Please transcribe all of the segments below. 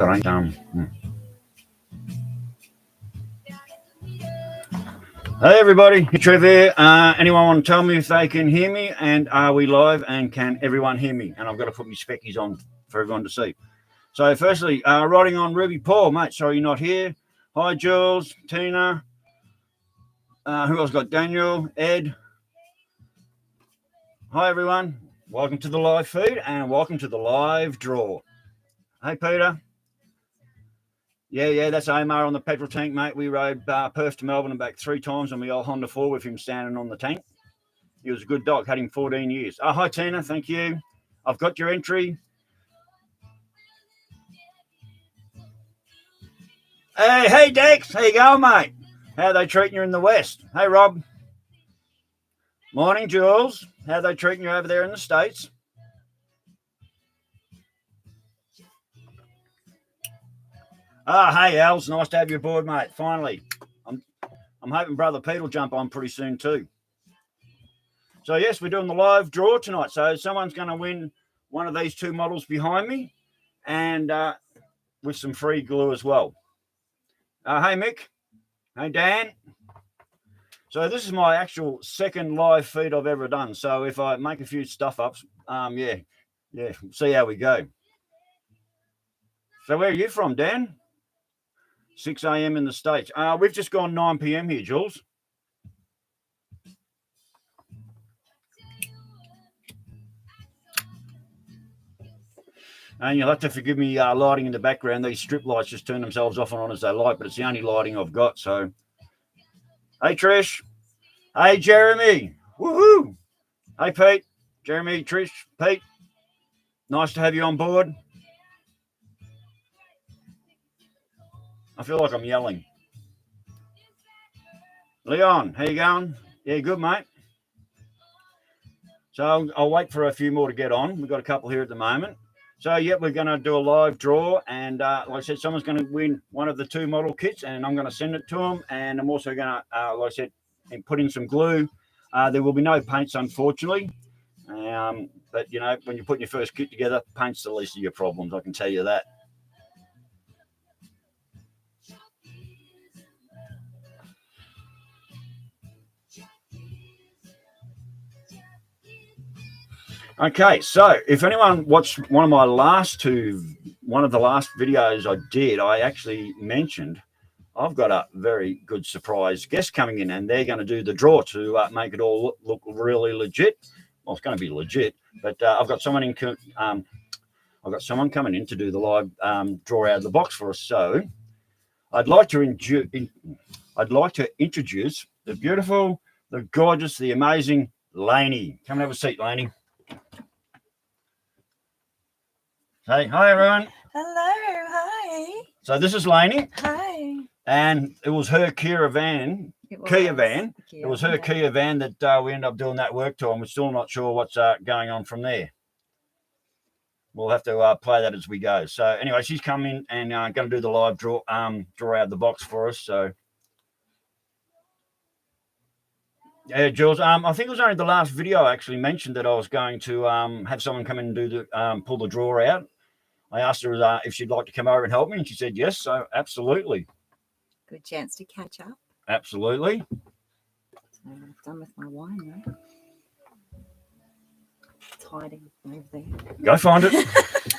Hey everybody, Hippy Trev here. Anyone want to tell me if they can hear me? And are we live? And can everyone hear me? And I've got to put my speckies on for everyone to see. So firstly, writing on Ruby Paul, mate. Sorry you're not here. Hi Jules, Tina. Who else got? Daniel, Ed. Hi everyone. Welcome to the live feed and welcome to the live draw. Hey Peter. Yeah, that's Omar on the petrol tank, mate. We rode Perth to Melbourne and back 3 times on my old Honda 4 with him standing on the tank. He was a good dog, had him 14 years. Hi, Tina, thank you. I've got your entry. Hey, Dex, how you going, mate? How are they treating you in the West? Hey, Rob. Morning, Jules. How are they treating you over there in the States? Hey, Els, nice to have you aboard, mate, finally. I'm hoping Brother Pete will jump on pretty soon too. So, yes, we're doing the live draw tonight. So someone's going to win one of these 2 models behind me and with some free glue as well. Hey, Mick. Hey, Dan. So this is my actual second live feed I've ever done. So if I make a few stuff ups, yeah, see how we go. So where are you from, Dan? 6 a.m. in the States. We've just gone 9 p.m. here, Jules. And you'll have to forgive me lighting in the background. These strip lights just turn themselves off and on as they like, but it's the only lighting I've got. So, hey, Trish. Hey, Jeremy. Woohoo. Hey, Pete. Jeremy, Trish, Pete. Nice to have you on board. I feel like I'm yelling. Leon, how you going? Yeah, good, mate. So I'll wait for a few more to get on. We've got a couple here at the moment. So, yeah, we're going to do a live draw. And like I said, someone's going to win one of the 2 model kits, and I'm going to send it to them. And I'm also going to, like I said, put in some glue. There will be no paints, unfortunately. But, you know, when you're putting your first kit together, paint's the least of your problems. I can tell you that. Okay, so if anyone watched one of the last videos I did, I actually mentioned I've got a very good surprise guest coming in, and they're going to do the draw to make it all look really legit. Well, it's going to be legit, but I've got someone in. I've got someone coming in to do the live draw out of the box for us. So I'd like to introduce the beautiful, the gorgeous, the amazing Lainey. Come and have a seat, Lainey. Hey, hi everyone. Hello, hi. So this is Lainey. Hi. And it was her Kia van. It was her Kia van that we ended up doing that work to, and we're still not sure what's going on from there. We'll have to play that as we go. So anyway, she's coming and going to do the live draw out of the box for us. So yeah, Jules. I think it was only the last video I actually mentioned that I was going to have someone come in and do the pull the drawer out. I asked her if she'd like to come over and help me, and she said yes. So absolutely. Good chance to catch up. Absolutely. So I'm done with my wine though. It's hiding over there. Go find it.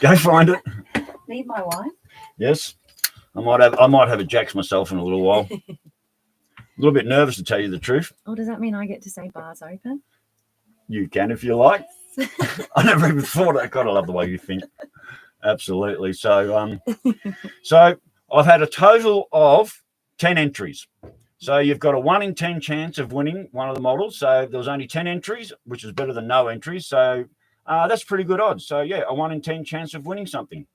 Go find it. Need my wine? Yes. I might have a Jacks myself in a little while. A little bit nervous, to tell you the truth. Oh, does that mean I get to say bars open? You can if you like. I never even thought I kind of love the way you think. Absolutely. So so I've had a total of 10 entries. So you've got a 1 in 10 chance of winning one of the models. So there was only 10 entries, which is better than no entries. So that's pretty good odds. So yeah, a 1 in 10 chance of winning something.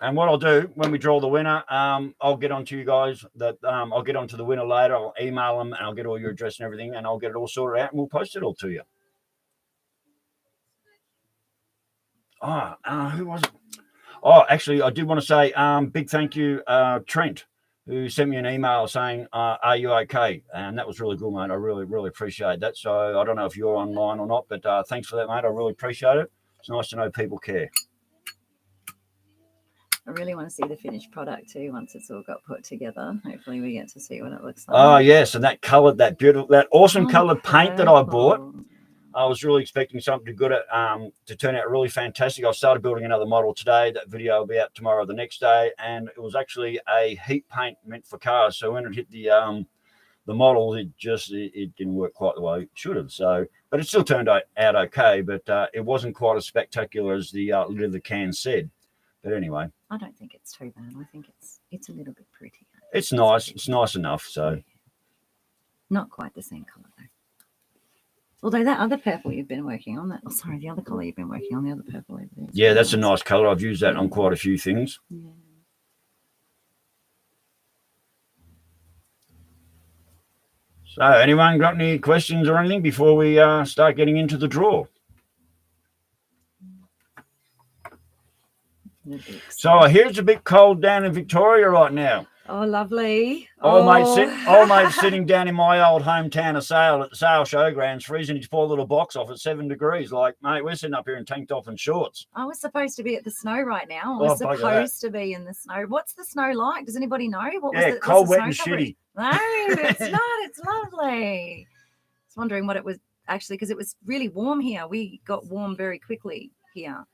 And what I'll do when we draw the winner, I'll get on to you guys. I'll get on to the winner later. I'll email them and I'll get all your address and everything, and I'll get it all sorted out and we'll post it all to you. Who was it? Oh, actually, I did want to say big thank you, Trent, who sent me an email saying, are you okay? And that was really good, mate. I really, really appreciate that. So I don't know if you're online or not, but thanks for that, mate. I really appreciate it. It's nice to know people care. I really want to see the finished product too once it's all got put together. Hopefully we get to see what it looks like. Oh yes, and that coloured, that beautiful, that awesome coloured paint that I bought. purple. I was really expecting something good to turn out really fantastic. I started building another model today. That video will be out tomorrow, the next day, and it was actually a heat paint meant for cars. So when it hit the model, it didn't work quite the way it should have. So, but it still turned out okay. But it wasn't quite as spectacular as the lid of the can said. But anyway, I don't think it's too bad. I think it's a little bit pretty. it's nice. It's nice enough. So not quite the same colour though. Although that other purple you've been working on, the other colour you've been working on, the other purple over there. yeah, that's a nice colour. I've used that on quite a few things. Yeah. So, anyone got any questions or anything before we start getting into the draw? So I hear it's a bit cold down in Victoria right now. Oh, lovely. Old mate sitting down in my old hometown of Sale at the Sale Showgrounds, freezing his poor little box off at 7 degrees. Like, mate, we're sitting up here in tank top and shorts. I was supposed to be at the snow right now. I was supposed to be in the snow. What's the snow like? Does anybody know? Cold, wet, and shitty. No, it's not. It's lovely. I was wondering what it was actually, because it was really warm here. We got warm very quickly here,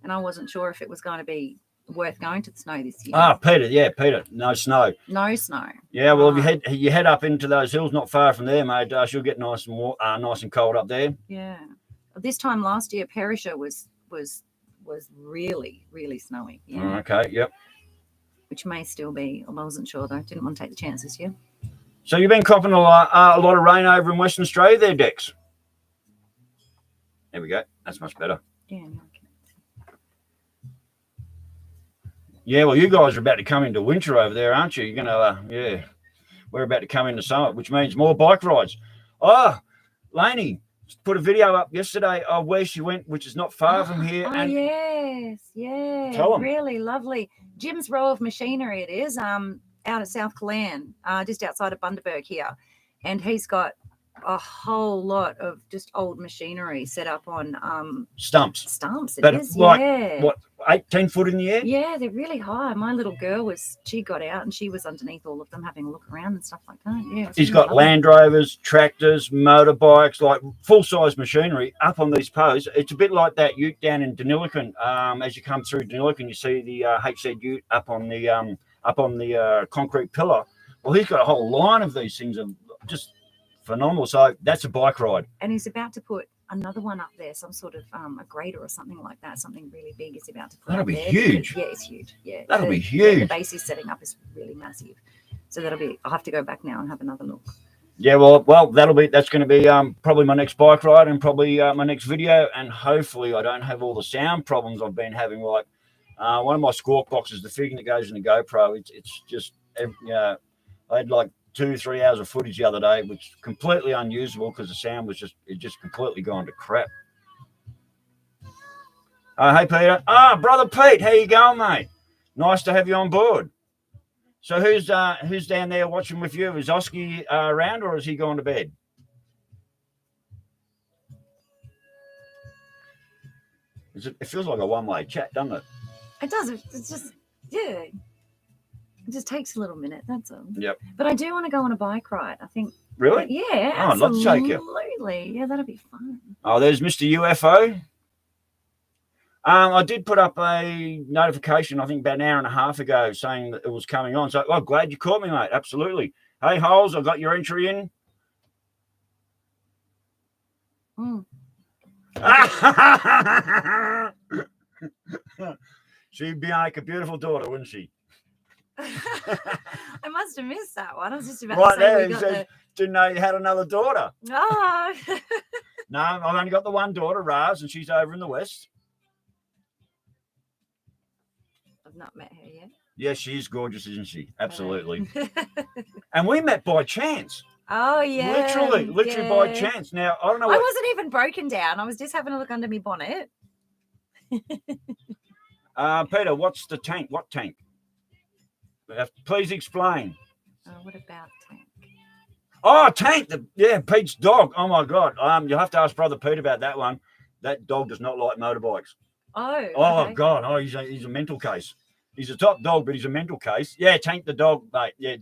and I wasn't sure if it was going to be worth going to the snow this year. Peter, no snow. No snow. Yeah, well, if you head up into those hills, not far from there, mate, you'll get nice and cold up there. Yeah, this time last year, Perisher was really, really snowy. Yeah. Okay, yep. Which may still be. I wasn't sure though. Didn't want to take the chance this year. So you've been copping a lot of rain over in Western Australia there, Dex. There we go. That's much better. Yeah. No, yeah, well, you guys are about to come into winter over there, aren't you? You're going to, we're about to come into summer, which means more bike rides. Oh, Lainey put a video up yesterday of where she went, which is not far from here. Oh, yes. Tell 'em. Really lovely. Jim's Row of Machinery it is, out at South Killarn, just outside of Bundaberg here. And he's got a whole lot of just old machinery set up on stumps. It is, yeah. What, 8-10 foot in the air? Yeah, they're really high. My little girl she got out and she was underneath all of them having a look around and stuff like that. Yeah, he's got Land Rovers, tractors, motorbikes, like full-size machinery up on these posts. It's a bit like that ute down in Deniliquin. As you come through Deniliquin, you see the HZ ute up on the concrete pillar. Well, he's got a whole line of these things of just phenomenal. So that's a bike ride. And he's about to put another one up there, some sort of a grader or something like that. Something really big is about to put that'll up be there. huge. Yeah, it's huge. Yeah, that'll be huge. The base he's setting up is really massive. So I'll have to go back now and have another look. Yeah, well, that's going to be probably my next bike ride and probably my next video. And hopefully I don't have all the sound problems I've been having. Like one of my Squawk boxes, the figure that goes in the GoPro, it's just, I had like 2-3 hours of footage the other day, which is completely unusable because the sound was just completely gone to crap. Hey Peter. Brother Pete, how you going, mate? Nice to have you on board. So who's down there watching with you? Is Oski around or has he gone to bed? It feels like a one-way chat, doesn't it? It does. It's just, yeah. It just takes a little minute, that's all. Yep. But I do want to go on a bike ride, I think. Really? Yeah, oh, I'd love to take you. Absolutely. Yeah, that'll be fun. Oh, there's Mr. UFO. I did put up a notification, I think about an hour and a half ago, saying that it was coming on. So, glad you caught me, mate. Absolutely. Hey, Holes, I've got your entry in. She'd be like a beautiful daughter, wouldn't she? I must have missed that one. I was just about right to say there. He says, didn't know you had another daughter. Oh. No, I've only got the one daughter, Raz, and she's over in the west. I've not met her yet. Yeah, she's gorgeous, isn't she? Absolutely. And we met by chance. Oh, yeah. Literally by chance. Now, I don't know. I wasn't even broken down. I was just having a look under my bonnet. Peter, what's the tank? What tank? Please explain. What about Tank? Oh, Tank. Pete's dog. Oh, my God. You'll have to ask Brother Pete about that one. That dog does not like motorbikes. Oh, Oh, okay. God. Oh, he's a mental case. He's a top dog, but he's a mental case. Yeah, Tank the dog, mate. Yeah,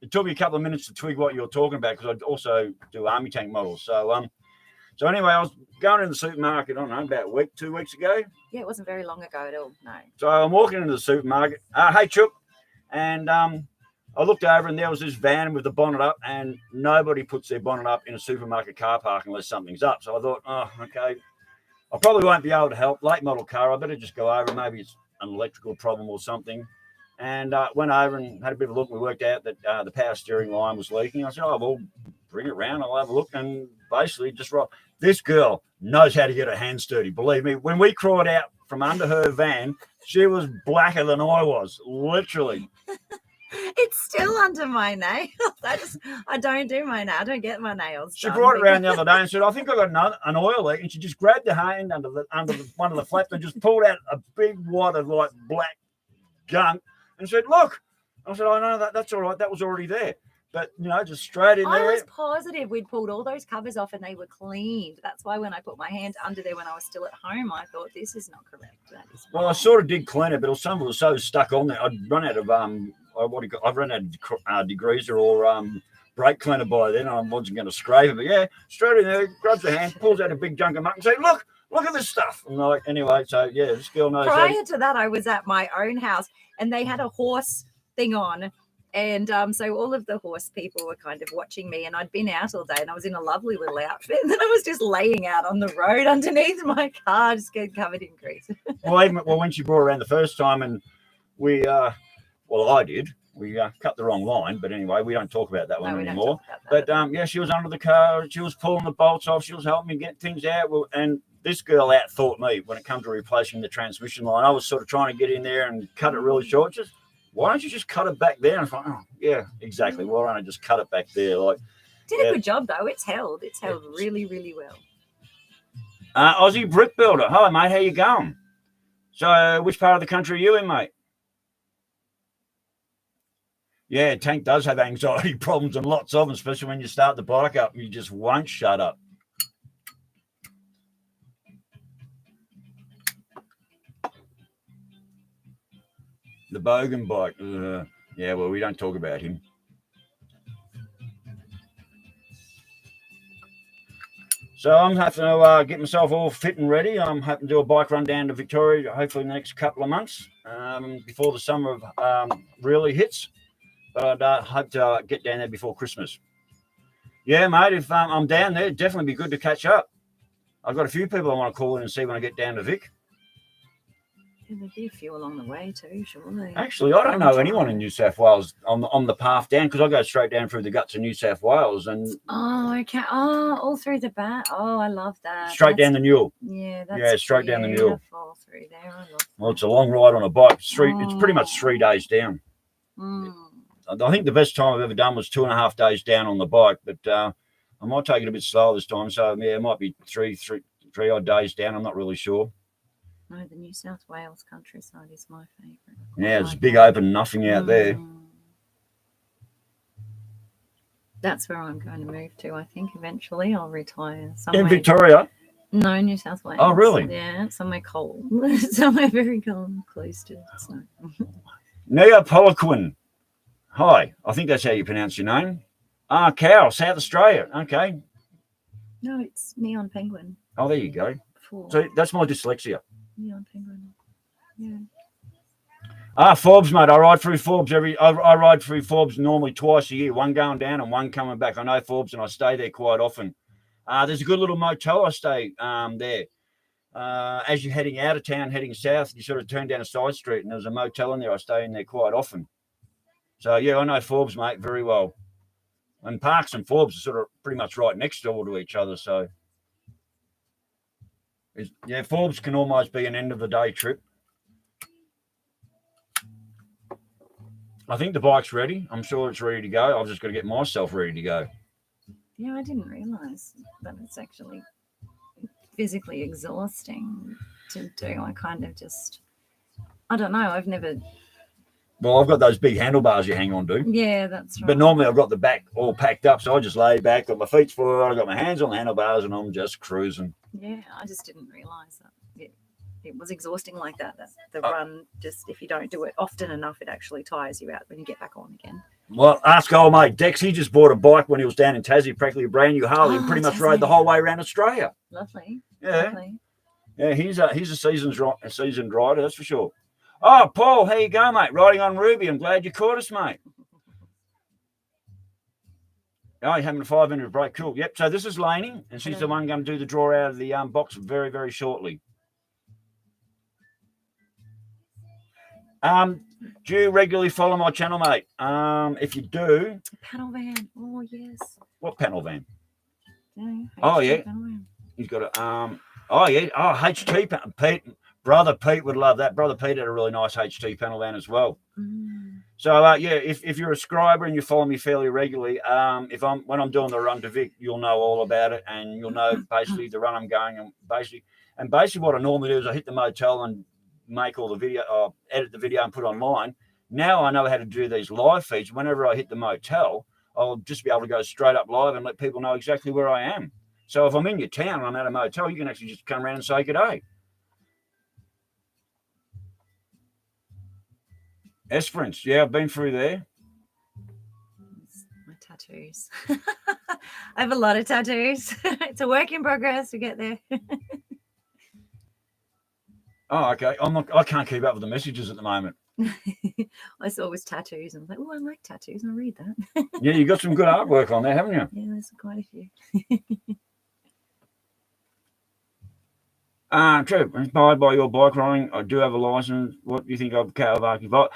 it took me a couple of minutes to twig what you were talking about because I also do army tank models. So anyway, I was going in the supermarket, I don't know, about a week, 2 weeks ago. Yeah, it wasn't very long ago at all. No. So I'm walking into the supermarket. Hey, Chook. And I looked over and there was this van with the bonnet up, and nobody puts their bonnet up in a supermarket car park unless something's up. So I thought, oh, okay, I probably won't be able to help. Late model car, I better just go over. Maybe it's an electrical problem or something. And went over and had a bit of a look. We worked out that the power steering line was leaking. I said, oh, well, bring it around. I'll have a look. And basically just right. This girl knows how to get her hands dirty. Believe me, when we crawled out from under her van, she was blacker than I was, literally. It's still under my nails. I don't do my nails. I don't get my nails. She brought it around the other day and said, I think I got an oil leak. And she just grabbed her hand under one of the flaps and just pulled out a big wad of like black gunk and said, look. I said, I know that's all right. That was already there. But, just straight in there. I was positive we'd pulled all those covers off and they were cleaned. That's why when I put my hand under there when I was still at home, I thought, this is not correct. That is well, I sort of did clean it, but some of it was so stuck on there. I'd run out of I've run out of degreaser or brake cleaner by then. I wasn't going to scrape it. But, yeah, straight in there, grabs the hand, pulls out a big junk of muck and says, look at this stuff. And like, anyway, so, yeah, this girl knows Prior to that, I was at my own house and they had a horse thing on. And so all of the horse people were kind of watching me, and I'd been out all day and I was in a lovely little outfit. And then I was just laying out on the road underneath my car, just getting covered in grease. well, when she brought around the first time and I did. We cut the wrong line, but anyway, we don't talk about that one anymore. But yeah, she was under the car. She was pulling the bolts off. She was helping me get things out. And this girl out-thought me when it comes to replacing the transmission line. I was sort of trying to get in there and cut it really short. Just why don't you just cut it back there? And I thought, oh, yeah, exactly. Why don't I just cut it back there? Did a good job though. It's held really, really well. Aussie Brick Builder. Hi, mate. How you going? So, which part of the country are you in, mate? Yeah, Tank does have anxiety problems and lots of them, especially when you start the bike up. You just won't shut up. The Bogan bike. Yeah, well, we don't talk about him. So I'm having to get myself all fit and ready. I'm hoping to do a bike run down to Victoria, hopefully in the next couple of months, before the summer really hits. But I'd hope to get down there before Christmas. Yeah, mate, if I'm down there, it'd definitely be good to catch up. I've got a few people I want to call in and see when I get down to Vic. Yeah, there'd be a few along the way too, surely. Actually, I don't know anyone in New South Wales on the path down because I go straight down through the guts of New South Wales and. Oh, okay. Oh, all through the back. Oh, I love that. Straight down the Newell. Yeah, that's straight down the Newell. Through there. I love that. Well, it's a long ride on a bike. It's pretty much 3 days down. I think the best time I've ever done was 2.5 days down on the bike, but I might take it a bit slower this time. So yeah, it might be three odd days down. I'm not really sure. No, the New South Wales countryside is my favourite. Yeah, it's big open nothing out there. That's where I'm going to move to. I think eventually I'll retire somewhere. In Victoria? No, New South Wales. Oh, really? Yeah, somewhere cold. Somewhere very cold, close to snow. Neapolitan. Hi, I think that's how you pronounce your name. Cow, South Australia. Okay. No, it's Neon Penguin. Oh, there you go. 4. So that's my dyslexia. Neon Penguin. Yeah. Forbes, mate. I ride through Forbes I ride through Forbes normally twice a year, one going down and one coming back. I know Forbes and I stay there quite often. There's a good little motel I stay there. As you're heading out of town, heading south, you sort of turn down a side street and there's a motel in there. I stay in there quite often. So, yeah, I know Forbes, mate, very well. And Parks and Forbes are sort of pretty much right next door to each other. So, yeah, Forbes can almost be an end-of-the-day trip. I think the bike's ready. I'm sure it's ready to go. I've just got to get myself ready to go. Yeah, I didn't realise that it's actually physically exhausting to do. I kind of just, I don't know. I've never... Well, I've got those big handlebars you hang on to. Yeah, that's right. But normally I've got the back all packed up, so I just lay back, got my feet forward, I've got my hands on the handlebars, and I'm just cruising. Yeah, I just didn't realise that it was exhausting like that. The run, just if you don't do it often enough, it actually tires you out when you get back on again. Well, ask old mate Dex. He just bought a bike when he was down in Tassie, practically a brand new Harley, and pretty much rode the whole way around Australia. Lovely. Yeah. Lovely. Yeah, he's a seasoned rider, that's for sure. Oh, Paul, how you go, mate? Riding on Ruby. I'm glad you caught us, mate. Oh, you're having a 500 break. Cool. Yep. So this is Lainey, and she's the one going to do the draw out of the box very, very shortly. Do you regularly follow my channel, mate? If you do, panel van. Oh yes. What panel van? Oh yeah. He's got a Oh yeah. Oh, HT Pete. Brother Pete would love that. Brother Pete had a really nice HT panel van as well. So yeah, if you're a subscriber and you follow me fairly regularly, when I'm doing the run to Vic, you'll know all about it, and you'll know basically the run I'm going, and basically what I normally do is I hit the motel and make all the video, edit the video and put it online. Now I know how to do these live feeds. Whenever I hit the motel, I'll just be able to go straight up live and let people know exactly where I am. So if I'm in your town and I'm at a motel, you can actually just come around and say good day. Esperance, yeah, I've been through there. My tattoos. I have a lot of tattoos. It's a work in progress. We get there. Oh, okay. I can't keep up with the messages at the moment. I saw it was tattoos, and I was like, "Oh, I like tattoos." And I read that. Yeah, you got some good artwork on there, haven't you? Yeah, there's quite a few. True. Inspired by your bike riding, I do have a license. What do you think of Kawasaki bike?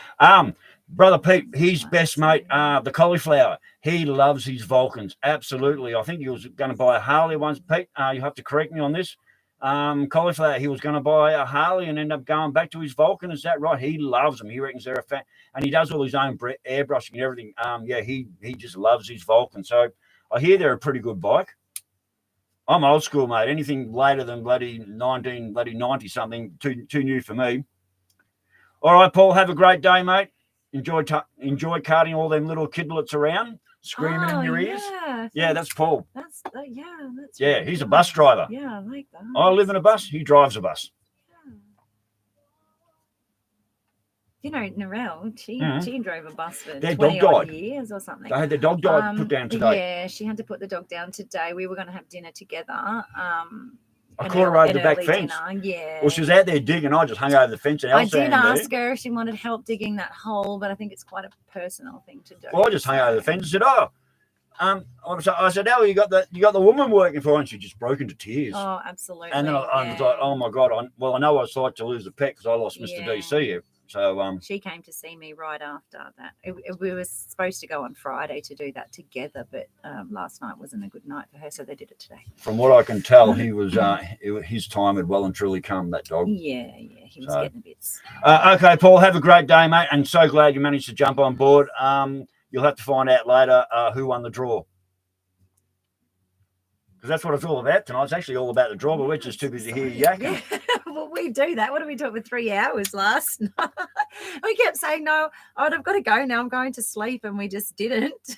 Brother Pete, his best mate, the cauliflower. He loves his Vulcans. Absolutely. I think he was going to buy a Harley once. Pete, you have to correct me on this. Cauliflower, he was going to buy a Harley and end up going back to his Vulcan. Is that right? He loves them. He reckons they're a fan, and he does all his own airbrushing and everything. Yeah, he just loves his Vulcan. So I hear they're a pretty good bike. I'm old school, mate. Anything later than bloody 90 something, too new for me. All right, Paul, have a great day, mate. Enjoy carting all them little kidlets around, screaming in your ears. Yeah, that's Paul. That's really he's a bus driver. Yeah, I like that. I live in a bus. He drives a bus. You know, Narelle, she drove a bus for their 20 dog odd died. Years or something. They had their dog died put down today. Yeah, she had to put the dog down today. We were going to have dinner together. I caught her over the back fence. Dinner. Yeah. Well, she was out there digging. I just hung over the fence. And I did ask her if she wanted help digging that hole, but I think it's quite a personal thing to do. Well, I just hung over the fence and said, I said, "Oh, you got the woman working for her," and she just broke into tears. Oh, absolutely. And then I was like, "Oh my God!" I know what it's like to lose a pet because I lost Mr. DC here. So she came to see me right after that. We were supposed to go on Friday to do that together, but last night wasn't a good night for her, so they did it today. From what I can tell, he was his time had well and truly come. That dog. Yeah, he was getting the bits. Okay, Paul, have a great day, mate, and so glad you managed to jump on board. You'll have to find out later who won the draw. Because that's what it's all about tonight. It's actually all about the draw, but we're just too busy here yakking. Yeah. Well, we do that. What did we talk for 3 hours last night? We kept saying, no, I've got to go now. I'm going to sleep, and we just didn't.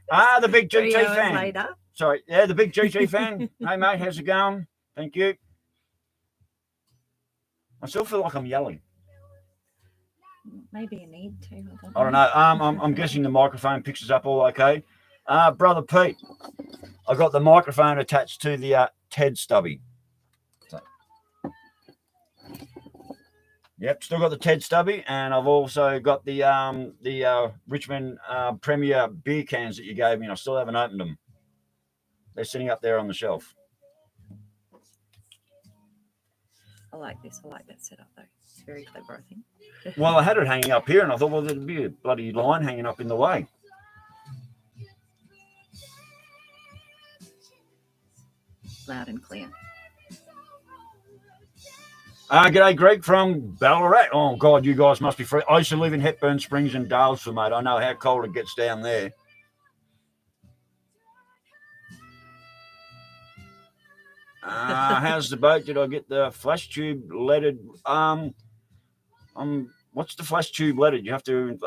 The big GT 3 hours fan. later. Sorry, yeah, the big GT fan. Hey, mate, how's it going? Thank you. I still feel like I'm yelling. Maybe you need to. I don't know. I'm guessing the microphone picks us up all okay. Brother Pete, I got the microphone attached to the TED stubby. So, yep, still got the TED stubby, and I've also got the Richmond Premier beer cans that you gave me, and I still haven't opened them. They're sitting up there on the shelf. I like this. I like that setup, though. It's very clever, I think. Well, I had it hanging up here, and I thought, well, there'd be a bloody line hanging up in the way. Loud and clear. G'day, Greg from Ballarat. Oh, God, you guys must be free. I used to live in Hepburn Springs and Dalesford, mate. I know how cold it gets down there. How's the boat? Did I get the flash tube leaded? What's the flash tube leaded? You have to.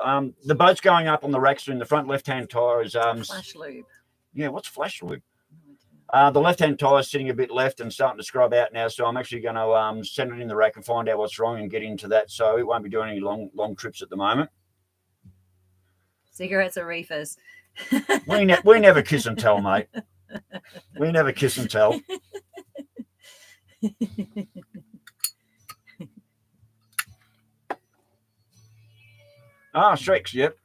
The boat's going up on the racks in the front left-hand tire is flash lube. Yeah, what's flash lube? The left-hand tire is sitting a bit left and starting to scrub out now, so I'm actually going to send it in the rack and find out what's wrong and get into that. So it won't be doing any long trips at the moment. Cigarettes or reefers? We never kiss and tell, mate. We never kiss and tell. Shreks, yep.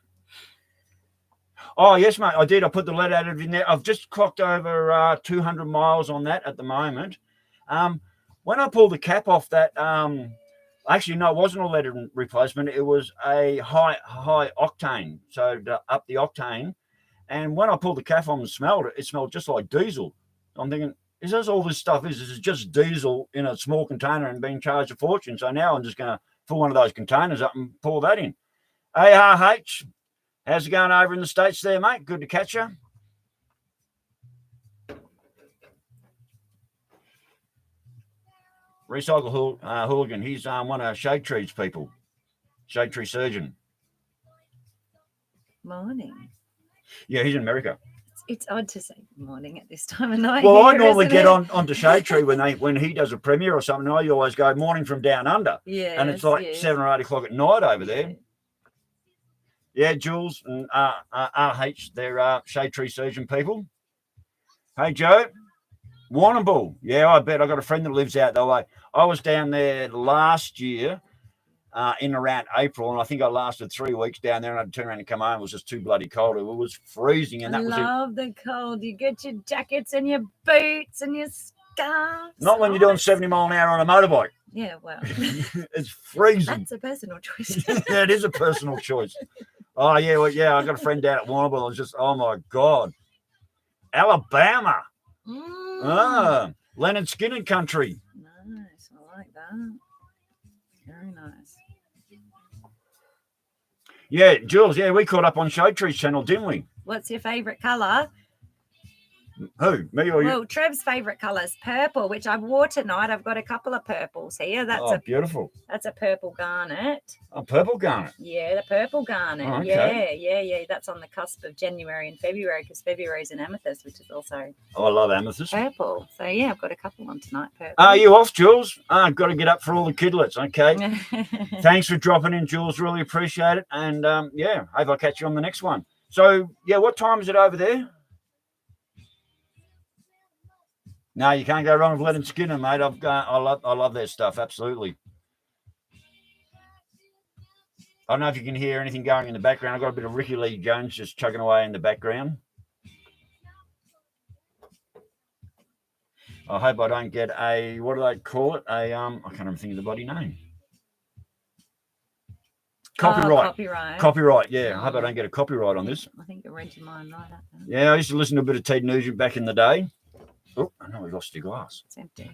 Oh, yes, mate, I did. I put the lead additive in there. I've just clocked over 200 miles on that at the moment. When I pulled the cap off that, actually, no, it wasn't a lead replacement. It was a high octane, so to up the octane. And when I pulled the cap on and smelled it, it smelled just like diesel. I'm thinking, is this all this stuff is? This is just diesel in a small container and being charged a fortune. So now I'm just going to fill one of those containers up and pour that in. ARH, how's it going over in the States there, mate? Good to catch you. Recycle Hooligan. He's one of Shade Tree's people. Shade Tree surgeon. Morning. Yeah, he's in America. It's odd to say morning at this time of night. Well, here, I normally get it? onto Shade Tree when he does a premiere or something. I always go morning from down under. Yeah. And it's like 7 or 8 o'clock at night over there. Yeah, Jules and RH, they're Shade Tree surgeon people. Hey, Joe. Warrnambool. Yeah, I bet. I got a friend that lives out that way. I was down there last year in around April, and I think I lasted 3 weeks down there, and I'd turn around and come home. It was just too bloody cold. It was freezing, and that was it. I love the cold. You get your jackets and your boots and your scarves. Not when you're doing 70 mile an hour on a motorbike. Yeah, well. It's freezing. That's a personal choice. Yeah, it is a personal choice. Oh, yeah, well, yeah, I got a friend down at Warrnambool. It's just, oh, my God. Alabama. Leonard Skinner country. Nice. I like that. Very nice. Yeah, Jules, yeah, we caught up on Shade Tree's channel, didn't we? What's your favourite colour? Who, me or you? Well, Trev's favourite colour is purple, which I wore tonight. I've got a couple of purples here. That's beautiful. That's a purple garnet. A purple garnet? Yeah, the purple garnet. Oh, okay. Yeah. That's on the cusp of January and February because February is an amethyst, which is also I love amethyst. Purple. So, yeah, I've got a couple on tonight. Purple. Are you off, Jules? I've got to get up for all the kidlets. Okay. Thanks for dropping in, Jules. Really appreciate it. And, yeah, hope I'll catch you on the next one. So, yeah, what time is it over there? No, you can't go wrong with Leonard Skinner, mate. I love their stuff, absolutely. I don't know if you can hear anything going in the background. I've got a bit of Ricky Lee Jones just chugging away in the background. I hope I don't get a, what do they call it? I can't even think of the bloody name. Copyright. Copyright, yeah. I hope I don't get a copyright on this. I think you read your mind right up there. Yeah, I used to listen to a bit of Ted Nugent back in the day. Oh, I know we lost your glass. It's empty.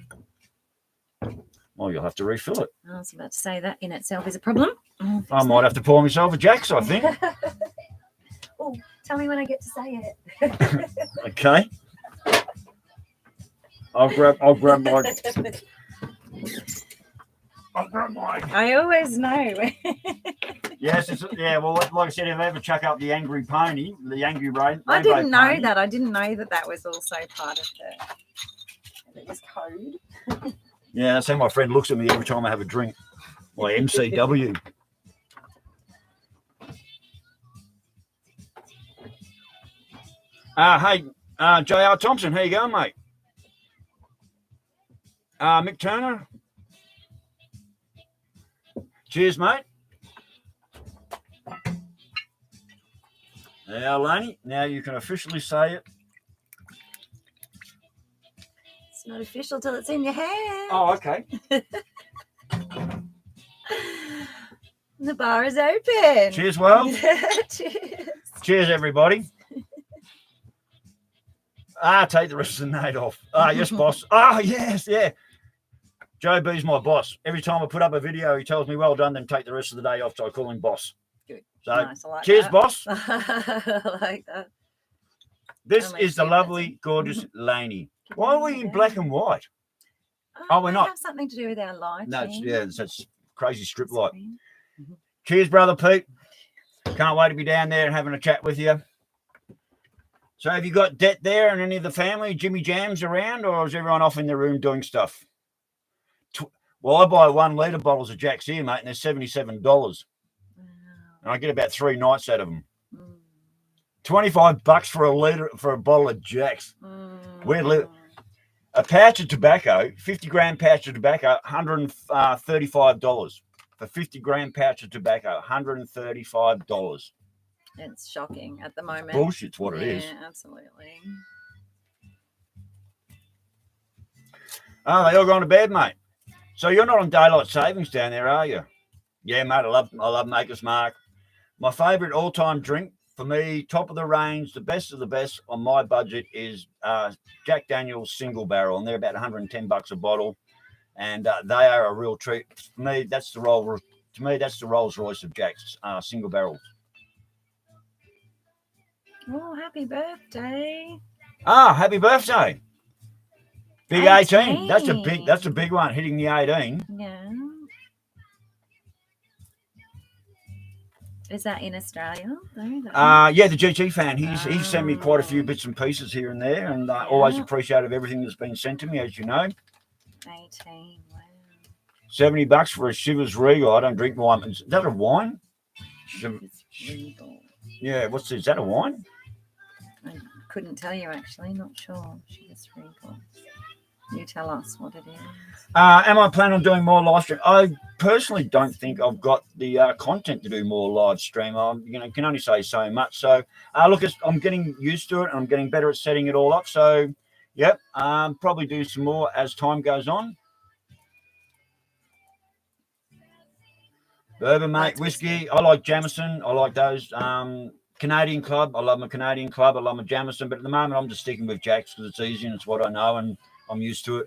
Well, you'll have to refill it. I was about to say that in itself is a problem. I might have to pour myself a Jack's, I think. Oh, tell me when I get to say it. Okay. I'll grab my. I always know. Yes, well, like I said, if I ever chuck up the angry pony, the angry rain. I didn't know that. I didn't know that was also part of it was code. Yeah, that's how my friend looks at me every time I have a drink. My MCW. Hey, J.R. Thompson, how you going, mate? Mick Turner. Cheers, mate. Now, Laney, now you can officially say it. It's not official till it's in your hand. Oh, okay. The bar is open. Cheers, well. Cheers. Cheers, everybody. Take the rest of the night off. Yes, boss. Yes, yeah. Joe B's my boss. Every time I put up a video, he tells me, well done, then take the rest of the day off. So I call him boss. Good. So, nice. I like cheers, that. boss. I like that. This is the lovely, gorgeous Laney. Why are we in black and white? Oh, we're not. Have something to do with our lighting. No, it's crazy strip light. Mm-hmm. Cheers, brother Pete. Can't wait to be down there and having a chat with you. So have you got debt there and any of the family, Jimmy Jams around, or is everyone off in their room doing stuff? Well, I buy 1 litre bottles of Jack's here, mate, and they're $77. Wow. And I get about 3 nights out of them. Mm. $25 for a litre for a bottle of Jack's. Mm. A pouch of tobacco, 50-gram pouch of tobacco, $135. For 50-gram pouch of tobacco, $135. It's shocking at the moment. Bullshit's what it is. Yeah, absolutely. Oh, they all gone to bed, mate. So you're not on daylight savings down there, are you? Yeah, mate, I love Maker's Mark. My favourite all-time drink, for me, top of the range, the best of the best on my budget is Jack Daniel's Single Barrel, and they're about $110 a bottle, and they are a real treat. For me, that's the Rolls Royce of Jack's Single Barrels. Oh, happy birthday! Ah, happy birthday! Big 18. That's a 18. big one, hitting the 18. Yeah. Is that in Australia? Yeah, the GT fan. He's sent me quite a few bits and pieces here and there, and always appreciative of everything that's been sent to me, as you know. 18. Wow. $70 for a Shivers Regal. I don't drink wine. Is that a wine? It's Regal. Yeah, is that a wine? I couldn't tell you actually. Not sure. Shivers Regal. You tell us what it is. Am I planning on doing more live stream? I personally don't think I've got the content to do more live stream. I can only say so much. So look, I'm getting used to it, and I'm getting better at setting it all up. So, yep, probably do some more as time goes on. Bourbon, mate, whiskey. I like Jameson. I like those. Canadian Club. I love my Canadian Club. I love my Jameson. But at the moment, I'm just sticking with Jack's because it's easy and it's what I know, and I'm used to it.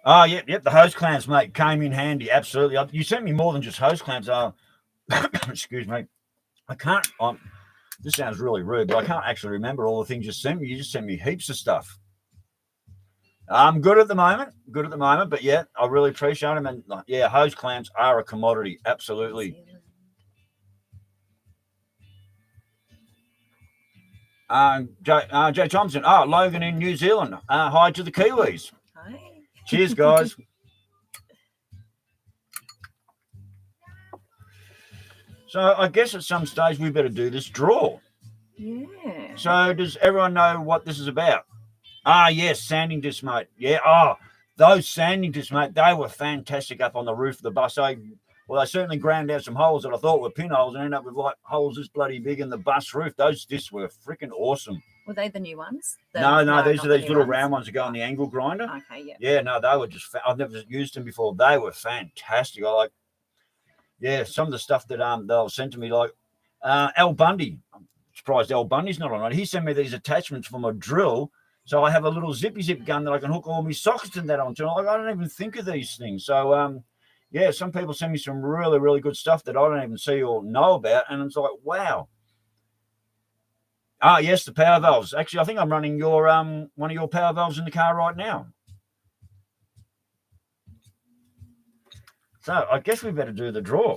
Oh, yep. The hose clamps, mate, came in handy. Absolutely. You sent me more than just hose clamps. Excuse me. I can't. This sounds really rude, but I can't actually remember all the things you sent me. You just sent me heaps of stuff. I'm good at the moment. But yeah, I really appreciate them. And yeah, hose clamps are a commodity. Absolutely. Jay Thompson. Oh, Logan in New Zealand. Hi to the Kiwis. Hi. Cheers, guys. So I guess at some stage we better do this draw. Yeah. So does everyone know what this is about? Yes, sanding discs, mate. Yeah. Those sanding discs, mate, they were fantastic up on the roof of the bus. They certainly ground out some holes that I thought were pinholes and ended up with like holes this bloody big in the bus roof. Those discs were freaking awesome. Were they the new ones? No, these are these little round ones that go on the angle grinder. Okay, yeah. Yeah, no, they were just, I've never used them before. They were fantastic. Some of the stuff that they were sent to me, like Al Bundy. I'm surprised Al Bundy's not on it. He sent me these attachments from a drill. So I have a little zippy zip gun that I can hook all my sockets and that onto. I don't even think of these things. So, some people send me some really, really good stuff that I don't even see or know about. And it's like, wow. Yes, the power valves. Actually, I think I'm running your one of your power valves in the car right now. So I guess we better do the draw.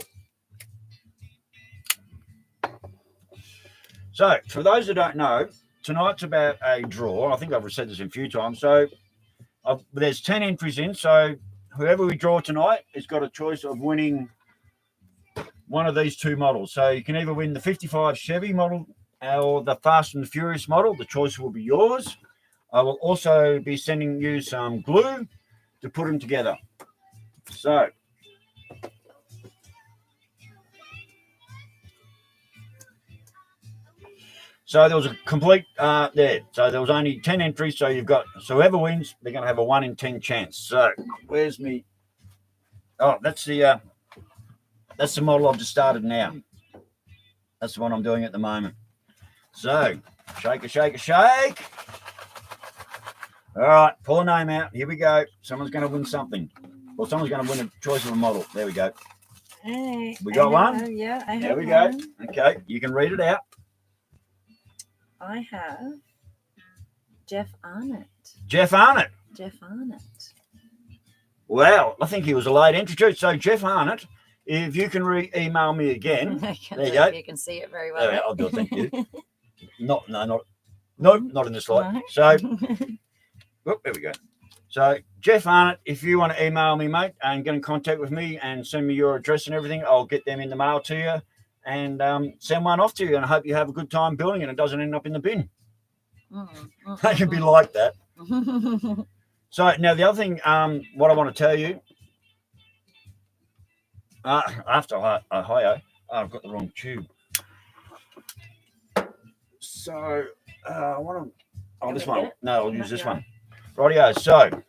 So for those that don't know, tonight's about a draw. I think I've said this a few times. So there's 10 entries in. So whoever we draw tonight has got a choice of winning one of these two models. So you can either win the 55 Chevy model or the Fast and the Furious model. The choice will be yours. I will also be sending you some glue to put them together. So there was a complete there. So there was only 10 entries. So whoever wins, they're going to have a 1 in 10 chance. So where's me? Oh, that's the model I've just started now. That's the one I'm doing at the moment. So shake. All right, pull a name out. Here we go. Someone's going to win something. Well, someone's going to win a choice of a model. There we go. Hey, we got one? Yeah, I have There we one. go. Okay, you can read it out. I have Jeff Arnott. Jeff Arnott. Jeff Arnott. Well, I think he was a late entry too. So Jeff Arnott if you can email me again, I there you don't know go. if you can see it very well. There, I'll do it. Thank you. Not in this light. No. So, whoop, there we go. So, Jeff Arnott, if you want to email me, mate, and get in contact with me and send me your address and everything, I'll get them in the mail to you and send one off to you. And I hope you have a good time building it and it doesn't end up in the bin. They can be like that. So, now the other thing, what I want to tell you, after Ohio, I've got the wrong tube. So, I want to, this one. No, I'll use this one. Rightio. So,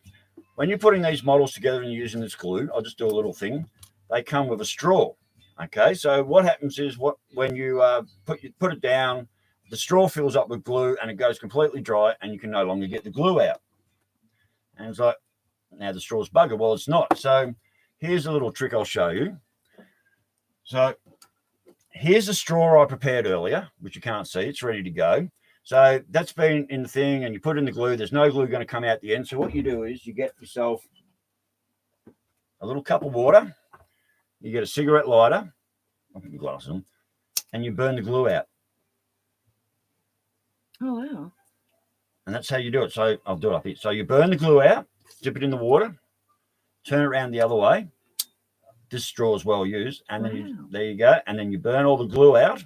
when you're putting these models together and using this glue, I'll just do a little thing. They come with a straw. Okay, so what happens is when you put it down, the straw fills up with glue and it goes completely dry and you can no longer get the glue out. And it's like, now the straw's bugger. Well, it's not. So here's a little trick I'll show you. So here's a straw I prepared earlier, which you can't see. It's ready to go. So that's been in the thing and you put in the glue. There's no glue going to come out the end. So what you do is you get yourself a little cup of water. You get a cigarette lighter. I'll put your glasses on. And you burn the glue out. Oh, wow. And that's how you do it. So I'll do it up here. So you burn the glue out, dip it in the water, turn it around the other way. This straw is well used. And then there you go. And then you burn all the glue out.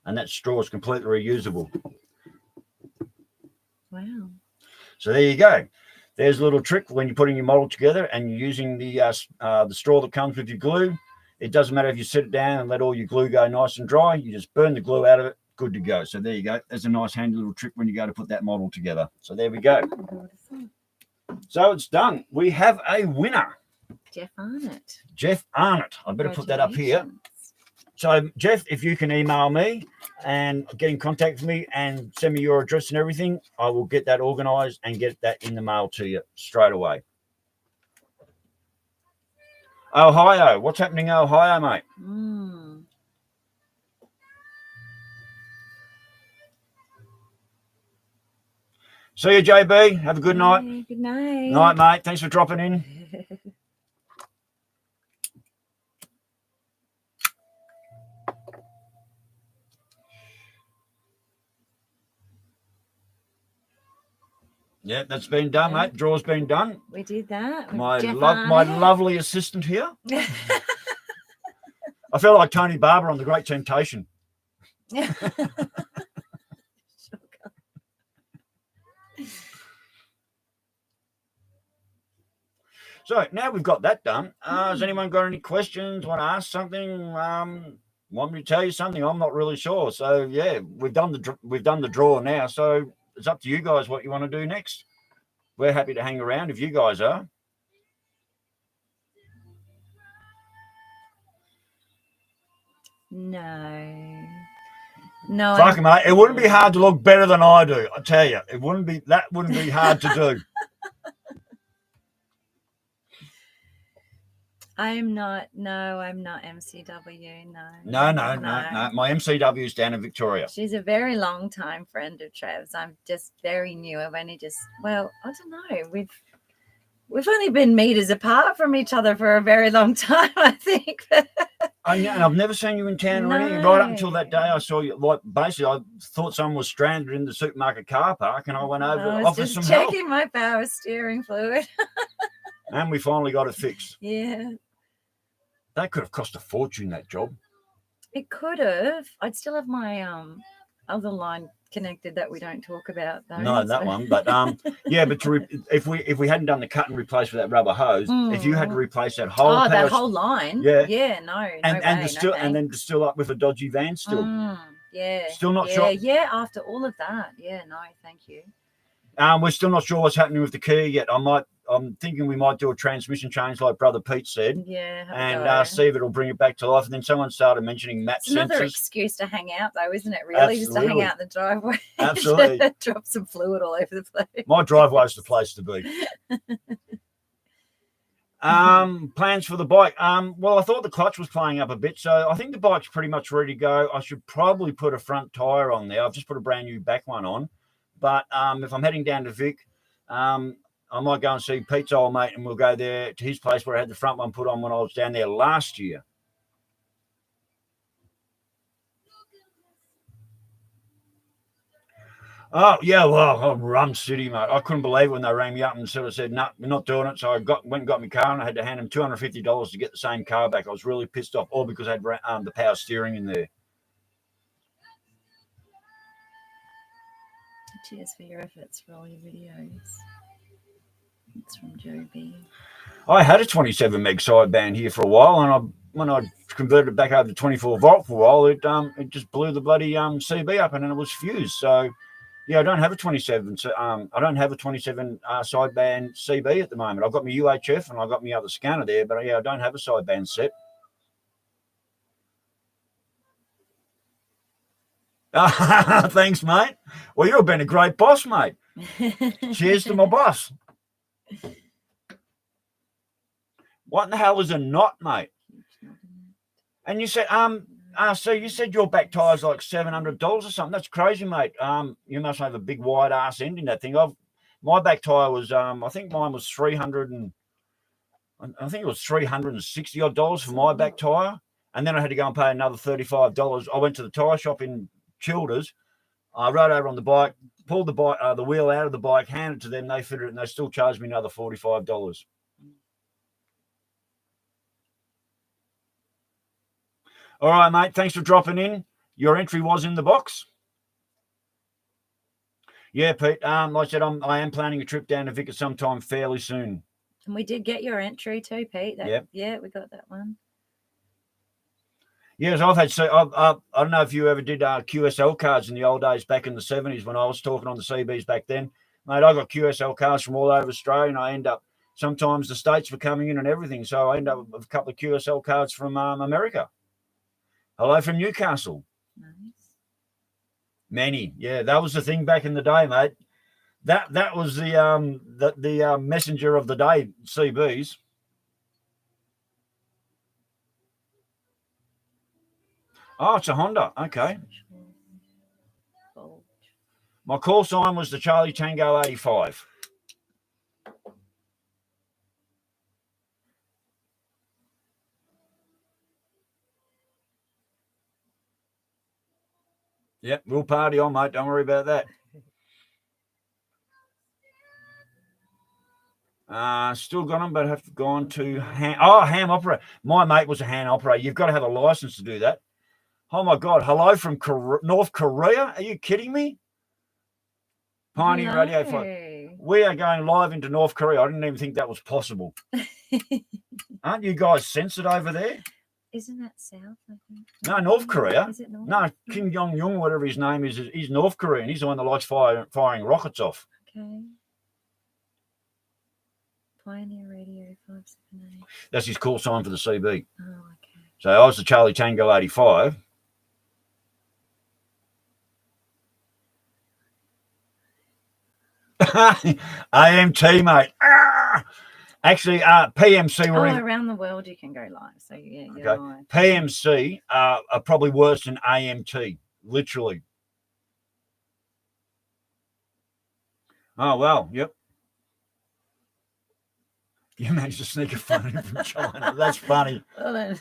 And that straw is completely reusable. Wow. So there you go. There's a little trick when you're putting your model together and you're using the straw that comes with your glue. It doesn't matter if you sit it down and let all your glue go nice and dry. You just burn the glue out of it. Good to go. So there you go. There's a nice handy little trick when you go to put that model together. So there we go. So it's done. We have a winner. Jeff Arnott. Jeff Arnott. I better put that up here. So, Jeff, if you can email me and get in contact with me and send me your address and everything, I will get that organised and get that in the mail to you straight away. Ohio. What's happening in Ohio, mate? See you, JB. Have a good night. Good night. Night, mate. Thanks for dropping in. Yeah, that's been done, mate. Draw's been done. We did that. My lovely assistant here. I feel like Tony Barber on The Great Temptation. So now we've got that done. Has anyone got any questions? Want to ask something? Want me to tell you something? I'm not really sure. So yeah, we've done the draw now. So it's up to you guys what you want to do next. We're happy to hang around if you guys are. No. Fuck it, mate. It wouldn't be hard to look better than I do. I tell you, that wouldn't be hard to do. I'm not MCW. No. My MCW is down in Victoria. She's a very long time friend of Trev's. I'm just very new. I've only I don't know. We've only been meters apart from each other for a very long time, I think. And I've never seen you in town or anything. Right up until that day I saw you. Like basically, I thought someone was stranded in the supermarket car park, and I went over to offer some help. Checking my power steering fluid. And we finally got it fixed. Yeah. That could have cost a fortune, that job. It could have. I'd still have my other line connected that we don't talk about, though. No, that one. But yeah, but if we hadn't done the cut and replace with that rubber hose, if you had to replace that whole that whole line. Yeah, no. And then still up with a dodgy van still. Yeah. Still not sure. Yeah, after all of that. Yeah, no, thank you. We're still not sure what's happening with the Kia yet. I'm thinking we might do a transmission change like Brother Pete said. Yeah. And see if it'll bring it back to life. And then someone started mentioning map sensors. Another excuse to hang out though, isn't it, really? Absolutely. Just to hang out in the driveway. Absolutely. Drop some fluid all over the place. My driveway's the place to be. Plans for the bike. Well, I thought the clutch was playing up a bit, so I think the bike's pretty much ready to go. I should probably put a front tyre on there. I've just put a brand new back one on. But if I'm heading down to Vic, I might go and see Pete's old mate, and we'll go there to his place where I had the front one put on when I was down there last year. Oh, yeah, well, Rum City, mate. I couldn't believe it when they rang me up and sort of said, no, we're not doing it. So I went and got my car, and I had to hand them $250 to get the same car back. I was really pissed off, all because I had the power steering in there. Cheers for your efforts for all your videos. It's from Joe B. I had a 27 meg sideband here for a while, and when I converted it back over to 24 volt for a while, it just blew the bloody CB up, and then it was fused. So yeah, I don't have a 27. I don't have a 27 sideband CB at the moment. I've got my UHF and I've got my other scanner there, but yeah, I don't have a sideband set. Thanks, mate. Well, you've been a great boss, mate. Cheers to my boss. What in the hell is a knot, mate? And you said, so you said your back tire's like $700 or something. That's crazy, mate. You must have a big wide ass end in that thing. My back tire was, I think mine was $360 odd for my back tire, and then I had to go and pay another $35. I went to the tire shop in Childers. I rode over on the bike, pulled the wheel out of the bike, handed it to them. They fitted it, and they still charged me another $45. All right, mate. Thanks for dropping in. Your entry was in the box. Yeah, Pete. Like I said, I am planning a trip down to Vickers sometime fairly soon. And we did get your entry too, Pete. Yep. Yeah, we got that one. Yes, I've had. So I don't know if you ever did QSL cards in the old days back in the 70s when I was talking on the CBs back then. Mate, I got QSL cards from all over Australia, and I end up sometimes the states were coming in and everything. So I end up with a couple of QSL cards from America. Hello from Newcastle. Nice. Many, yeah, that was the thing back in the day, mate. That was the messenger of the day, CBs. Oh, it's a Honda. Okay. My call sign was the Charlie Tango 85. Yep, we'll party on, mate. Don't worry about that. Still got them, but have gone to ham operator. My mate was a ham operator. You've got to have a license to do that. Oh my God! Hello from North Korea. Are you kidding me? Pioneer Radio 5. We are going live into North Korea. I didn't even think that was possible. Aren't you guys censored over there? Isn't that South, I think? No, North Korea. Is it North? No, Kim Jong-un, whatever his name is, he's North Korean. He's the one that likes firing rockets off. Okay. Pioneer Radio 578. That's his call sign for the CB. Oh, okay. So I was the Charlie Tango 85. AMT, mate. Actually, PMC. Around the world you can go live. So yeah, you're okay. live. PMC are probably worse than AMT, literally. Oh well, yep. You managed to sneak a phone in from China. That's funny. Well, then.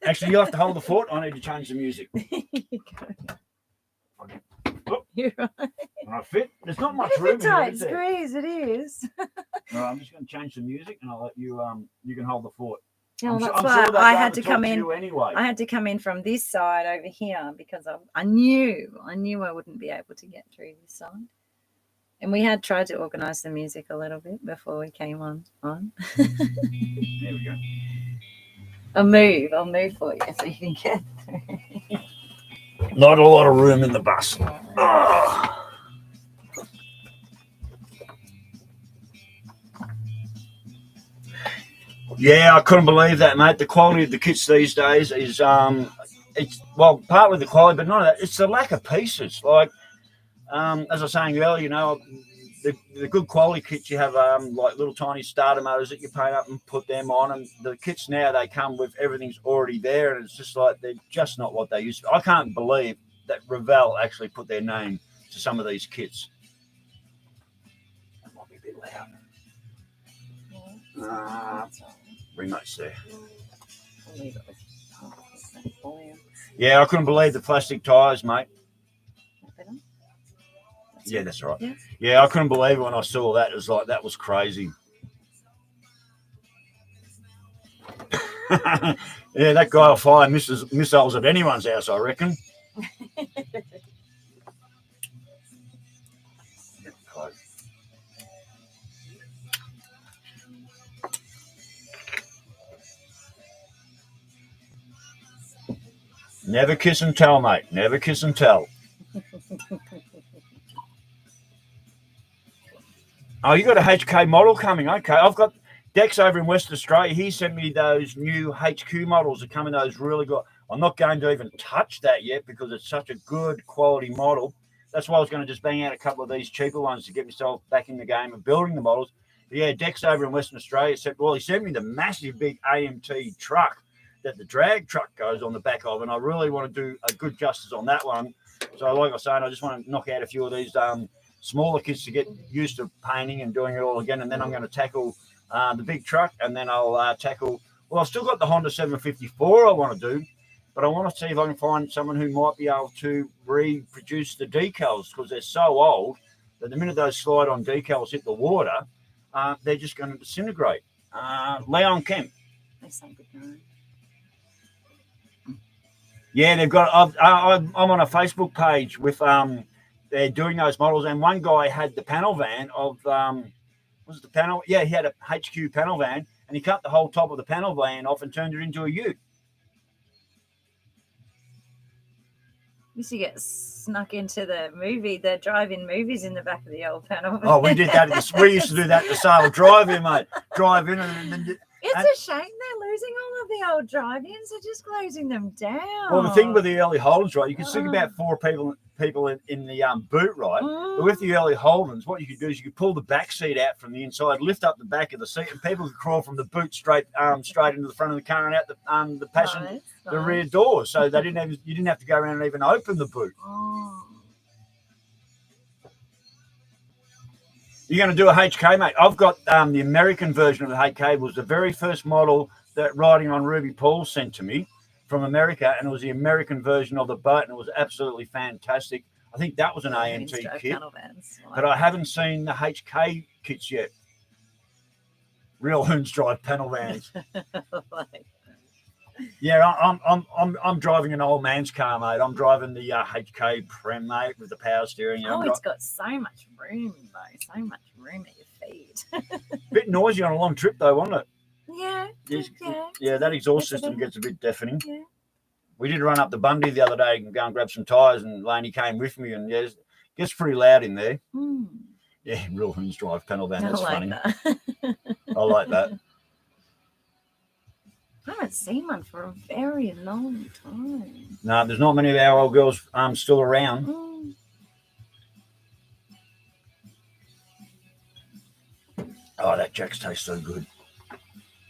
Actually, you have to hold the fort. I need to change the music. You're right. I fit. There's not much It's room. a tight squeeze. It is. All right, I'm just going to change the music, and I'll let you. You can hold the fort. Yeah, well, I'm that's sure why I had to come in. Anyway. I had to come in from this side over here because I knew I wouldn't be able to get through this side. And we had tried to organise the music a little bit before we came on. There we go. I'll move for you so you can get through. Not a lot of room in the bus. Oh. Yeah, I couldn't believe that, mate. The quality of the kits these days is it's partly the quality, but not that. It's the lack of pieces. Like as I was saying earlier, you know, the good quality kits you have like little tiny starter motors that you paint up and put them on, and the kits now they come with everything's already there, and it's just like they're just not what they used to be. I can't believe that Revell actually put their name to some of these kits. That might be a bit loud. Very much there. I'll leave it with that for you. Yeah, I couldn't believe the plastic tyres, mate. That better? Yeah, that's right. Yeah. Yeah, I couldn't believe it when I saw that. It was like, that was crazy. Yeah, that guy will fire missiles at anyone's house, I reckon. Never kiss and tell, mate. Never kiss and tell. Oh, you got a HK model coming. Okay, I've got Dex over in Western Australia. He sent me those new HQ models that come in those really good. I'm not going to even touch that yet because it's such a good quality model. That's why I was going to just bang out a couple of these cheaper ones to get myself back in the game of building the models. But yeah, Dex over in Western Australia said, well, he sent me the massive big AMT truck that the drag truck goes on the back of, and I really want to do a good justice on that one. So like I was saying, I just want to knock out a few of these smaller kits to get used to painting and doing it all again, and then I'm going to tackle the big truck, and then I'll tackle, well, I've still got the Honda 754 I want to do, but I want to see if I can find someone who might be able to reproduce the decals, because they're so old that the minute those slide-on decals hit the water, they're just going to disintegrate. Leon Kemp. They sound good, no? Yeah, they've got. I'm on a Facebook page with they're doing those models, and one guy had the panel van of was it the panel? Yeah, he had a HQ panel van, and he cut the whole top of the panel van off and turned it into a ute. Used to get snuck into the drive-in movies in the back of the old panel. Oh, we did that. We used to do that at the sale drive-in, mate. Drive in and it's a shame they're losing all of the old drive-ins. They're just closing them down. Well, the thing with the early Holdens, right, you can stick about 4 people in the boot, right? But with the early Holdens, what you could do is you could pull the back seat out from the inside, lift up the back of the seat, and people could crawl from the boot straight into the front of the car and out the passenger the rear door. So you didn't have to go around and even open the boot. Oh. You're going to do a HK, mate. I've got the American version of the HK. It was the very first model that Riding on Ruby Paul sent to me from America, and it was the American version of the boat, and it was absolutely fantastic. I think that was an AMT kit, but I haven't seen the HK kits yet. Real Hoons drive panel vans. Yeah, I'm driving an old man's car, mate. I'm driving the HK Prem, mate, with the power steering. It's got so much room, though. So much room at your feet. Bit noisy on a long trip, though, wasn't it? Yeah. Yeah, that exhaust system gets a bit deafening. Yeah. We did run up the Bundy the other day and go and grab some tyres, and Laney came with me, and it gets pretty loud in there. Yeah, Real Hoons drive panel van. That's funny. I like that. I haven't seen one for a very long time. No, there's not many of our old girls still around. Oh, that Jack's tastes so good.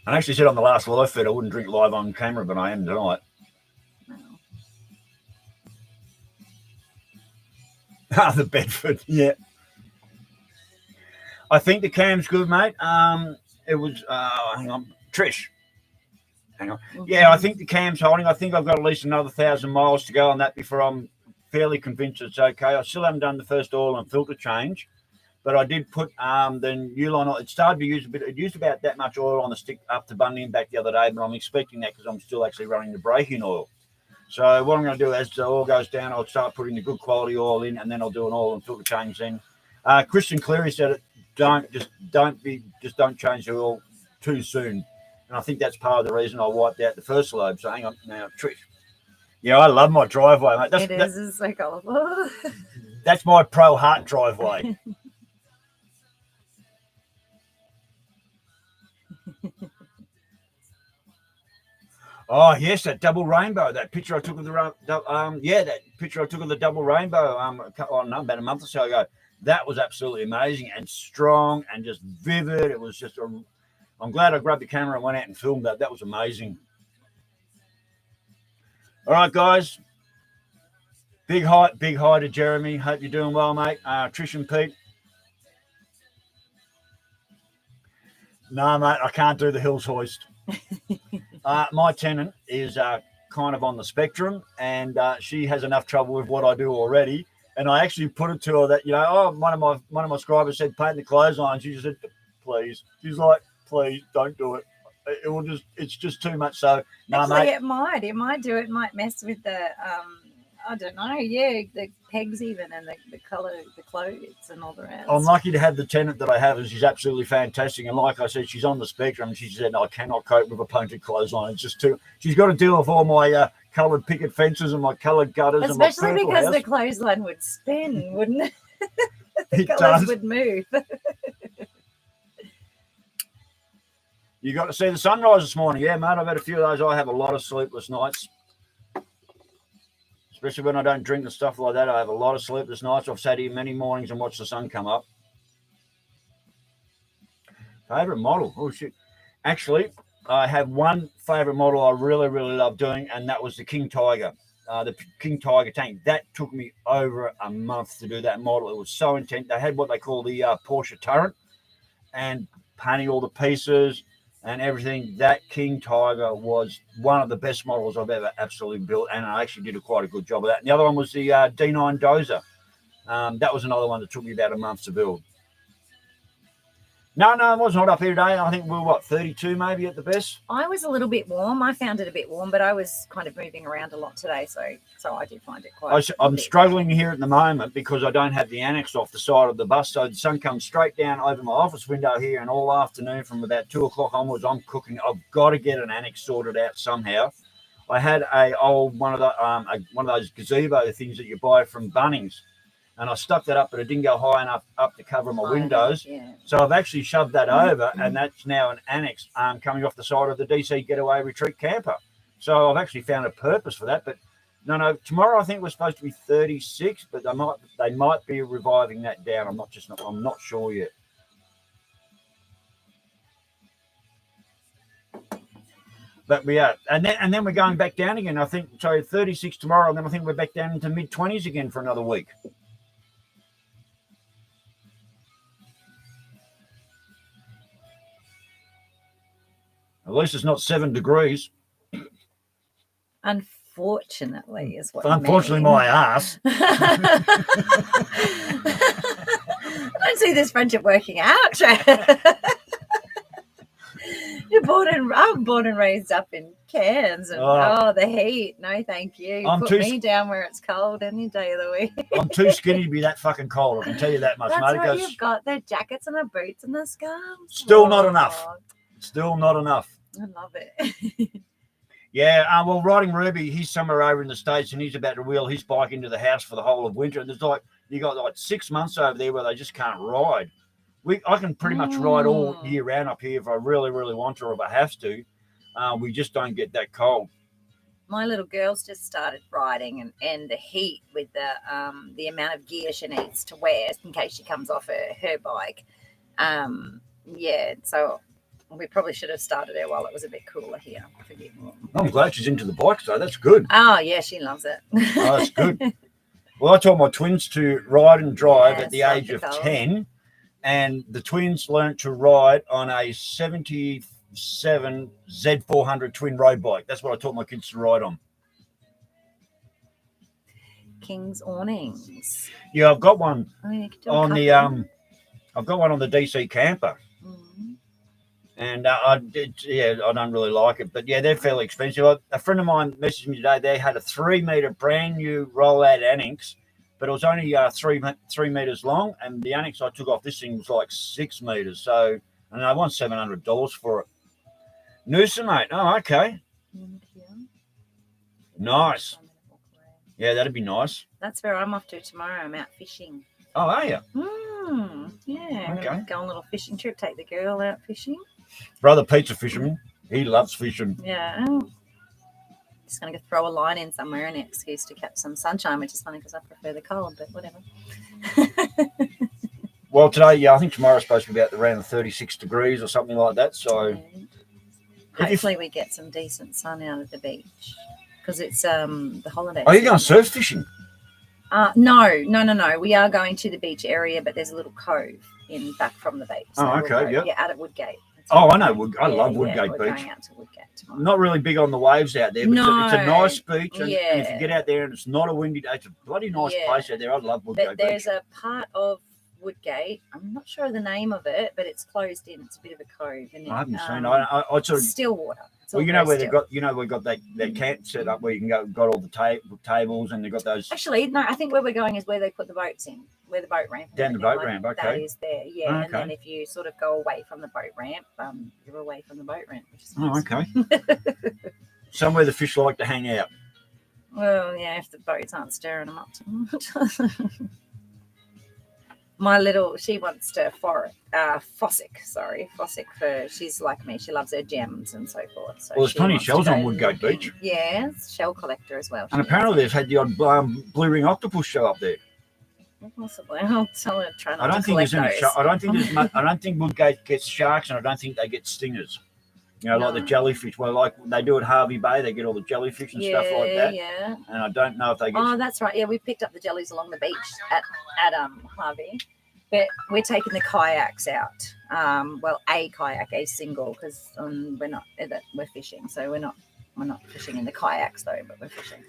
I actually said on the last live feed I wouldn't drink live on camera, but I am tonight. The Bedford, yeah. I think the cam's good, mate. It was, hang on, Trish. Hang on. Yeah, I think the cam's holding. I think I've got at least another 1,000 miles to go on that before I'm fairly convinced it's okay. I still haven't done the first oil and filter change, but I did put the new line on. It started to use a bit. It used about that much oil on the stick up to Bundy and back the other day, but I'm expecting that because I'm still actually running the braking oil. So what I'm going to do as the oil goes down, I'll start putting the good quality oil in, and then I'll do an oil and filter change then. Christian Cleary said it. Don't change the oil too soon. And I think that's part of the reason I wiped out the first lobe. So hang on now, Trish. Yeah, I love my driveway, mate. It's so colourful. That's my Pro Heart driveway. Oh yes, that double rainbow. That picture I took of that picture I took of the double rainbow. About a month or so ago. That was absolutely amazing and strong and just vivid. It was just I'm glad I grabbed the camera and went out and filmed that. That was amazing. All right, guys. Big hi to Jeremy. Hope you're doing well, mate. Trish and Pete. No, mate, I can't do the hills hoist. My tenant is kind of on the spectrum, and she has enough trouble with what I do already. And I actually put it to her that, one of my scribers said paint the clothesline. She just said, please. She's like, please don't do it. It's just too much. So no, Actually, mate. It might do it. It might mess with the I don't know. Yeah, the pegs even and the colour, the clothes and all the rest. I'm lucky to have the tenant that I have, and she's absolutely fantastic. And like I said, she's on the spectrum. She said, I cannot cope with a painted clothesline. It's just too. She's got to deal with all my coloured picket fences and my coloured gutters. Especially and my because house. the clothesline would spin, wouldn't it? The It colours does. would move. You got to see the sunrise this morning. Yeah, mate, I've had a few of those. I have a lot of sleepless nights. Especially when I don't drink and stuff like that. I have a lot of sleepless nights. I've sat here many mornings and watched the sun come up. Favourite model? Oh, shit. Actually, I have one favourite model I really, really love doing, and that was the King Tiger. The King Tiger tank. That took me over a month to do that model. It was so intense. They had what they call the Porsche turret, and painting all the pieces and everything. That King Tiger was one of the best models I've ever absolutely built, and I actually did quite a good job of that. And the other one was the D9 Dozer. That was another one that took me about a month to build. No, I was not up here today. I think we were, 32 maybe at the best? I was a little bit warm. I found it a bit warm, but I was kind of moving around a lot today, so I did find it quite. I'm struggling here at the moment because I don't have the annex off the side of the bus, so the sun comes straight down over my office window here, and all afternoon from about 2 o'clock onwards, I'm cooking. I've got to get an annex sorted out somehow. I had one of those gazebo things that you buy from Bunnings, and I stuck that up, but it didn't go high enough up to cover my windows. Yeah. So I've actually shoved that over, and that's now an annex coming off the side of the DC Getaway Retreat camper. So I've actually found a purpose for that. But no, tomorrow I think we're supposed to be 36, but they might be reviving that down. I'm not sure yet. But we are, and then we're going back down again. I think 36 tomorrow, and then I think we're back down into mid-20s again for another week. At least it's not 7 degrees. Unfortunately, is what. Unfortunately, my ass. I don't see this friendship working out, Trev. I'm born and raised up in Cairns, and the heat. No, thank you. Put me down where it's cold any day of the week. I'm too skinny to be that fucking cold. I can tell you that much, That's mate. right, you've got the jackets and the boots and the scarves. Still not enough. Still not enough. I love it. Yeah, well, Riding Ruby, he's somewhere over in the States, and he's about to wheel his bike into the house for the whole of winter. And there's you got 6 months over there where they just can't ride. I can pretty much ride all year round up here if I really, really want to, or if I have to. We just don't get that cold. My little girl's just started riding, and the heat with the amount of gear she needs to wear in case she comes off her bike. So we probably should have started her while it was a bit cooler here. I'm glad she's into the bike, so that's good. Oh, yeah, she loves it. Oh, that's good. Well, I taught my twins to ride and drive at the age of 10, and the twins learnt to ride on a 77 Z400 twin road bike. That's what I taught my kids to ride on. King's awnings. Yeah, I've got one on the I've got one on the DC camper. And I don't really like it, but yeah, they're fairly expensive. A friend of mine messaged me today. They had a 3 meter brand new rollout annex, but it was only 3 meters long, and the annex I took off this thing was like 6 meters. So, and I want $700 for it. Noosa, mate. Oh, okay. Nice. Yeah, that'd be nice. That's where I'm off to tomorrow. I'm out fishing. Oh, are you? Yeah. Okay. Go on a little fishing trip. Take the girl out fishing. Brother Pete's a fisherman. He loves fishing. Yeah. Just going to go throw a line in somewhere, an excuse to catch some sunshine, which is funny because I prefer the cold, but whatever. Well, today, I think tomorrow's supposed to be about around 36 degrees or something like that. So hopefully we get some decent sun out at the beach because it's the holidays. Are you going surf fishing? No. We are going to the beach area, but there's a little cove back from the beach. So okay, yeah, out at Woodgate. Oh, I know. I Yeah, love yeah, Woodgate we're Beach. going out to Woodgate tomorrow. Not really big on the waves out there, but it's a No. nice beach. And if you Yeah. get out there and it's not a windy day, it's a bloody nice Yeah. place out there. I love But Woodgate there's Beach. a part of Woodgate. I'm not sure of the name of it, but it's closed in. It's a bit of a cove, and I haven't seen. I sort of. still water. It's Well, all you know very where they still. got. You know we got that camp set up where you can got all the tables, and they got those. Actually, no. I think where we're going is where they put the boats in, where the boat ramp. and Down the everything boat ramp, That okay. is there, yeah. Okay. And then if you sort of go away from the boat ramp, you're away from the boat ramp, which is Oh, nice. okay. Somewhere the fish like to hang out. Well, yeah, if the boats aren't stirring them up too much. My little, she wants to fossick for, she's like me, she loves her gems and so forth. So Well, there's she plenty of wants to shells on go Woodgate looking. Beach. Yeah, shell collector as well. And apparently they've had the odd blue ring octopus show up there. Possibly. I'll tell her to try not I don't to think there's collect any. those. I don't think there's much. I don't think Woodgate gets sharks, and I don't think they get stingers. You know, like the No. jellyfish. Well, like they do at Harvey Bay, they get all the jellyfish and stuff like that. Yeah. And I don't know if they get. Oh, that's right. Yeah, we picked up the jellies along the beach at Harvey, but we're taking the kayaks out. Well, a kayak, a single, because we're fishing, so we're not fishing in the kayaks though, but we're fishing.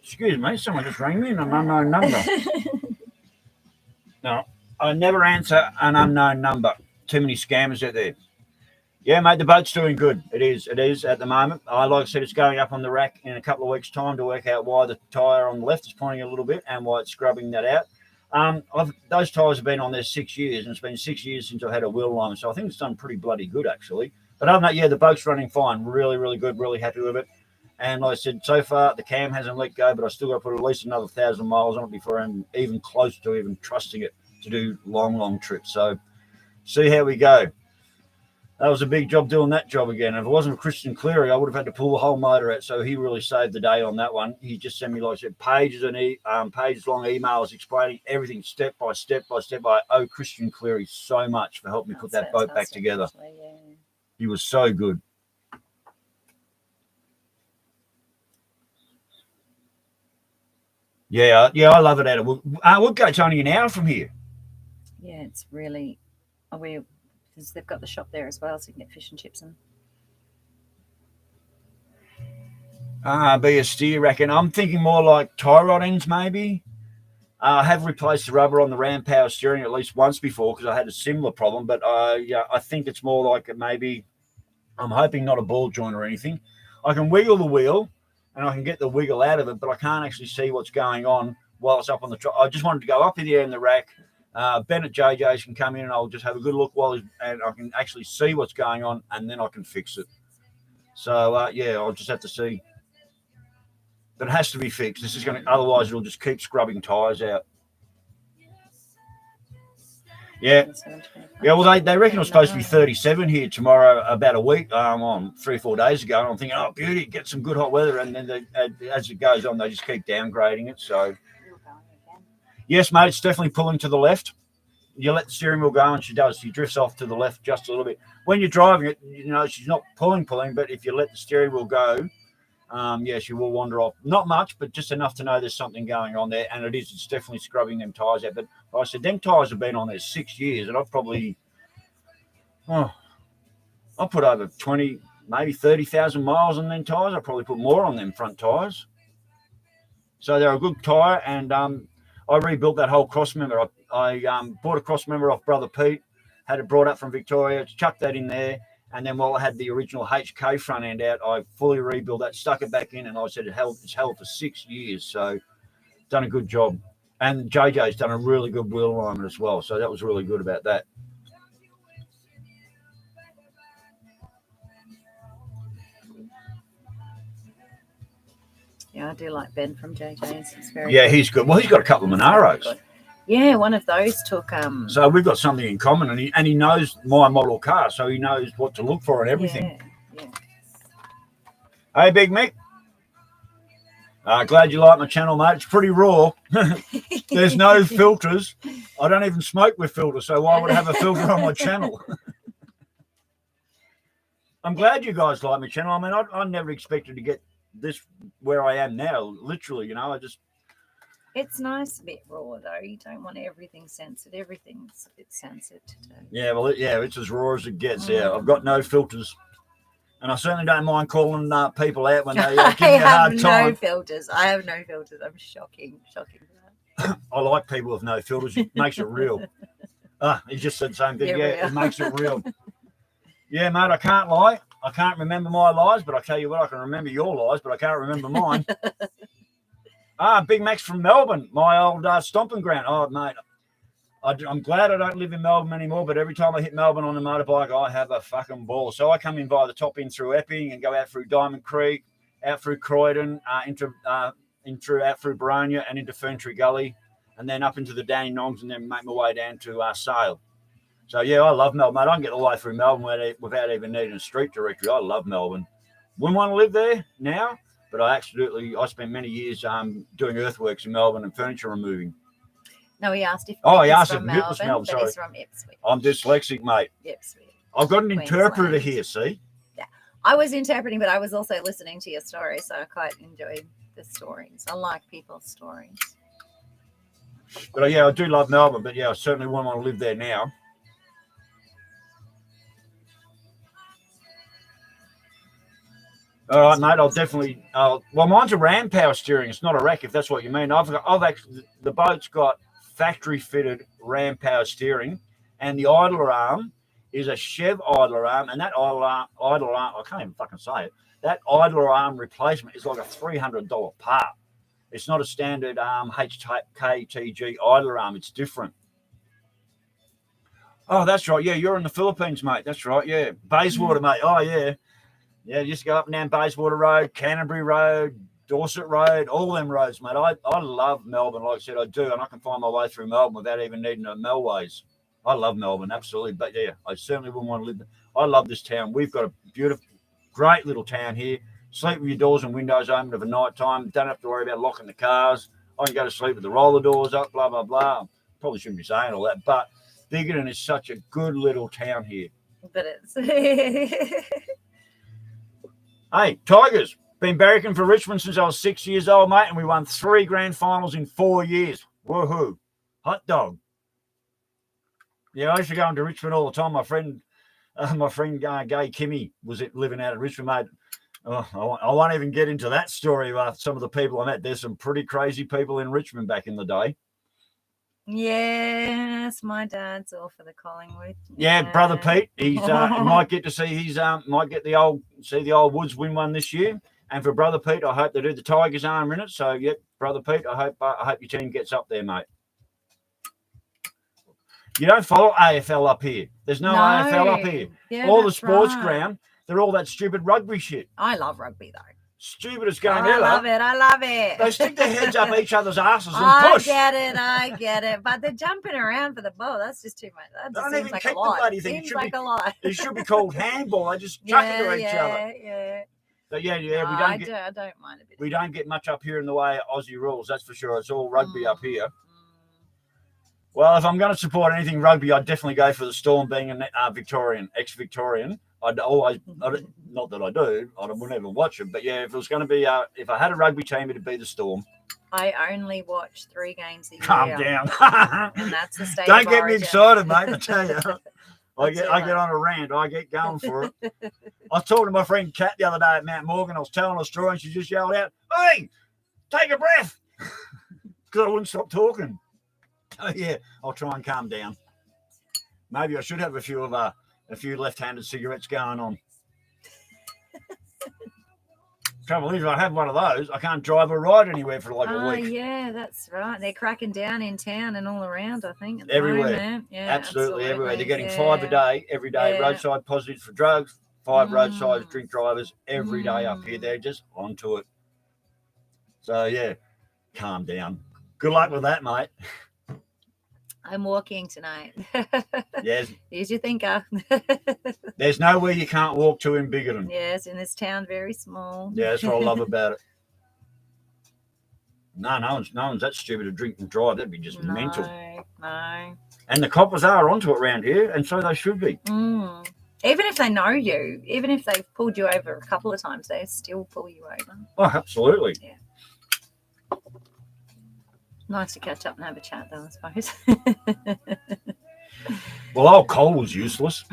Excuse me, someone just rang me an unknown number. No, I never answer an unknown number. Too many scammers out there. Yeah, mate, the boat's doing good. It is at the moment. Like I said, it's going up on the rack in a couple of weeks' time to work out why the tyre on the left is pointing a little bit and why it's scrubbing that out. Those tyres have been on there 6 years, and it's been 6 years since I've had a wheel line, so I think it's done pretty bloody good, actually. But other than that, yeah, the boat's running fine. Really, really good. Really happy with it. And like I said, so far, the cam hasn't let go, but I still got to put at least another 1,000 miles on it before I'm even close to even trusting it to do long trips. So see how we go. That was a big job doing that job again. If it wasn't Christian Cleary, I would have had to pull the whole motor out. So he really saved the day on that one. He just sent me, like I said, pages long emails explaining everything step by step. I owe Christian Cleary so much for helping me put that boat back together. Actually, yeah. He was so good. Yeah, I love it. Woodgate's only an hour from here. Yeah, it's really because they've got the shop there as well, so you can get fish and chips and. Be a steer, reckon. I'm thinking more like tie rod ends, maybe. I have replaced the rubber on the ram power steering at least once before because I had a similar problem, but I think it's more like maybe. I'm hoping not a ball joint or anything. I can wiggle the wheel and I can get the wiggle out of it, but I can't actually see what's going on while it's up on the truck. I just wanted to go up in the air in the rack. Ben at JJ's can come in and I'll just have a good look and I can actually see what's going on and then I can fix it. So I'll just have to see. But it has to be fixed. This is otherwise it'll just keep scrubbing tires out. Yeah. Yeah, well, they reckon it was supposed to be 37 here tomorrow, about a week, on 3 or 4 days ago. And I'm thinking, oh, beauty, get some good hot weather. And then as it goes on, they just keep downgrading it. So, yes, mate, it's definitely pulling to the left. You let the steering wheel go, and she does. She drifts off to the left just a little bit. When you're driving it, she's not pulling, but if you let the steering wheel go, she will wander off. Not much, but just enough to know there's something going on there. And it's definitely scrubbing them tyres out. But like I said, them tyres have been on there 6 years, and I've probably, I'll put over 20, maybe 30,000 miles on them tyres. I'll probably put more on them front tyres. So they're a good tyre, and I rebuilt that whole cross member. I bought a cross member off Brother Pete, had it brought up from Victoria, chucked that in there. And then while I had the original HK front end out, I fully rebuilt that, stuck it back in, and I said it's held for 6 years. So done a good job. And JJ's done a really good wheel alignment as well. So that was really good about that. Yeah, I do like Ben from JJ's. It's very good. He's good. Well, he's got a couple of Monaros. Yeah, one of those took. So we've got something in common, and he knows my model car, so he knows what to look for and everything. Yeah. Hey, Big Mick. Glad you like my channel, mate. It's pretty raw. There's no filters. I don't even smoke with filters, so why would I have a filter on my channel? I'm glad you guys like my channel. I mean, I never expected to get this where I am now. Literally, It's nice a bit raw though. You don't want everything censored. Everything's a bit censored today. Yeah, well, it's as raw as it gets. Yeah, I've got no filters. And I certainly don't mind calling people out when they give me a hard time. I have no filters. I have no filters. I'm shocking for that. I like people with no filters. It makes it real. He just said the same thing. Yeah, it makes it real. Yeah, mate, I can't lie. I can't remember my lies, but I tell you what, I can remember your lies, but I can't remember mine. Big Max from Melbourne, my old stomping ground. Oh, mate, I'm glad I don't live in Melbourne anymore, but every time I hit Melbourne on the motorbike, I have a fucking ball. So I come in by the top end through Epping and go out through Diamond Creek, out through Croydon, out through Baronia and into Ferntree Gully, and then up into the Dandenongs and then make my way down to Sale. So, yeah, I love Melbourne, mate. I can get all the way through Melbourne without even needing a street directory. I love Melbourne. Wouldn't want to live there now, but I spent many years doing earthworks in Melbourne and furniture removing. No, he asked if he asked if Mick was Melbourne. Sorry. He's from Ipswich. I'm dyslexic, mate. Ipswich. I've got an interpreter here, see? Yeah. I was interpreting, but I was also listening to your story, so I quite enjoyed the stories. I like people's stories. But, yeah, I do love Melbourne, but, yeah, I certainly wouldn't want to live there now. All right, mate. I'll definitely. Well, mine's a ram power steering. It's not a rack, if that's what you mean. I've actually the boat's got factory fitted ram power steering, and the idler arm is a Chev idler arm, and that idler arm, I can't even fucking say it. That idler arm replacement is like a $300 part. It's not a standard HKTG idler arm. It's different. Oh, that's right. Yeah, you're in the Philippines, mate. That's right. Yeah, Bayswater, mate. Oh, yeah. Yeah, just go up and down Bayswater Road, Canterbury Road, Dorset Road, all them roads, mate. I love Melbourne, like I said, I do, and I can find my way through Melbourne without even needing a Melways. I love Melbourne, absolutely. But, yeah, I certainly wouldn't want to live there. I love this town. We've got a beautiful, great little town here. Sleep with your doors and windows open for night time. Don't have to worry about locking the cars. I can go to sleep with the roller doors up, blah, blah, blah. Probably shouldn't be saying all that, but Biggin is such a good little town here. But it's... Hey, Tigers, been barracking for Richmond since I was 6 years old, mate, and we won 3 grand finals in 4 years. Woohoo. Hot dog. Yeah, I used to go into Richmond all the time. My friend Gay Kimmy was living out of Richmond, mate. Oh, I won't even get into that story about some of the people I met. There's some pretty crazy people in Richmond back in the day. Yes, my dad's all for the Collingwood. Yeah, brother Pete. He's might get to see the old Woods win one this year. And for brother Pete, I hope they do the Tigers arm in it. So yep, brother Pete, I hope your team gets up there, mate. You don't follow AFL up here. There's no AFL up here. Yeah, all the sports ground, they're all that stupid rugby shit. I love rugby though. Stupidest game ever. I love it. They stick their heads up each other's asses and push. I get it. But they're jumping around for the ball. That's just too much. That just seems like a lot. Seems like a lot. It should be called handball. They just chuck it to each other. Yeah. But yeah, I don't mind a bit. We don't get much up here in the way of Aussie rules, that's for sure. It's all rugby up here. Well, if I'm going to support anything rugby, I'd definitely go for the Storm, being an ex-Victorian. I'd always, not that I do, I would never watch it. But yeah, if it was going to be, if I had a rugby team, it'd be the Storm. I only watch 3 games a year. Calm down. And that's the state Don't of get origin. me excited, mate, I tell you. I get on a rant. I get going for it. I was talking to my friend Kat the other day at Mount Morgan. I was telling her a story and she just yelled out, "Hey, take a breath." Because I wouldn't stop talking. Oh, yeah, I'll try and calm down. Maybe I should have a few left-handed cigarettes going on. Trouble is, if I have one of those, I can't drive or ride anywhere for like a week. Yeah, that's right. They're cracking down in town and all around, I think. Everywhere. Yeah, absolutely everywhere. They're getting 5 a day, every day. Yeah. Roadside positives for drugs, 5 roadside drink drivers every day up here. They're just onto it. So, yeah, calm down. Good luck with that, mate. I'm walking tonight. Yes. Here's your thinker. There's nowhere you can't walk to in Biggin. Yes, in this town, very small. Yeah, that's what I love about it. No one's that stupid to drink and drive. That'd be just mental. No. And the coppers are onto it around here, and so they should be. Even if they know you, even if they've pulled you over a couple of times, they still pull you over. Oh, absolutely. Yeah. Nice to catch up and have a chat, though, I suppose. Well, old coal was useless.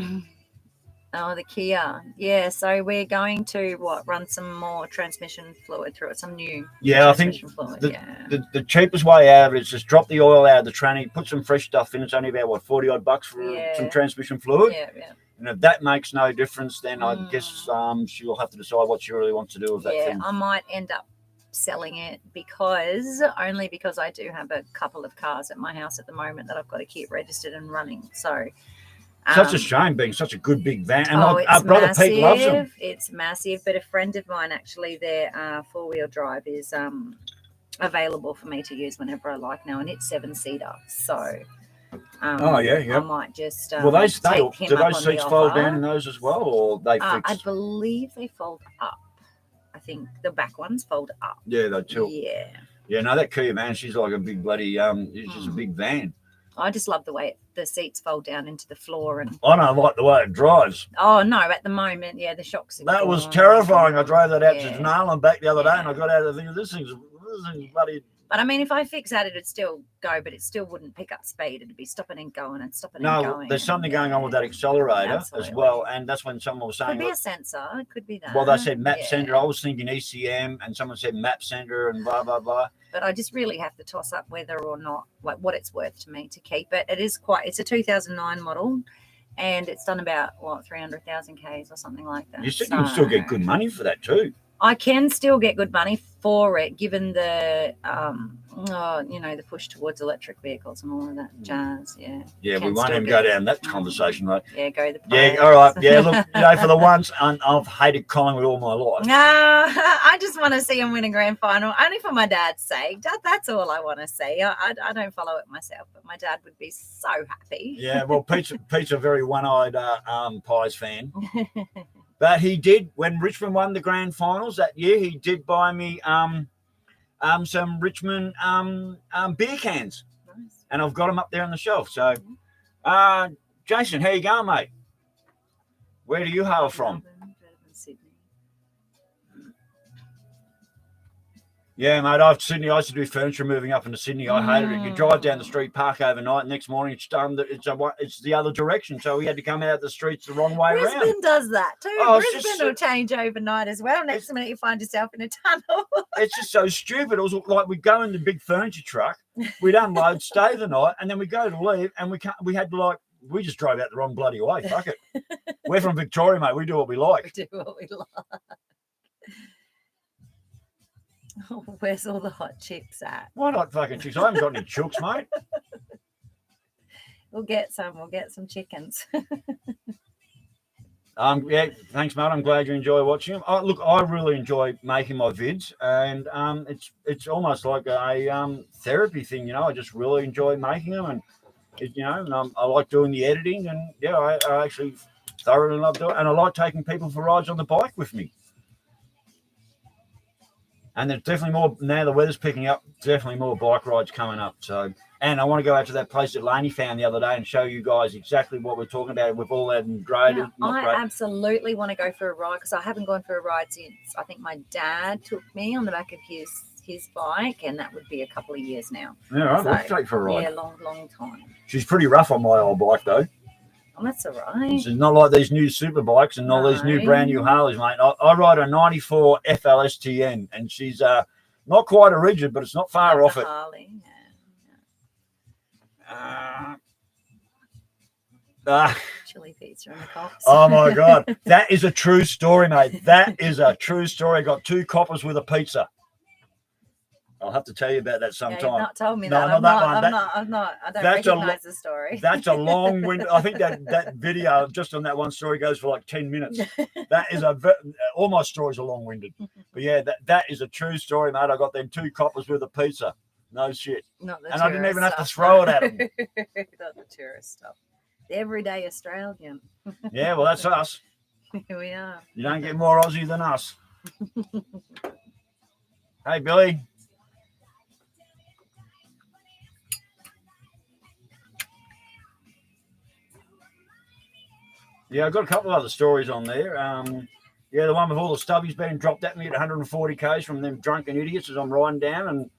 Oh, the Kia. Yeah, so we're going to run some more transmission fluid through it, some new Yeah, I think transmission fluid. the cheapest way out of it is just drop the oil out of the tranny, put some fresh stuff in. It's only about what, $40 for some transmission fluid. Yeah. And if that makes no difference, then I guess she'll have to decide what she really wants to do with that thing. I might end up selling it because I do have a couple of cars at my house at the moment that I've got to keep registered and running. So such a shame being such a good big van. And our it's brother massive. Pete loves them. It's massive. But a friend of mine, actually, their 4-wheel drive is available for me to use whenever I like now, and it's 7-seater. So I might just do those seats fold down in offer. those as well, or they fix? I believe they fold up. I think the back ones fold up. Yeah, they tilt. Yeah. No, that Kia, man, she's like a big bloody it's just a big van. I just love the way the seats fold down into the floor, and I don't like the way it drives. Oh no, at the moment, the shocks. That was terrifying. I drove that out to Denali and back the other day, and I got out of the thing. This thing's bloody. But I mean, if I fix that, it'd still go, but it still wouldn't pick up speed. It'd be stopping and going and stopping and going. No, there's something going on with that accelerator as well, and that's when someone was saying. Could be a sensor. It could be that. Well, they said map sender. I was thinking ECM, and someone said map sender, and blah blah blah. But I just really have to toss up whether or not, like, what it's worth to me to keep it. It's a 2009 model, and it's done about 300,000 Ks or something like that. You said you can still get good money for that too. I can still get good money for it, given the the push towards electric vehicles and all of that jazz. Yeah, we won't even go down that conversation, right? Yeah, go the price. Yeah, all right. Yeah, look, for the once, I've hated Collingwood all my life. No, I just want to see them win a grand final, only for my dad's sake. That's all I want to see. I don't follow it myself, but my dad would be so happy. Yeah, well, Pete's a very one-eyed Pies fan. But he did, when Richmond won the grand finals that year, he did buy me some Richmond beer cans. Nice. And I've got them up there on the shelf. So, Jason, how you going, mate? Where do you hail from? Yeah, mate, Sydney. I used to do furniture moving up into Sydney. I hated it. You drive down the street, park overnight, and next morning it's the other direction. So we had to come out the streets the wrong way around. Brisbane does that too. Brisbane will change overnight as well. Next minute you find yourself in a tunnel. It's just so stupid. It was like we'd go in the big furniture truck, we'd unload, stay the night, and then we go to leave, and we just drove out the wrong bloody way. Fuck it. We're from Victoria, mate. We do what we like. We do what we like. Oh, where's all the hot chicks at? What hot fucking chicks? I haven't got any chooks, mate. We'll get some chickens. Yeah, thanks, mate. I'm glad you enjoy watching them. Look, I really enjoy making my vids, and it's almost like a therapy thing, I just really enjoy making them, and I like doing the editing, and I actually thoroughly love doing it, and I like taking people for rides on the bike with me. And there's definitely more, now the weather's picking up, definitely more bike rides coming up. So, and I want to go out to that place that Laney found the other day and show you guys exactly what we're talking about with all that graded. I absolutely want to go for a ride because I haven't gone for a ride since I think my dad took me on the back of his bike, and that would be a couple of years now. Yeah, right. We'll take for a ride. Yeah, long time. She's pretty rough on my old bike though. Oh, that's all right. It's not like these new super bikes and all these new brand new Harleys, mate. I ride a 94 FLSTN, and she's not quite a rigid, but it's not far off it. Harley, chili pizza in the cops. Oh my God, that is a true story, mate. That is a true story. I got 2 coppers with a pizza. I'll have to tell you about that sometime. You've not told me no, that. I'm not. I don't recognize the story. That's a long-winded. I think that video just on that one story goes for like 10 minutes. That is all my stories are long-winded. But yeah, that is a true story, mate. I got them 2 coppers with a pizza. No shit. Not the and I didn't even have to throw it at them. Not the tourist stuff. The everyday Australian. Yeah, well, that's us. Here we are. You don't get more Aussie than us. Hey, Billy. Yeah, I've got a couple of other stories on there. The one with all the stubbies being dropped at me at 140 k's from them drunken idiots as I'm riding down. And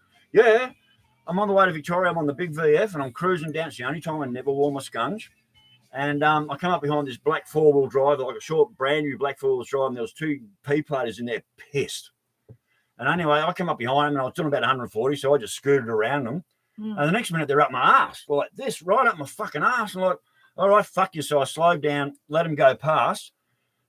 I'm on the way to Victoria. I'm on the big VF and I'm cruising down. It's the only time I never wore my scunge. And I come up behind this black four-wheel drive, like a short, brand new black four-wheel drive, and there was two P-platers in there pissed. And anyway, I come up behind them and I was doing about 140, so I just scooted around them. And the next minute, they're up my ass, like this, right up my fucking ass. I'm like, all right, fuck you. So I slowed down, let them go past.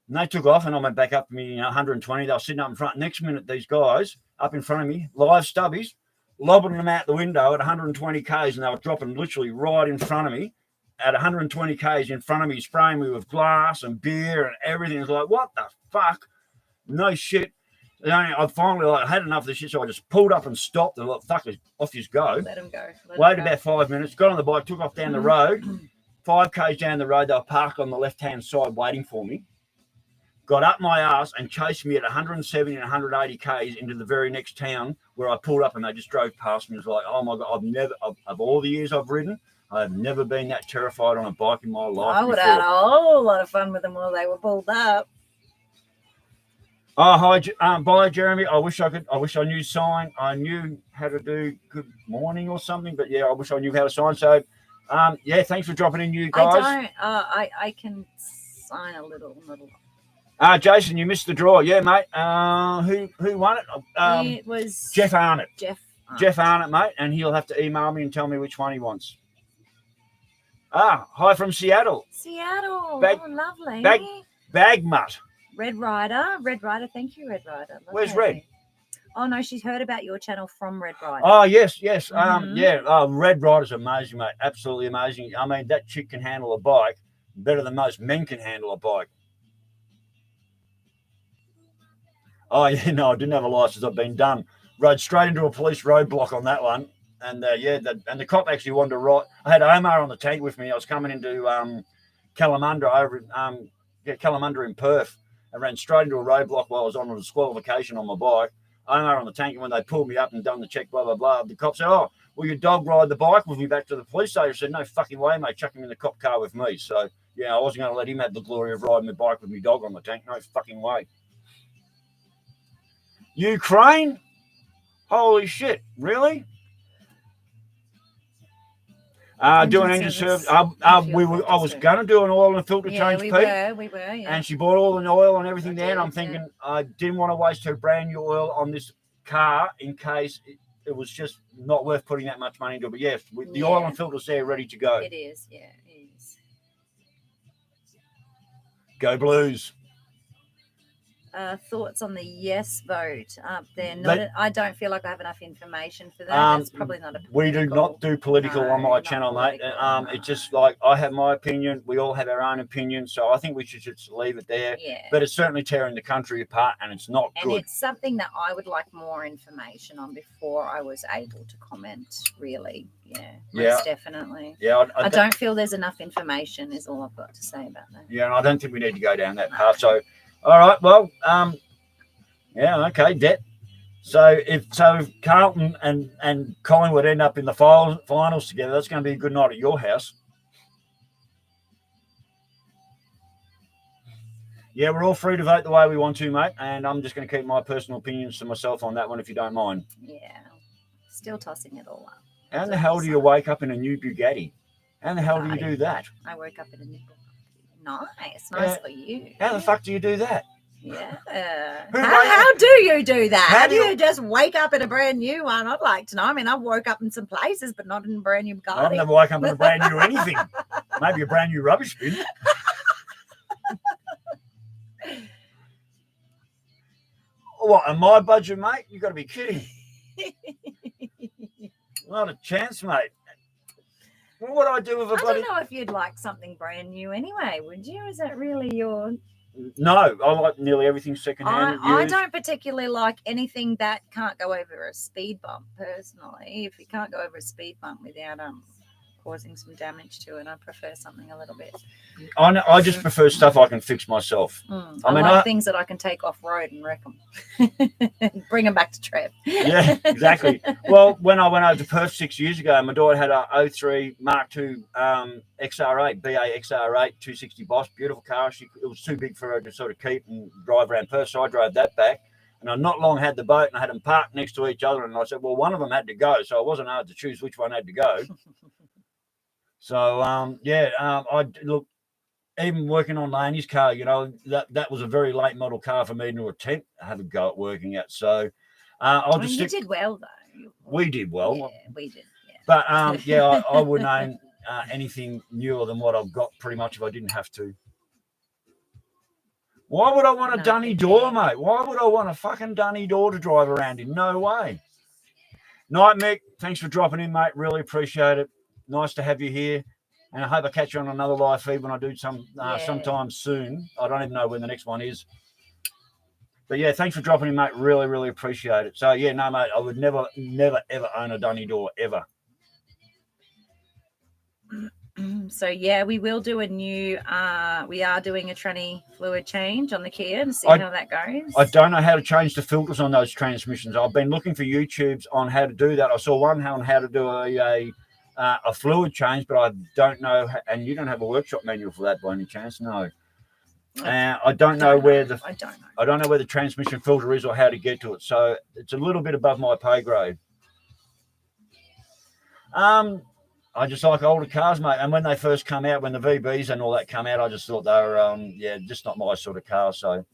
And they took off and I went back up to me, 120. They were sitting up in front. Next minute, these guys up in front of me, live stubbies, lobbing them out the window at 120 Ks, and they were dropping literally right in front of me at 120 Ks in front of me, spraying me with glass and beer and everything. It was like, what the fuck? No shit. I finally had enough of this shit, so I just pulled up and stopped and like, fuck, off you go. Let him go. Waited about 5 minutes, got on the bike, took off down the road. 5 Ks down the road, they were parked on the left-hand side waiting for me. Got up my ass and chased me at 170 and 180 Ks into the very next town where I pulled up and they just drove past me. It was like, oh my God, of all the years I've ridden, I've never been that terrified on a bike in my life. I would have had a whole lot of fun with them while they were pulled up. Oh, hi, bye, Jeremy. I wish I knew sign. I knew how to do good morning or something, but yeah, I wish I knew how to sign. So, yeah, thanks for dropping in, you guys. I don't. I can sign a little. Jason, you missed the draw. Yeah, mate. Who won it? It was Jeff Arnott. Jeff Arnott, mate, and he'll have to email me and tell me which one he wants. Hi from Seattle. Seattle. Lovely. Bagmutt. Red Rider. Thank you, Red Rider. Lovely. Where's Red? Oh no, she's heard about your channel from Red Rider. Oh yes. Yeah. Red Rider's amazing, mate. Absolutely amazing. I mean, that chick can handle a bike better than most men can handle a bike. Oh yeah, no, I didn't have a license. I've been done. Rode straight into a police roadblock on that one, and the cop actually wanted to write. I had Omar on the tank with me. I was coming into Kalamunda Kalamunda in Perth. I ran straight into a roadblock while I was on a disqualification on my bike. Omar on the tank, and when they pulled me up and done the check, blah, blah, blah, the cop said, oh, will your dog ride the bike with me back to the police station? I said, no fucking way, mate, chuck him in the cop car with me. So, yeah, I wasn't going to let him have the glory of riding the bike with my dog on the tank. No fucking way. Ukraine? Holy shit, really? Doing engine service. I was going to do an oil and filter change, we Pete. We were, yeah. And she bought all the oil and everything there. And I'm thinking I didn't want to waste her brand new oil on this car in case it was just not worth putting that much money into it. But yes, the oil and filter's there ready to go. It is, yeah, it is. Go Blues. Thoughts on the yes vote up there? I don't feel like I have enough information for that. It's probably not a political. We do not do political on my channel, mate. It's just like I have my opinion. We all have our own opinion. So I think we should just leave it there. Yeah. But it's certainly tearing the country apart and it's not good. And it's something that I would like more information on before I was able to comment, really. Yeah, most definitely. Yeah, I don't feel there's enough information is all I've got to say about that. Yeah, and I don't think we need to go down that path. So all right, well, okay, debt. So if Carlton and Collingwood end up in the finals together, that's going to be a good night at your house. Yeah, we're all free to vote the way we want to, mate, and I'm just going to keep my personal opinions to myself on that one, if you don't mind. Yeah, still tossing it all up. How the hell do you wake up in a new Bugatti? How the hell do you do that? I woke up in a new Bugatti. Nice for you. How the fuck do you do that? Yeah. How do you do that? How do you just wake up in a brand new one? I'd like to know. I mean, I've woke up in some places, but not in a brand new Bugatti. I've never woke up in a brand new anything. Maybe a brand new rubbish bin. What, on my budget, mate? You got to be kidding. Not a chance, mate. What would I do with a bloody... I don't know if you'd like something brand new anyway, would you? Is that really your... No, I like nearly everything secondhand. I don't particularly like anything that can't go over a speed bump, personally. If you can't go over a speed bump without causing some damage to it, I prefer something a little bit... I just prefer stuff I can fix myself. I like things that I can take off road and wreck them. Bring them back to Trev. Yeah, exactly. Well, when I went over to Perth 6 years ago, my daughter had a 03 Mark II XR8, BA XR8 260 Boss, beautiful car. It was too big for her to sort of keep and drive around Perth, so I drove that back. And I not long had the boat and I had them parked next to each other. And I said, well, one of them had to go. So it wasn't hard to choose which one had to go. So, I look, even working on Laney's car, that was a very late model car for me to attempt to have a go at working at. So you did well, though. We did well. Yeah, we did. Yeah. But, I wouldn't own anything newer than what I've got pretty much if I didn't have to. Why would I want a dunny door, mate? Why would I want a fucking dunny door to drive around in? No way. Night, Mick. Thanks for dropping in, mate. Really appreciate it. Nice to have you here. And I hope I catch you on another live feed when I do sometime soon. I don't even know when the next one is. But, yeah, thanks for dropping in, mate. Really, really appreciate it. So, yeah, no, mate, I would never, ever own a dunny door, ever. So, yeah, we will do a new, we are doing a tranny fluid change on the Kia to see how that goes. I don't know how to change the filters on those transmissions. I've been looking for YouTubes on how to do that. I saw one on how to do a fluid change, but I don't know. And you don't have a workshop manual for that by any chance? No. I don't know where the transmission filter is or how to get to it. So it's a little bit above my pay grade. I just like older cars, mate. And when they first come out, when the VBs and all that come out, I just thought they were, just not my sort of car. So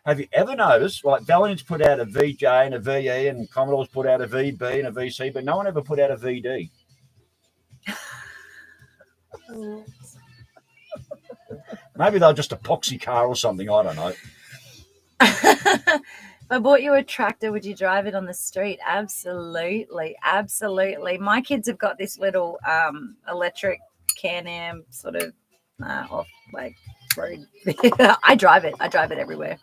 have you ever noticed, like Valiant's put out a VJ and a VE and Commodore's put out a VB and a VC, but no one ever put out a VD. Maybe they're just a poxy car or something. I don't know. If I bought you a tractor, would you drive it on the street? Absolutely. Absolutely. My kids have got this little electric Can-Am sort of off like road. I drive it everywhere.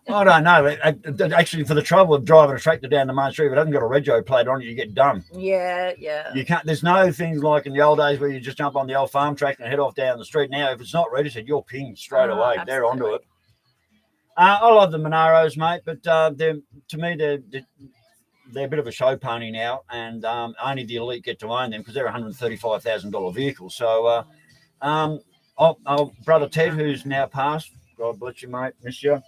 I don't know. Actually, for the trouble of driving a tractor down the main street, if it hasn't got a rego plate on it, you get done. Yeah. You can't. There's no things like in the old days where you just jump on the old farm tractor and head off down the street. Now, if it's not registered, you're pinged straight away. Absolutely. They're onto it. I love the Monaros, mate, but they're a bit of a show pony now, and only the elite get to own them because they're $135,000 vehicles. So, brother Ted, who's now passed, God bless you, mate, miss you.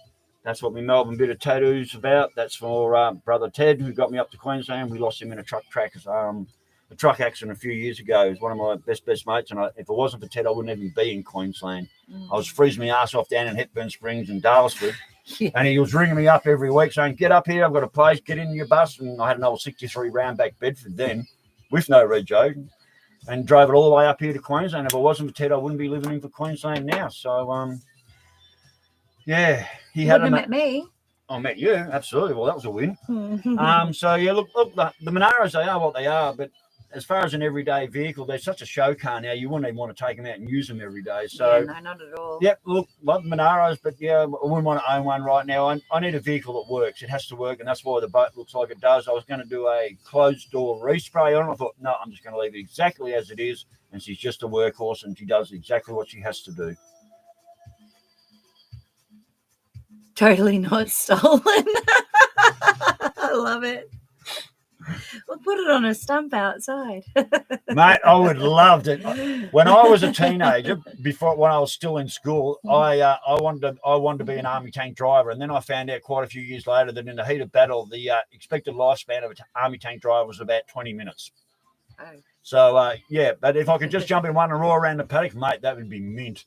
That's what my Melbourne bit of tattoo's about. That's for brother Ted, who got me up to Queensland. We lost him in a truck accident a few years ago. He was one of my best mates, and if it wasn't for Ted, I wouldn't even be in Queensland. I was freezing my ass off down in Hepburn Springs and Dalesford, and he was ringing me up every week saying, get up here, I've got a place, get in your bus. And I had an old 63 Roundback Bedford then with no rego, and drove it all the way up here to Queensland. If it wasn't for Ted, I wouldn't be living in for Queensland now. So, he had met me. I met you, absolutely. Well, that was a win. So, yeah, look, the Monaros, they are what they are, but as far as an everyday vehicle, they're such a show car now, you wouldn't even want to take them out and use them every day. So, no, not at all. Yep, look, love Monaros, but yeah, I wouldn't want to own one right now. I need a vehicle that works. It has to work, and that's why the boat looks like it does. I was going to do a closed-door respray on it. I thought, no, I'm just going to leave it exactly as it is, and she's just a workhorse, and she does exactly what she has to do. Totally not stolen. I love it. We'll put it on a stump outside. Mate, I would love it. When I was a teenager, when I was still in school, I wanted to be an army tank driver, and then I found out quite a few years later that in the heat of battle, the expected lifespan of an army tank driver was about 20 minutes. Oh. So but if I could just jump in one and roar around the paddock, mate, that would be mint.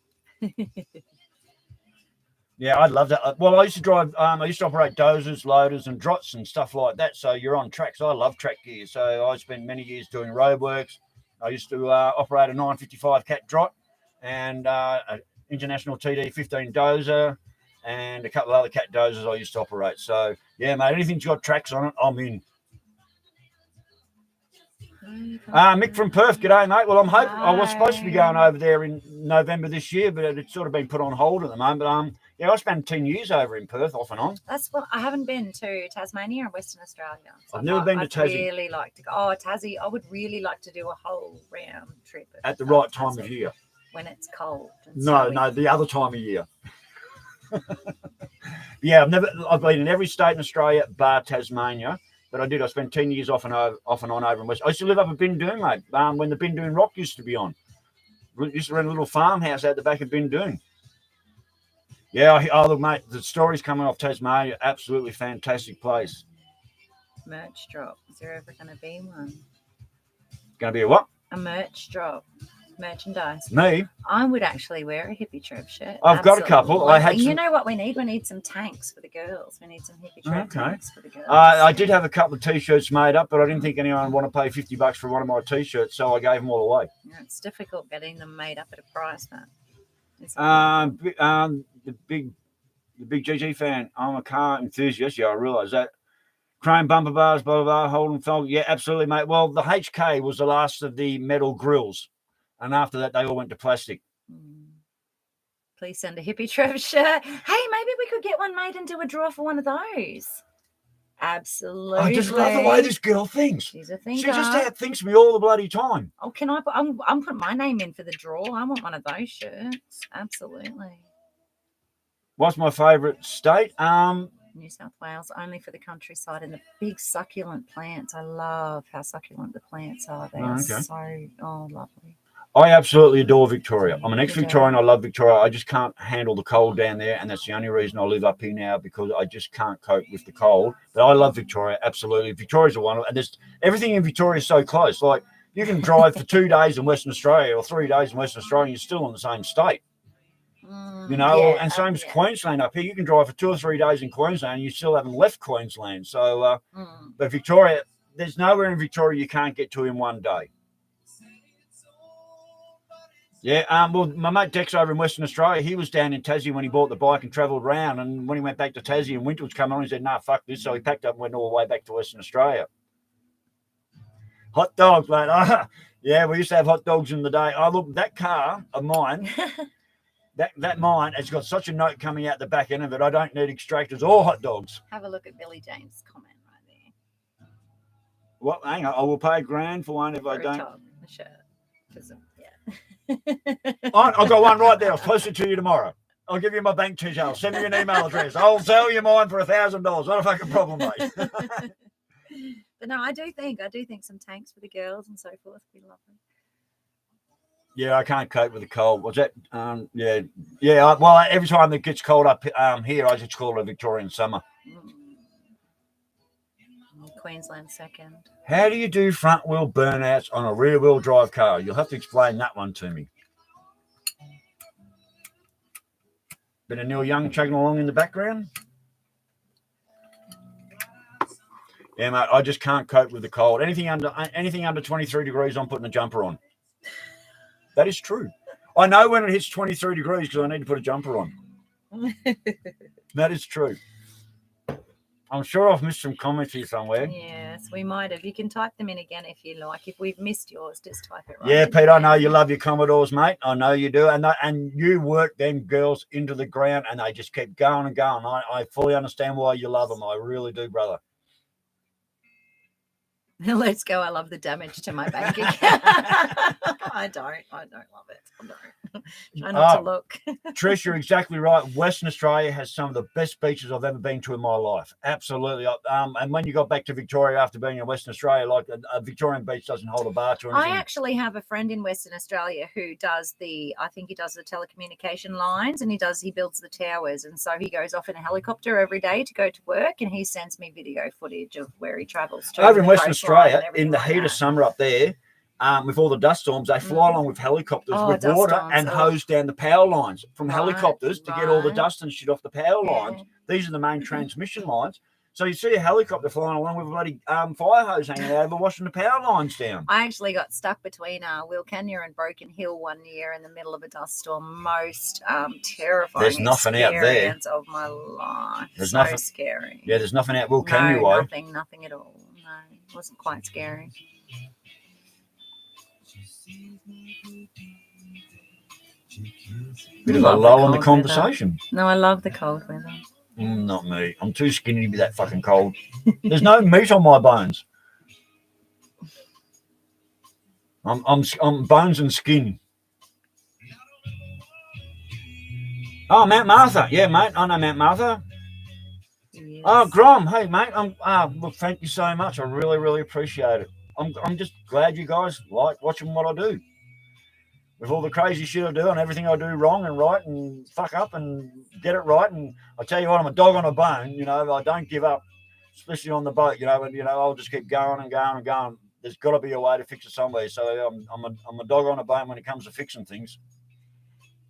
Yeah, I'd love that. Well, I used to operate dozers, loaders, and drots and stuff like that. So you're on tracks. I love track gear. So I spent many years doing roadworks. I used to operate a 955 cat drot and an International TD 15 dozer and a couple of other cat dozers I used to operate. So, yeah, mate, anything's got tracks on it, I'm in. Mick from Perth, g'day, mate. Well, I'm hoping I was supposed to be going over there in November this year, but it's sort of been put on hold at the moment. But yeah, I spent 10 years over in Perth, off and on. That's what I haven't been to Tasmania or Western Australia. So I've never been to Tassie. I'd really like to go. Oh, Tassie! I would really like to do a whole round trip at the right time of year when it's cold. No, the other time of year. Yeah, I've been in every state in Australia bar Tasmania. But I spent 10 years off and on over in West. I used to live up at Bindoon, mate, when the Bindoon Rock used to be on. We used to rent a little farmhouse out the back of Bindoon. Yeah, look, mate, the stories coming off Tasmania, absolutely fantastic place. Merch drop. Is there ever going to be one? Going to be a what? A merch drop. Merchandise. Me? I would actually wear a Hippy Trev shirt. I've got a couple. I had You some... know what we need? We need some tanks for the girls. We need some Hippy Trev tanks for the girls. I did have a couple of T-shirts made up, but I didn't think anyone would want to pay $50 for one of my T-shirts, so I gave them all away. Yeah, it's difficult getting them made up at a price, that. The big GG fan. I'm a car enthusiast. Yeah, I realise that. Chrome bumper bars, blah, blah, blah, Holden Fog. Yeah, absolutely, mate. Well, the HK was the last of the metal grills. And after that, they all went to plastic. Please send a Hippy Trev shirt. Hey, maybe we could get one made and do a draw for one of those. Absolutely. I just love the way this girl thinks. She's a thinker. She just outthinks me all the bloody time. Oh, can I? I'm putting my name in for the draw. I want one of those shirts. Absolutely. What's my favourite state? New South Wales, only for the countryside and the big succulent plants. I love how succulent the plants are. They are so lovely. I absolutely adore Victoria. I'm an ex-Victorian. I love Victoria. I just can't handle the cold down there, and that's the only reason I live up here now, because I just can't cope with the cold. But I love Victoria, absolutely. Victoria's a wonderful, and there's everything in Victoria is so close. Like, you can drive for 2 days in Western Australia or 3 days in Western Australia, and you're still in the same state. You know, and same as Queensland up here. You can drive for 2 or 3 days in Queensland and you still haven't left Queensland. So, but Victoria, there's nowhere in Victoria you can't get to in 1 day. Yeah, well, my mate Dex over in Western Australia, he was down in Tassie when he bought the bike and travelled around. And when he went back to Tassie and winter was coming on, he said, "Nah, fuck this." So he packed up and went all the way back to Western Australia. Hot dogs, mate. Yeah, we used to have hot dogs in the day. Oh, look, that car of mine... That mine has got such a note coming out the back end of it. I don't need extractors or hot dogs. Have a look at Billy James' comment right there. Well, hang on. I will pay $1,000 for one if I don't. Top, the shirt. I've got one right there. I'll post it to you tomorrow. I'll give you my bank details. Send me an email address. I'll sell you mine for $1,000. Not a fucking problem, mate. But no, I do think some tanks for the girls and so forth would be lovely. Yeah, I can't cope with the cold. Was that? Yeah. Well, every time it gets cold up here, I just call it a Victorian summer. Queensland second. How do you do front wheel burnouts on a rear wheel drive car? You'll have to explain that one to me. Bit of Neil Young chugging along in the background. Yeah, mate, I just can't cope with the cold. Anything under 23 degrees, I'm putting a jumper on. That is true. I know when it hits 23 degrees because I need to put a jumper on. That is true. I'm sure I've missed some comments here somewhere. Yes, we might have. You can type them in again if you like. If we've missed yours, just type it right. Yeah, Pete, I know you love your Commodores, mate. I know you do. And you work them girls into the ground and they just keep going and going. I fully understand why you love them. I really do, brother. Let's go. I love the damage to my bank account. I don't love it. I don't. Try not to look. Trish, you're exactly right. Western Australia has some of the best beaches I've ever been to in my life. Absolutely. And when you got back to Victoria after being in Western Australia, like a Victorian beach doesn't hold a bar to anything. I actually have a friend in Western Australia who does I think he does the telecommunication lines and he builds the towers. And so he goes off in a helicopter every day to go to work and he sends me video footage of where he travels to. Over in Western Australia, in the heat of summer up there, with all the dust storms, they fly along with helicopters with water and hose down the power lines from helicopters to get all the dust and shit off the power lines. These are the main transmission lines. So you see a helicopter flying along with a bloody fire hose hanging out over washing the power lines down. I actually got stuck between Wilcannia and Broken Hill one year in the middle of a dust storm. Most terrifying experience of my life. There's nothing scary. Yeah, there's nothing out Wilcannia way. Nothing at all. No, it wasn't quite scary. Bit of a lull in the conversation. No, I love the cold weather. Not me. I'm too skinny to be that fucking cold. There's no meat on my bones. I'm bones and skin. Oh, Mount Martha. Yeah, mate. I know Mount Martha. Yes. Oh, Grom. Hey, mate. Well, thank you so much. I really, really appreciate it. I'm just glad you guys like watching what I do. with all the crazy shit I do and everything I do wrong and right and fuck up and get it right. And I tell you what, I'm a dog on a bone. You know, I don't give up, especially on the boat. You know, and I'll just keep going and going and going. There's got to be a way to fix it somewhere. So I'm a dog on a bone when it comes to fixing things.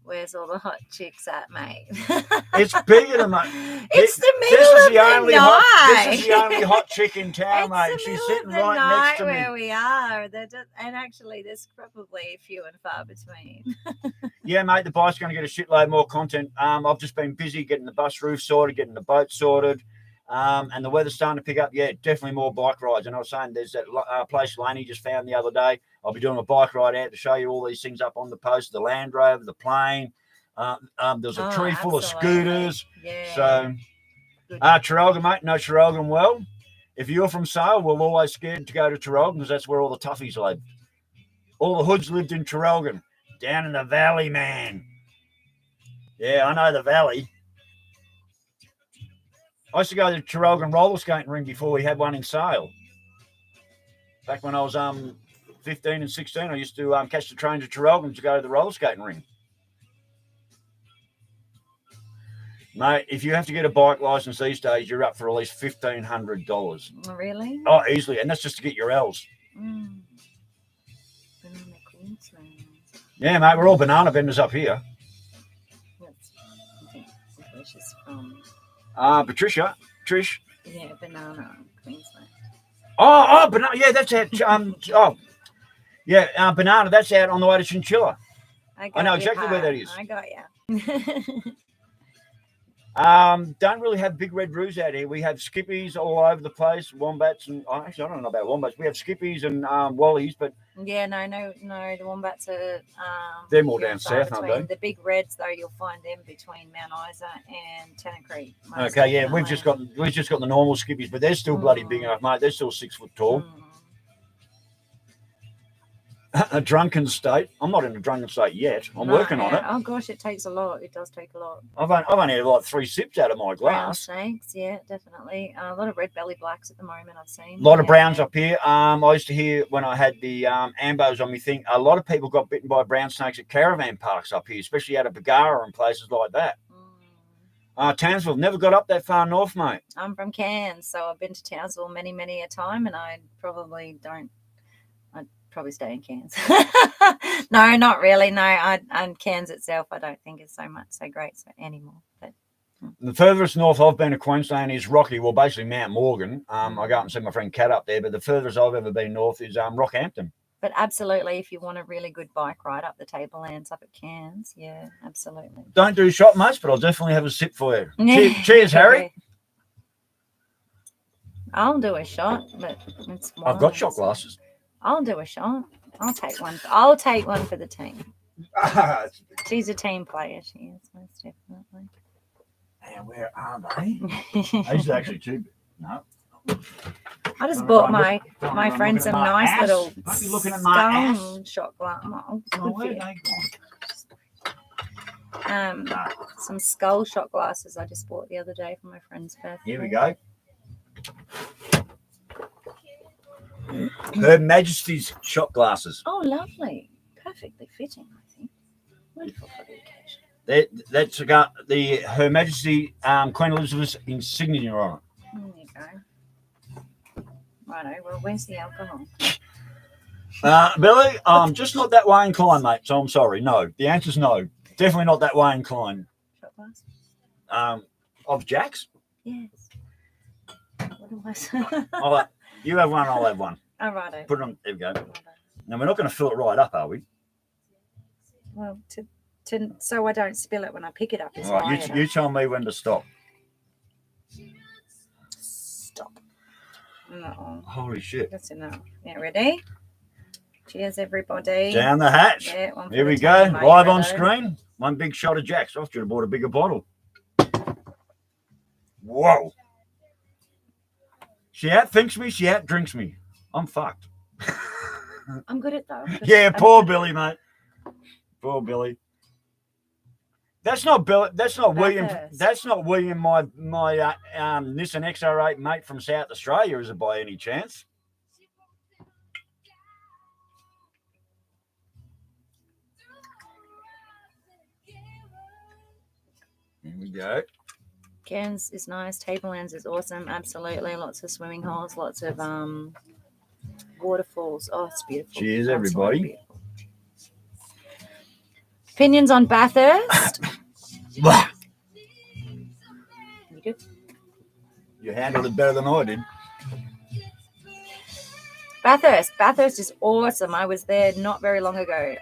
Where's all the hot chicks at, mate? It's bigger than mate. It's the middle of the night. This is the only hot chick in town, mate. It's the She's middle sitting of the right night next to me. where we are. And actually, there's probably few and far between. Yeah, mate, the bike's going to get a shitload more content. I've just been busy getting the bus roof sorted, getting the boat sorted, and the weather's starting to pick up. Yeah, definitely more bike rides. And I was saying there's that place Laney just found the other day. I'll be doing a bike ride out to show you all these things up on the post, the Land Rover, the plane. There's a tree full of scooters. Yeah. So, Traralgon, mate, know Traralgon well. If you're from Sale, we're always scared to go to Traralgon because that's where all the toughies live. All the hoods lived in Traralgon, down in the valley, man. Yeah, I know the valley. I used to go to the Traralgon roller skating ring before we had one in Sale. Back when I was 15 and 16, I used to catch the train to Traralgon to go to the roller skating ring. Mate, if you have to get a bike license these days, you're up for at least $1,500. Really? Oh, easily. And that's just to get your L's. Mm. Yeah, mate, we're all banana vendors up here. I think she's from... Patricia. Trish. Yeah, Banana, Queensland. Oh, banana. Yeah, that's out. Banana. That's out on the way to Chinchilla. I know exactly where that is. I got you. Don't really have big red roos out here. We have skippies all over the place, wombats, and actually I don't know about wombats. We have skippies and wallies, but yeah, no, the wombats are they're more down south, aren't they? The big reds, though, you'll find them between Mount Isa and Tennant Creek. Okay, yeah, we've just got the normal skippies, but they're still bloody big enough, mate. They're still 6 foot tall. A drunken state. I'm not in a drunken state yet. I'm working on it. Oh gosh, it takes a lot. It does take a lot. I've only had like 3 sips out of my Brown glass. snakes, yeah, definitely. A lot of red belly blacks at the moment. I've seen A lot of browns up here. I used to hear when I had the ambos on me thing. A lot of people got bitten by brown snakes at caravan parks up here, especially out of Bagara and places like that. Townsville, never got up that far north, mate. I'm from Cairns, so I've been to Townsville many a time, and I probably stay in Cairns. No, not really. No, and Cairns itself, I don't think is so great anymore. But the furthest north I've been to Queensland is Rocky. Well, basically Mount Morgan. I go up and see my friend Kat up there, but the furthest I've ever been north is Rockhampton. But absolutely, if you want a really good bike ride up the Tablelands up at Cairns, yeah, absolutely. Don't do shot much, but I'll definitely have a sip for you. Cheers, Harry. I'll do a shot, but it's I've got shot glasses. I'll do a shot. I'll take one. I'll take one for the team. She's a team player. She is, most definitely. And where are they? These are actually too big. No. I just bought my friend some nice little skull shot glasses. Some skull shot glasses I just bought the other day for my friend's birthday. Here we go. Her Majesty's shot glasses. Oh, lovely. Perfectly fitting, I think. Wonderful for the occasion. That's got the Her Majesty Queen Elizabeth's insignia on it. There you go. Righto, well, where's the alcohol? Billy, I'm just not that way inclined, mate, so I'm sorry. No, the answer's no. Definitely not that way inclined. Shot glass? Of Jack's? Yes. What do I say? You have one, I'll have one. Oh, righto. Put it on. There we go. Now, we're not going to fill it right up, are we? Well, so I don't spill it when I pick it up. All right, you tell me when to stop. Stop. No. Holy shit. That's enough. Yeah, ready? Cheers, everybody. Down the hatch. Yeah, here we go. Live on screen. One big shot of Jack's. I should have bought a bigger bottle. Whoa. She outthinks me. She outdrinks me. I'm fucked. I'm good at those. Yeah, poor Billy, mate. Poor Billy. That's not Billy. That's not William. That's not William. My Nissan XR8 mate from South Australia, is it by any chance? Here we go. Cairns is nice. Tablelands is awesome. Absolutely. Lots of swimming holes, lots of waterfalls. Oh, it's beautiful. Cheers, Absolutely everybody. beautiful. Opinions on Bathurst? Blah. You good? You handled it better than I did. Bathurst is awesome. I was there not very long ago.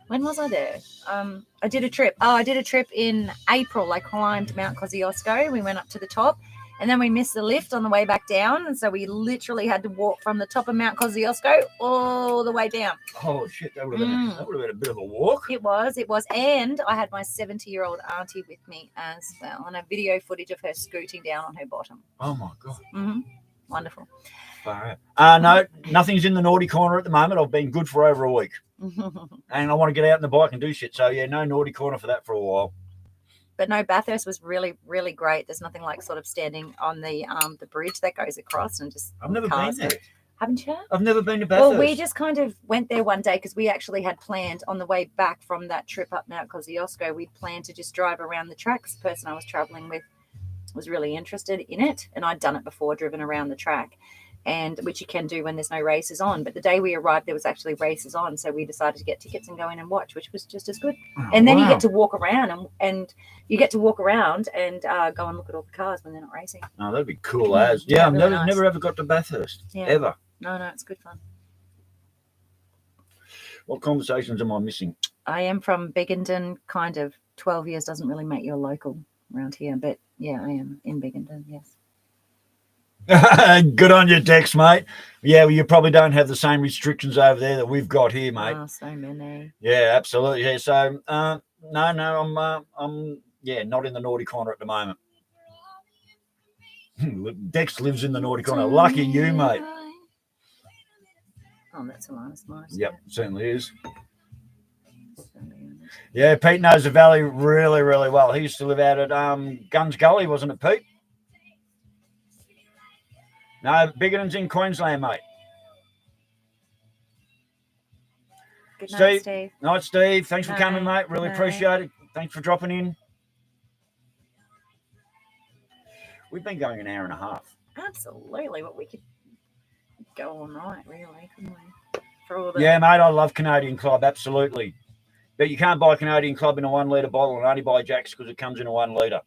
When was I there? I did a trip. I did a trip in April. I climbed Mount Kosciuszko. We went up to the top, and then we missed the lift on the way back down, and so we literally had to walk from the top of Mount Kosciuszko all the way down. Oh shit! That would have been a bit of a walk. It was, and I had my 70-year-old auntie with me as well, and a video footage of her scooting down on her bottom. Oh my god! Mm-hmm. Wonderful. No, nothing's in the naughty corner at the moment. I've been good for over a week. And I want to get out on the bike and do shit. So, yeah, no naughty corner for that for a while. But no, Bathurst was really, really great. There's nothing like sort of standing on the bridge that goes across and just... I've never been there. Haven't you? I've never been to Bathurst. Well, we just kind of went there one day because we actually had planned on the way back from that trip up Mount Kosciuszko, we'd planned to just drive around the tracks. The person I was traveling with was really interested in it, and I'd done it before, driven around the track. And which you can do when there's no races on. But the day we arrived, there was actually races on. So we decided to get tickets and go in and watch, which was just as good. Oh, and then wow. you get to walk around and you get to walk around and go and look at all the cars when they're not racing. Oh, that'd be cool as. Yeah, I've really never ever got to Bathurst. Yeah. Ever. No, it's good fun. What conversations am I missing? I am from Biggenden, kind of. 12 years doesn't really make you a local around here. But yeah, I am in Biggenden, yes. Good on you, Dex, mate. Yeah, well, you probably don't have the same restrictions over there that we've got here, mate. Oh, so many. Yeah, absolutely. Yeah, so no, I'm not in the naughty corner at the moment. Dex lives in the naughty corner. Lucky you, mate. Oh, that's nice. Yep, certainly is. Yeah, Pete knows the valley really, really well. He used to live out at Guns Gully, wasn't it, Pete? No, Biggerton's in Queensland, mate. Good night, Steve. Night, Steve. Thanks for coming, mate. Really appreciate it. Thanks for dropping in. We've been going an hour and a half. Absolutely. Well, we could go all night, really, couldn't we? For all the... Yeah, mate, I love Canadian Club, absolutely. But you can't buy Canadian Club in a 1 litre bottle and only buy Jack's because it comes in a 1 litre.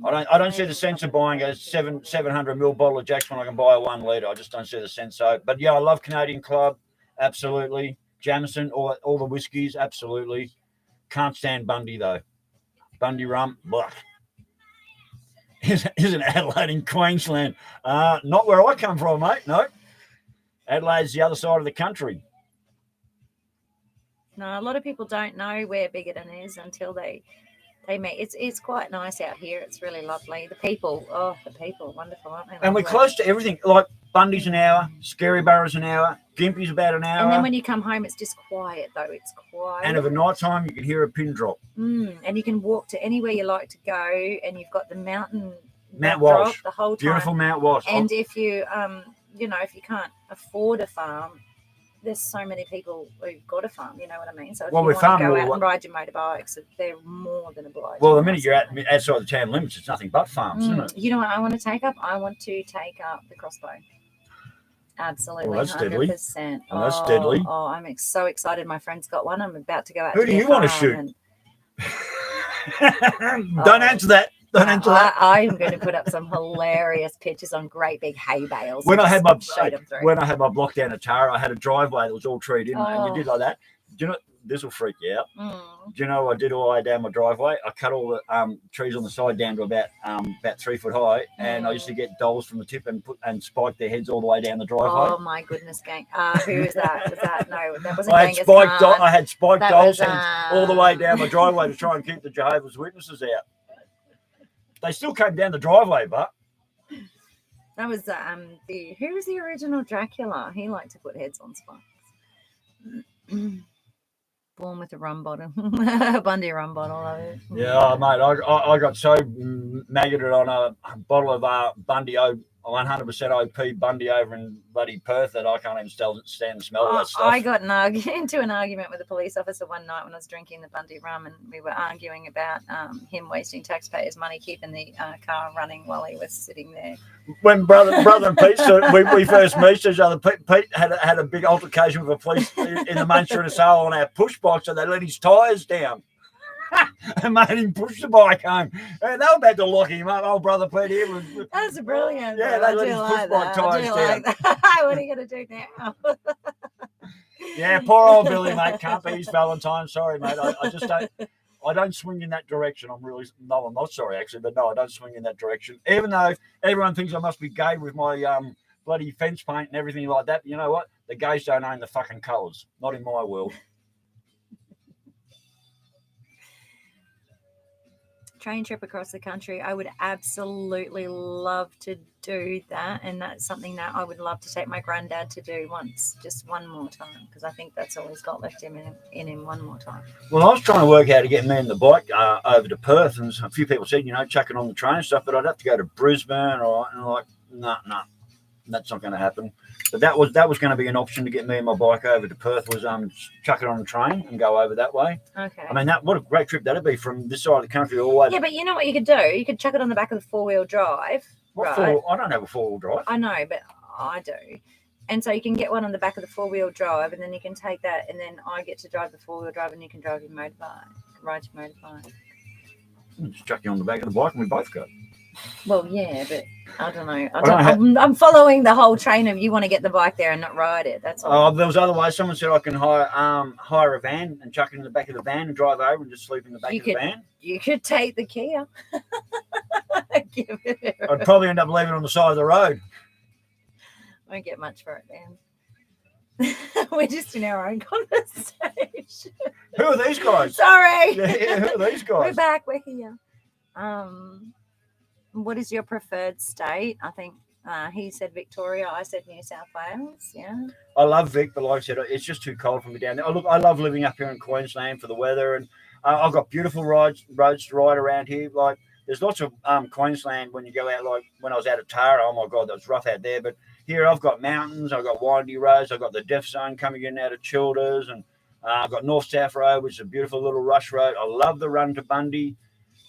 I don't see the sense of buying a 700ml bottle of Jack's when I can buy a 1 litre. I just don't see the sense. So, but yeah, I love Canadian Club, absolutely. Jameson, all the whiskies, absolutely. Can't stand Bundy though. Bundy rum, blah. Isn't Adelaide in Queensland? Not where I come from, mate. No, Adelaide's the other side of the country. No, a lot of people don't know where Biggenden is until they meet. It's quite nice out here. It's really lovely. The people, wonderful, aren't they? And we're close to everything. Like Bundy's an hour, Scaryburrow's an hour, Gympie's about an hour. And then when you come home, it's just quiet, though. It's quiet. And of a night time, you can hear a pin drop. And you can walk to anywhere you like to go, and you've got the Mount Walsh, the whole time. Beautiful Mount Walsh. And if you, if you can't afford a farm, there's so many people who've got a farm, you know what I mean? So if you want to go out and ride your motorbikes, they're more than obliged. Well, the minute you're outside the town limits, it's nothing but farms, isn't it? You know what I want to take up? I want to take up the crossbow. Absolutely, well, that's 100%. Deadly. Well, that's deadly. Oh, I'm so excited. My friend's got one. I'm about to go out. Who do you want to shoot? Don't answer that. Don't answer that. I am going to put up some hilarious pictures on great big hay bales. When I had my block down at Tara, I had a driveway that was all treed in, and you did like that. Do you know? This will freak you out. Do you know what I did all the way down my driveway? I cut all the trees on the side down to about 3 foot high, and I used to get dolls from the tip and spike their heads all the way down the driveway. Oh my goodness, gang! Who was that? Was that no? That wasn't. I had spiked dolls all the way down my driveway to try and keep the Jehovah's Witnesses out. They still came down the driveway, but that was who was the original Dracula? He liked to put heads on spikes. Born with a rum bottle, Bundy rum bottle. Love it. Yeah, mate, I got so maggoted on a bottle of Bundy 100% OP Bundy over in bloody Perth that I can't even stand the smell of that stuff. I got into an argument with a police officer one night when I was drinking the Bundy rum, and we were arguing about him wasting taxpayers' money keeping the car running while he was sitting there. When brother and Pete, we first met each other, Pete had a big altercation with the police in the Munster and Sale on our push bike, so they let his tyres down. And made him push the bike home. And they were about to lock him up. Old brother Pete here was. That's brilliant. Yeah, they let his push bike tyres down. What are you going to do now? Yeah, poor old Billy, mate. Can't be his Valentine. Sorry, mate. I just don't. I don't swing in that direction. I'm not sorry, actually, but no, I don't swing in that direction. Even though everyone thinks I must be gay with my bloody fence paint and everything like that. But you know what? The gays don't own the fucking colours. Not in my world. Train trip across the country. I would absolutely love to do that, and that's something that I would love to take my granddad to do just one more time, because I think that's all he's got left in him one more time. Well, I was trying to work out to get me and the bike over to Perth, and a few people said, chuck it on the train and stuff, but I'd have to go to Brisbane, and I'm like, no, that's not going to happen. But that was going to be an option to get me and my bike over to Perth, was chuck it on a train and go over that way. Okay. I mean, what a great trip that'd be from this side of the country all the way. Yeah, but you know what you could do? You could chuck it on the back of the four-wheel drive. Right? I don't have a four-wheel drive. I know, but I do. And so you can get one on the back of the four-wheel drive, and then you can take that, and then I get to drive the four-wheel drive, and you can drive your motorbike, ride your motorbike. Just chuck you on the back of the bike, and we both go. Well, yeah, but I don't know. I'm following the whole train of you want to get the bike there and not ride it. That's all. There was other ways. Someone said I can hire a van and chuck it in the back of the van and drive over and just sleep in the back of the van. You could take the Kia. Give it I'd probably end up leaving it on the side of the road. Won't get much for it then. We're just in our own conversation. Who are these guys? Sorry. Yeah, who are these guys? We're back. We're here. What is your preferred state? I think he said Victoria. I said New South Wales. Yeah. I love Vic, but like I said, it's just too cold for me down there. I love living up here in Queensland for the weather, and I've got beautiful roads to ride around here. Like there's lots of Queensland when you go out. Like when I was out at Tara, oh my God, that was rough out there. But here I've got mountains, I've got windy roads, I've got the Deaf Zone coming in out of Childers, and I've got North-South Road, which is a beautiful little rush road. I love the run to Bundy.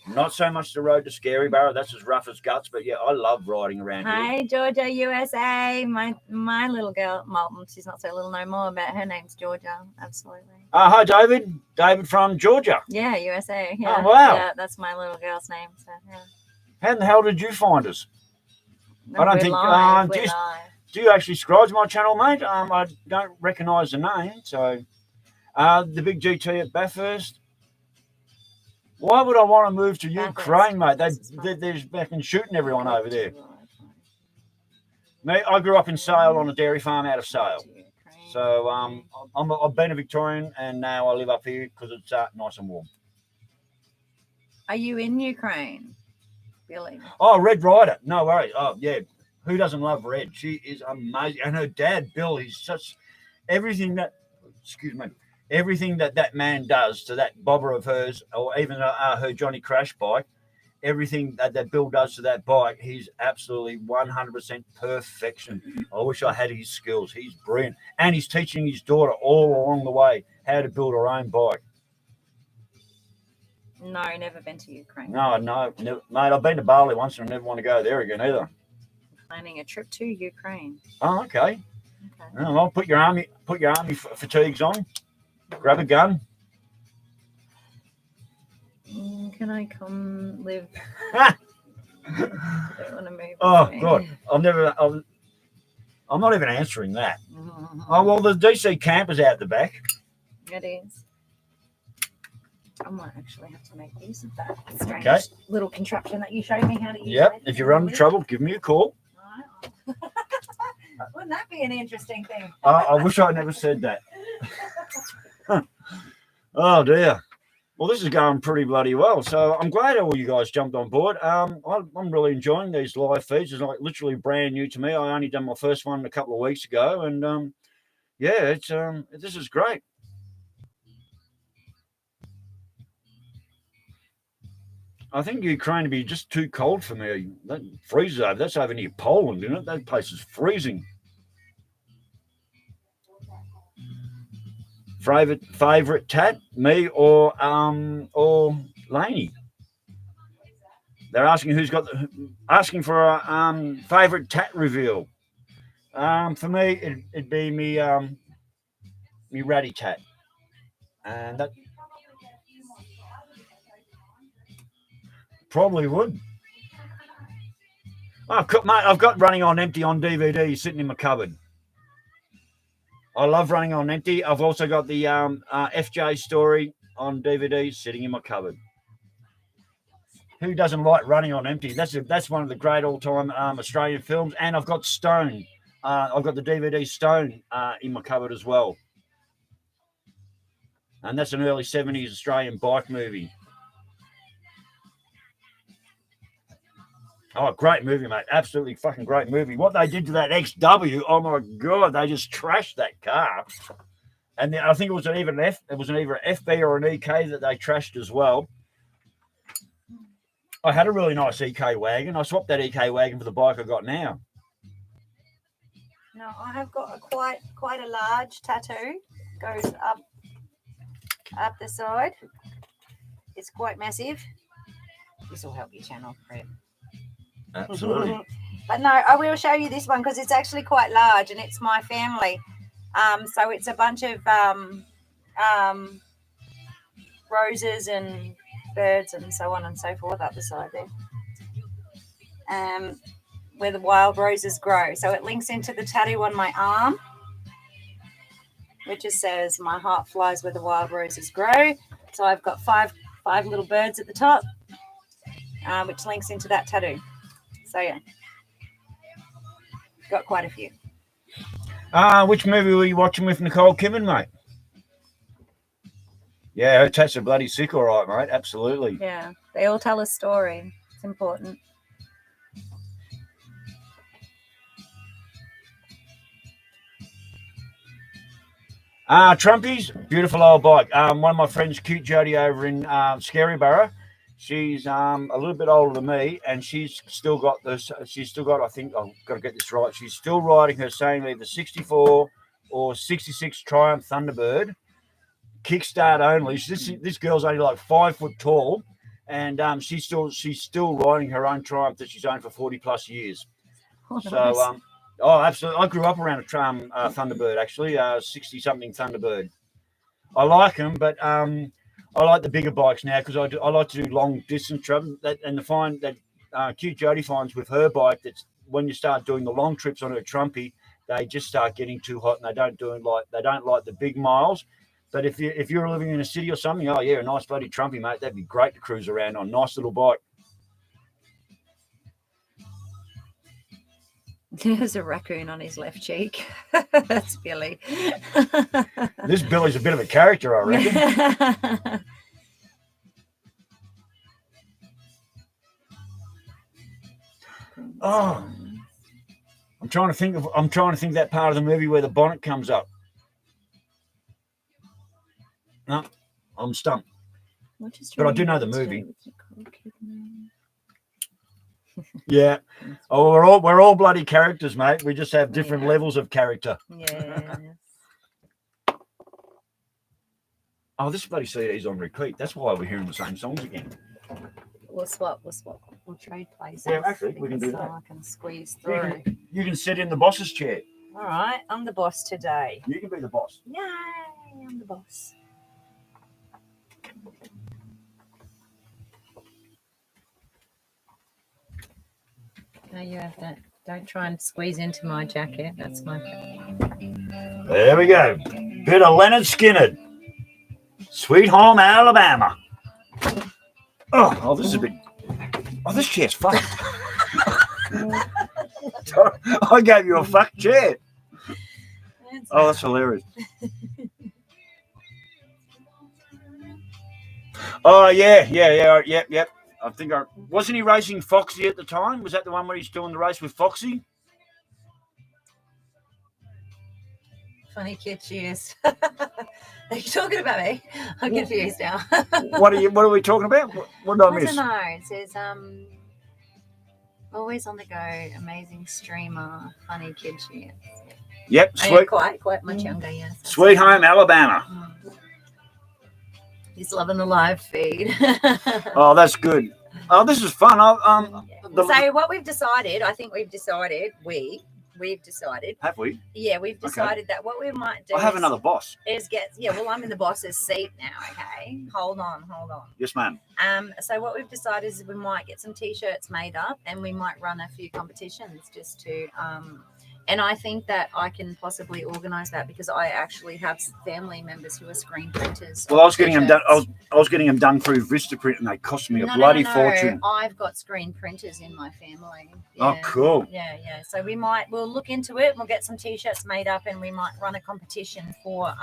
Not so much the road to Scarybarrow. That's as rough as guts. But, yeah, I love riding around here. Hi, Georgia, USA. My little girl, well, she's not so little no more, but her name's Georgia. Absolutely. Hi, David. David from Georgia. Yeah, USA. Yeah. Oh, wow. Yeah, that's my little girl's name. So, yeah. How in the hell did you find us? No, I don't think. Do you actually subscribe to my channel, mate? I don't recognise the name. So, the big GT at Bathurst. Why would I want to move to Ukraine, mate? They're fucking shooting everyone over there. Me, I grew up in Sale on a dairy farm out of Sale. So I've been a Victorian, and now I live up here because it's nice and warm. Are you in Ukraine, Billy? Oh, Red Rider. No worries. Oh, yeah. Who doesn't love Red? She is amazing. And her dad, Bill, he's such everything that man does to that bobber of hers, or even her Johnny Crash bike, everything that Bill does to that bike, he's absolutely 100% perfection. I wish I had his skills. He's brilliant. And he's teaching his daughter all along the way how to build her own bike. No, never been to Ukraine. No, never, mate, I've been to Bali once and I never want to go there again either. Planning a trip to Ukraine. Oh, okay. Well, put your army fatigues on. Grab a gun. Can I come live? I don't want to move. Oh God, I'm not even answering that. Mm-hmm. Oh well, the DC camp is out the back. It is. I might actually have to make use of that strange little contraption that you showed me how to use. Yep. If you run into trouble, give me a call. Right. Wouldn't that be an interesting thing? I wish I never said that. Oh dear. Well, this is going pretty bloody well. So I'm glad all you guys jumped on board. I'm really enjoying these live feeds. It's like literally brand new to me. I only done my first one a couple of weeks ago, and yeah, it's this is great. I think Ukraine would be just too cold for me. That freezes over. That's over near Poland, isn't it? That place is freezing. Favorite tat, me or Laney? They're asking who's got asking for a favorite tat reveal. For me, it'd be me ratty tat, and that probably would. I've got Running on Empty on DVD sitting in my cupboard. I love Running on Empty. I've also got the FJ story on DVD sitting in my cupboard. Who doesn't like Running on Empty? That's one of the great all-time Australian films. And I've got Stone. I've got the DVD Stone in my cupboard as well. And that's an early 70s Australian bike movie. Oh, great movie, mate. Absolutely fucking great movie. What they did to that XW, oh my God, they just trashed that car. And I think it was either an FB or an EK that they trashed as well. I had a really nice EK wagon. I swapped that EK wagon for the bike I got now. No, I have got quite a large tattoo. Goes up the side. It's quite massive. This will help your channel, Fred. Absolutely. But no, I will show you this one because it's actually quite large and it's my family. So it's a bunch of roses and birds and so on and so forth up the side there. Where the wild roses grow. So it links into the tattoo on my arm, which just says, "My heart flies where the wild roses grow." So I've got five little birds at the top, which links into that tattoo. So yeah, got quite a few. Which movie were you watching with Nicole Kidman, mate? Yeah, her tats are bloody sick, all right, mate. Absolutely. Yeah, they all tell a story. It's important. Trumpies, beautiful old bike. One of my friends, Cute Jody, over in Scaryborough. She's a little bit older than me, and she's still got this. She's still got. I think I've got to get this right. She's still riding her same either 64 or 66 Triumph Thunderbird, kickstart only. This girl's only like 5 foot tall, and she's still riding her own Triumph that she's owned for 40 plus years. Oh, So nice. oh, absolutely. I grew up around a Thunderbird, actually, 60-something Thunderbird. I like them, but I like the bigger bikes now because I like to do long distance travel. And the find that Cute Jody finds with her bike that when you start doing the long trips on her Trumpy, they just start getting too hot and they don't like the big miles. But if you're living in a city or something, oh yeah, a nice bloody Trumpy, mate, that'd be great to cruise around on. Nice little bike. There's a raccoon on his left cheek. That's Billy. This Billy's a bit of a character, I reckon. Oh, I'm trying to think that part of the movie where the bonnet comes up. No, I'm stumped. But I do know the movie. Yeah. Oh, we're all bloody characters, mate. We just have different levels of character. Yeah. Oh, this bloody CD's on repeat. That's why we're hearing the same songs again. We'll swap. We'll trade places. Yeah, actually, we can do that. I can squeeze through. You can sit in the boss's chair. All right, I'm the boss today. You can be the boss. Yay, I'm the boss. No, you have that. Don't try and squeeze into my jacket. That's my favorite. There we go. Bit of Leonard Skinner. Sweet Home Alabama. Oh, this is a bit. Oh, this chair's fucked. I gave you a fucked chair. Oh, that's hilarious. Oh, yeah. Yep. I think wasn't he racing Foxy at the time? Was that the one where he's doing the race with Foxy? Funny kid she is. Are you talking about me? I'm confused now. What are we talking about? What did I miss? I don't know. It says always on the go, amazing streamer, funny kid she is. Yep, Oh, sweet. Yeah, quite much younger, yes. Sweet home Alabama. He's loving the live feed. Oh, that's good. Oh, this is fun. So what we've decided, I think we've decided, we've decided. Have we? Yeah, we've decided that what we might do I have another boss. is I'm in the boss's seat now, okay? Hold on. Yes, ma'am. So what we've decided is we might get some t-shirts made up and we might run a few competitions just to and I think that I can possibly organise that because I actually have family members who are screen printers. Well, I was getting them done. I was getting them done through Vistaprint, and they cost me a bloody fortune. I've got screen printers in my family. Oh, cool. Yeah. So we'll look into it. We'll get some t-shirts made up, and we might run a competition for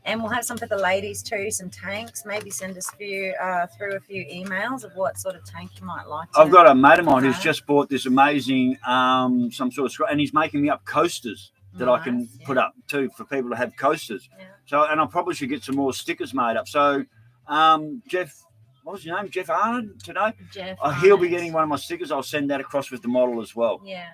and we'll have some for the ladies too, some tanks. Maybe send us through a few emails of what sort of tank you might like. I've got a mate of mine who's just bought this amazing some sort of, and he's making me up coasters that I can put up too for people to have coasters. Yeah. So, and I probably should get some more stickers made up. So, Jeff, what was your name? Jeff Arnold today? Jeff. He'll be getting one of my stickers. I'll send that across with the model as well. Yeah,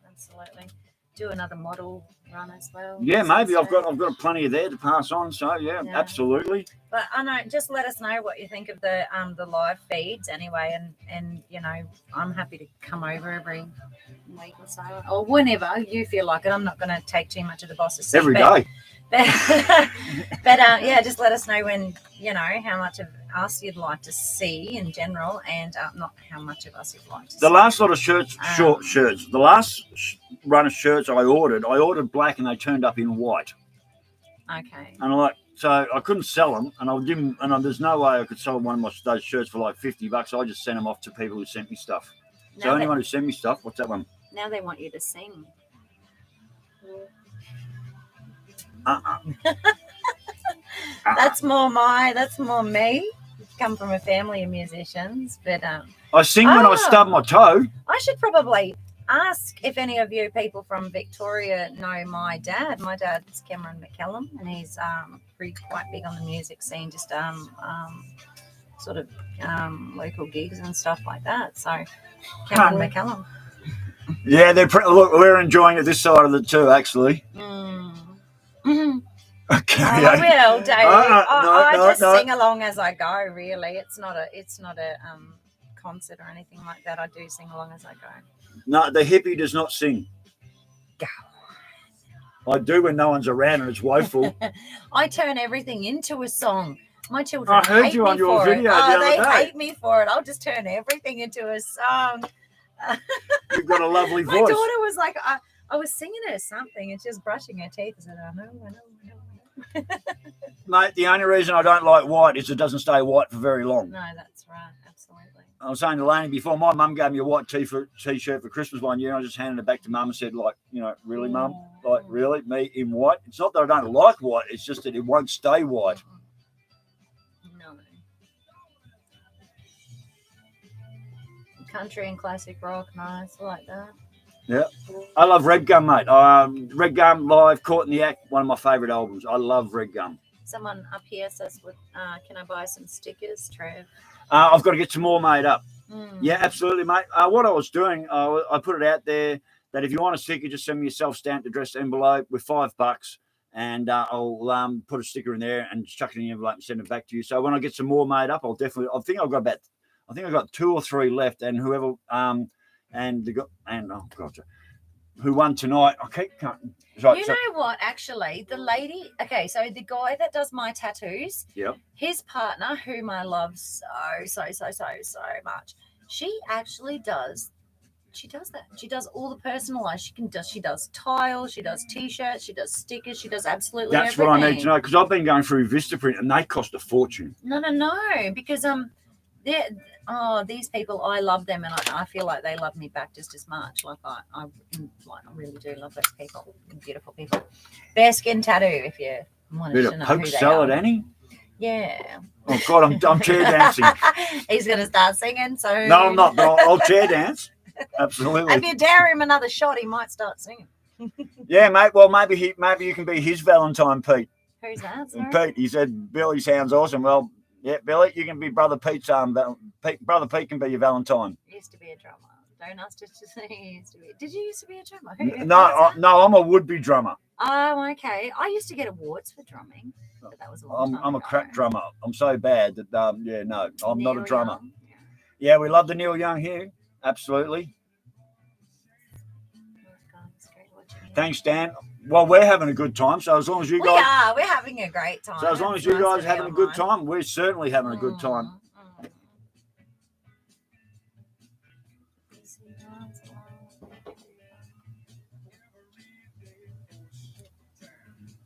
absolutely. Do another model run as well. Yeah, maybe I've got plenty of there to pass on. So yeah, absolutely. But I know, just let us know what you think of the live feeds anyway, and I'm happy to come over every week or so, or whenever you feel like it. I'm not going to take too much of the boss's seat, every day. But just let us know when how much of us you'd like to see in general, and not how much of us you'd like to see. The last lot of shirts, short shirts. The last run of shirts I ordered black, and they turned up in white. Okay. And so I couldn't sell them, and I'll give them. And there's no way I could sell one of those shirts for like $50. I just sent them off to people who sent me stuff. So anyone who sent me stuff, what's that one? Now they want you to sing. That's more me. Come from a family of musicians, but I sing when I stub my toe. I should probably ask if any of you people from Victoria know my dad. My dad's Cameron McCallum, and he's quite big on the music scene, just sort of local gigs and stuff like that. So Cameron McCallum. Yeah, look, we're enjoying it this side of it too, actually. Mm-hmm. Okay. I will, David. I just sing along as I go. Really, it's not a concert or anything like that. I do sing along as I go. No, the hippie does not sing. Go. I do when no one's around and it's woeful. I turn everything into a song. My children I heard you on your video. They hate me for it. I'll just turn everything into a song. You've got a lovely voice. My daughter was like, I was singing her something and she was brushing her teeth. I said, I know. Mate, the only reason I don't like white is it doesn't stay white for very long. No, that's right. Absolutely. I was saying to Laney before, my mum gave me a white t-shirt for Christmas one year, and I just handed it back to mum and said, really, mum? Like, really? Me in white? It's not that I don't like white, it's just that it won't stay white. No. Country and classic rock, nice, I like that. Yeah. I love Red Gum, mate. Red Gum Live, Caught in the Act, one of my favourite albums. I love Red Gum. Someone up here says, can I buy some stickers, Trev? I've got to get some more made up. Mm. Yeah, absolutely, mate. What I was doing, I put it out there that if you want a sticker, just send me a self-stamped addressed envelope with $5, and I'll put a sticker in there and chuck it in the envelope and send it back to you. So when I get some more made up, I think I've got 2 or 3 left, and whoever who won tonight, I keep cutting. Know what? Actually, the lady. Okay, so the guy that does my tattoos. Yeah. His partner, whom I love so much, she actually does. She does that. She does all the personalized. She does tiles. She does t-shirts. She does stickers. She does absolutely everything. That's what I need to know, because I've been going through Vistaprint and they cost a fortune. No, because these people, I love them, and I feel like they love me back just as much. I really do love those people, beautiful people. Bare skin tattoo, if you want to know poke who they salad, are. Annie. Yeah. Oh God, I'm chair dancing. He's going to start singing. So no, I'm not. But I'll chair dance. Absolutely. If you dare him another shot, he might start singing. Yeah, mate. Well, maybe you can be his Valentine, Pete. Who's that? And Sorry? Pete, he said, Billy sounds awesome. Well, yeah, Billy, you can be Brother Pete's Brother Pete can be your Valentine. Used to be a drummer. Don't ask to say he used to be. Did you used to be a drummer? No, I'm a would-be drummer. Oh, okay. I used to get awards for drumming, but that was a long time I'm a ago. crap drummer. I'm so bad that I'm not a drummer. Young. Yeah, we love the Neil Young here. Absolutely. Thanks, Dan. Well, we're having a good time. So as long as you guys, we're having a great time. So as long as you guys are having a good time, we're certainly having a good time.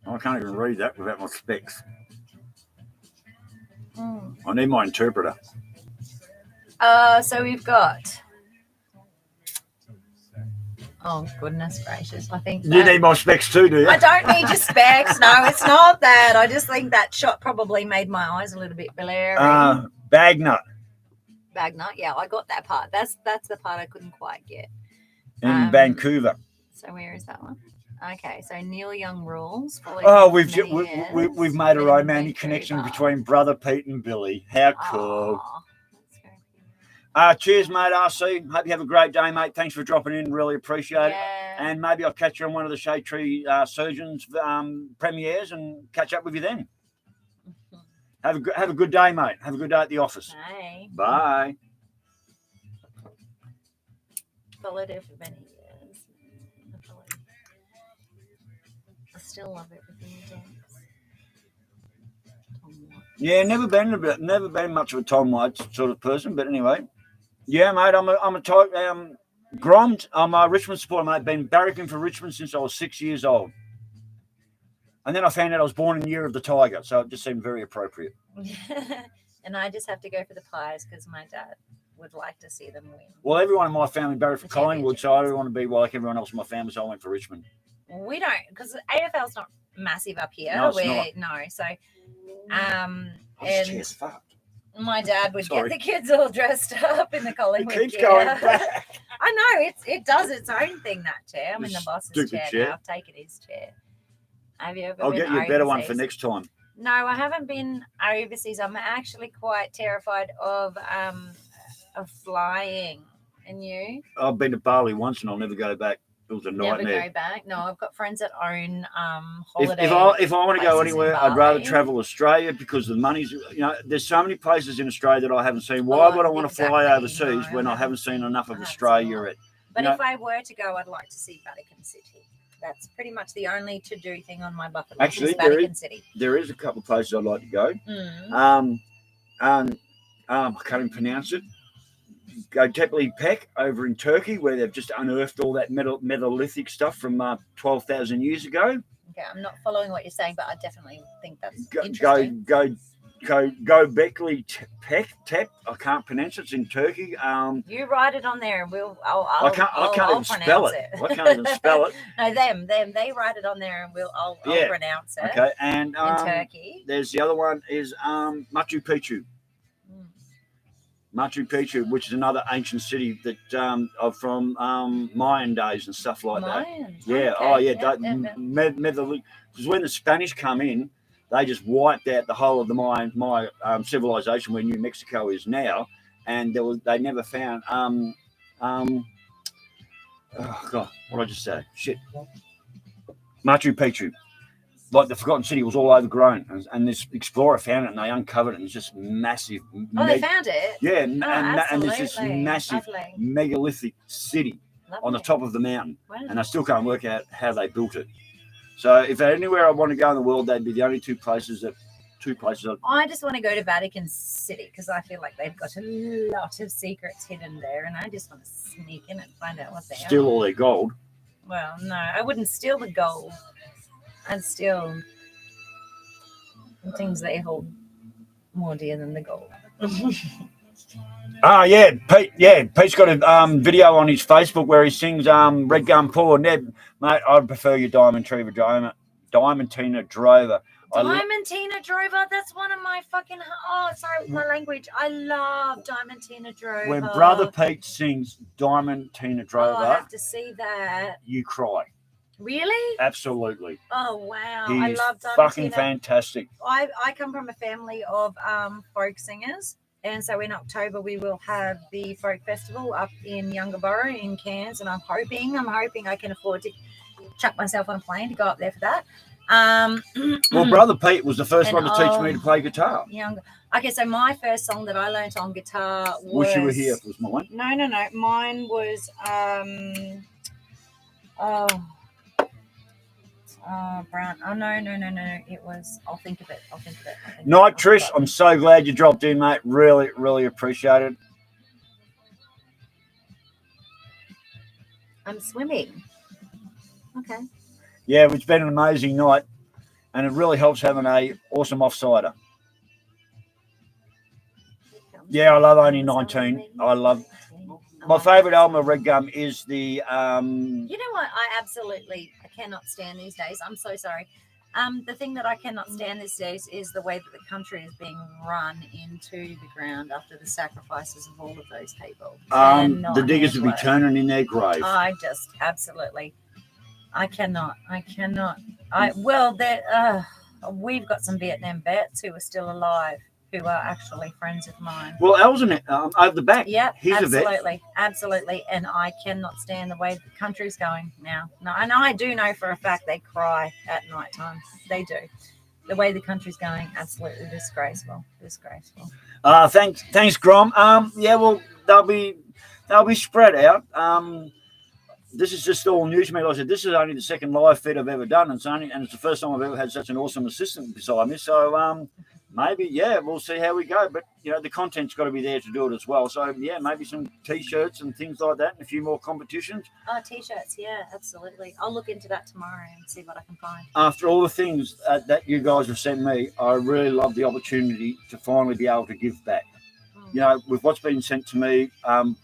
I can't even read that without my specs. I need my interpreter. So we've got. Oh, goodness gracious. I think. You need my specs too, do you? I don't need your specs. No, it's not that. I just think that shot probably made my eyes a little bit blurry. Bagnut. Bagnut, yeah, I got that part. That's the part I couldn't quite get. In Vancouver. So where is that one? Okay, so Neil Young rules. Oh, we've made a romantic connection between Brother Pete and Billy. How cool. Cheers, mate, RC. Hope you have a great day, mate. Thanks for dropping in. Really appreciate it. And maybe I'll catch you on one of the Shade Tree Surgeons premieres and catch up with you then. Have a good day, mate. Have a good day at the office. Bye. Bye. Followed her for many years. I still love everything he does. Yeah, never been much of a Tom White sort of person, but anyway. Yeah, mate, I'm a type Groms. I'm a Richmond supporter, mate. Been barracking for Richmond since I was 6 years old. And then I found out I was born in the year of the Tiger, so it just seemed very appropriate. And I just have to go for the Pies because my dad would like to see them win. Well, everyone in my family barracked for Collingwood, so I don't want to be like everyone else in my family, so I went for Richmond. We don't, because AFL's not massive up here. No, it's not. No, so Cheers, fuck. My dad would get the kids all dressed up in the Collingwood gear. It keeps going back. I know, it does its own thing, that chair. I'm in the boss's chair now. I've taken his chair. Have you ever I'll get you a better one for next time. No, I haven't been overseas. I'm actually quite terrified of flying. And you? I've been to Bali once and I'll never go back. It was a nightmare. Never go back. No, I've got friends that own holiday. If I want to go anywhere, I'd rather travel Australia because the money's. There's so many places in Australia that I haven't seen. Why would I want to fly overseas when I haven't seen enough of Australia yet? But if I were to go, I'd like to see Vatican City. That's pretty much the only to-do thing on my bucket list. Actually, is Vatican City. There is a couple of places I'd like to go. I can't even pronounce it. Göbekli Tepe over in Turkey, where they've just unearthed all that metallithic stuff from 12,000 years ago. Okay, I'm not following what you're saying, but I definitely think that's interesting. Göbekli Tepe. I can't pronounce it. It's in Turkey. You write it on there, and I can't even spell it. I can't even spell it. No, they write it on there, and I'll pronounce it. Okay, and in Turkey. There's the other one is Machu Picchu. Machu Picchu, which is another ancient city that from Mayan days and stuff like that. Yeah. Okay. Because when the Spanish come in, they just wiped out the whole of the Mayan civilization where New Mexico is now, and they never found oh God, what did I just say? Shit. Machu Picchu. Like the Forgotten City was all overgrown, and this explorer found it, and they uncovered it, and it's just massive. They found it? Yeah, and it's this massive megalithic city on the top of the mountain, and I still can't work out how they built it. So if anywhere I want to go in the world, they'd be the only two places. I just want to go to Vatican City because I feel like they've got a lot of secrets hidden there, and I just want to sneak in and find out what they are. Steal all their gold. Well, no, I wouldn't steal the gold. I'd steal things they hold more dear than the gold. Pete's got a video on his Facebook where he sings Red Gun Paul. Ned, mate, I'd prefer your Diamantina Drover. Diamantina Drover, that's one of my fucking sorry my language. I love Diamantina Drover. When Brother Pete sings Diamantina Drover, I have to see that. You cry. Really? Absolutely. Oh wow! He I is love fucking Diamantina. fantastic. I come from a family of folk singers, and so in October we will have the folk festival up in Yungaburra in Cairns, and I'm hoping I can afford to chuck myself on a plane to go up there for that. Well, Brother Pete was the first And, one to teach me to play guitar. Young. Okay, so my first song that I learnt on guitar was. Wish You Were Here was mine. No. Mine was Brown. Oh no. It was. I'll think of it. Night, Trish. I'm so glad you dropped in, mate. Really, really appreciate it. I'm swimming. Okay. Yeah, it's been an amazing night, and it really helps having a awesome offsider. Yeah, I love Only 19. I love. My favourite album of Red Gum is the. You know what? I cannot stand these days. I'm so sorry. The thing that I cannot stand these days is the way that the country is being run into the ground after the sacrifices of all of those people. The diggers will be turning in their grave. I just absolutely. I cannot. We've got some Vietnam vets who are still alive, who are actually friends of mine. Well, Elton over the back. Yeah, he's absolutely, and I cannot stand the way the country's going now. No, and I do know for a fact they cry at night time. They do. The way the country's going, absolutely disgraceful. Thanks, Grom. Yeah, well, they'll be spread out. This is just all new to me. Like I said, this is only the second live feed I've ever done, and it's the first time I've ever had such an awesome assistant beside me. So maybe, yeah, we'll see how we go. But the content's got to be there to do it as well. So yeah, maybe some t-shirts and things like that, and a few more competitions. Oh, t-shirts, yeah, absolutely. I'll look into that tomorrow and see what I can find. After all the things that you guys have sent me, I really love the opportunity to finally be able to give back. With what's been sent to me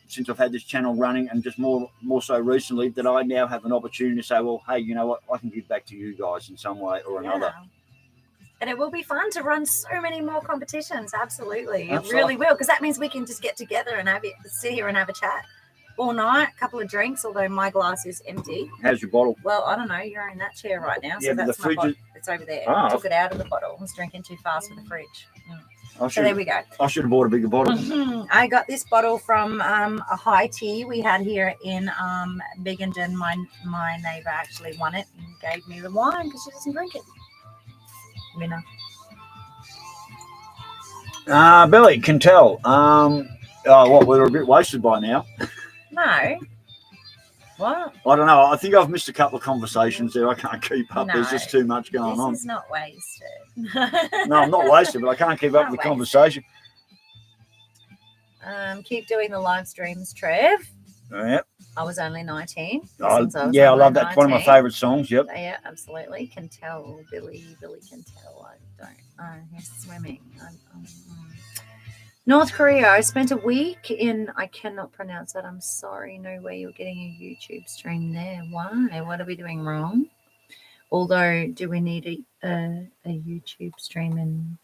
since I've had this channel running, and just more so recently, that I now have an opportunity to say, well, hey, you know what? I can give back to you guys in some way or another. And it will be fun to run so many more competitions. Absolutely. It really will, because that means we can just get together and sit here and have a chat all night, a couple of drinks, although my glass is empty. How's your bottle? Well, I don't know. You're in that chair right now, so that's the fridge bottle. It's over there. I took it out of the bottle. I was drinking too fast for the fridge. So there we go. I should have bought a bigger bottle. I got this bottle from a high tea we had here in Biggendon. My neighbour actually won it and gave me the wine because she doesn't drink it. Winner. Billy can tell. We're a bit wasted by now. No. What? I don't know. I think I've missed a couple of conversations there. I can't keep up. No, there's just too much going on. This is not wasted. No, I'm not wasted, but I can't keep up with the conversation. Keep doing the live streams, Trev. Yep. I was only 19. I love that. 19. One of my favourite songs. Yep. So, yeah, absolutely. Can tell, Billy can tell. I don't. Oh, he's swimming. North Korea. I spent a week in. I cannot pronounce that. I'm sorry. No way you're getting a YouTube stream there. Why? What are we doing wrong? Although, do we need a YouTube stream in?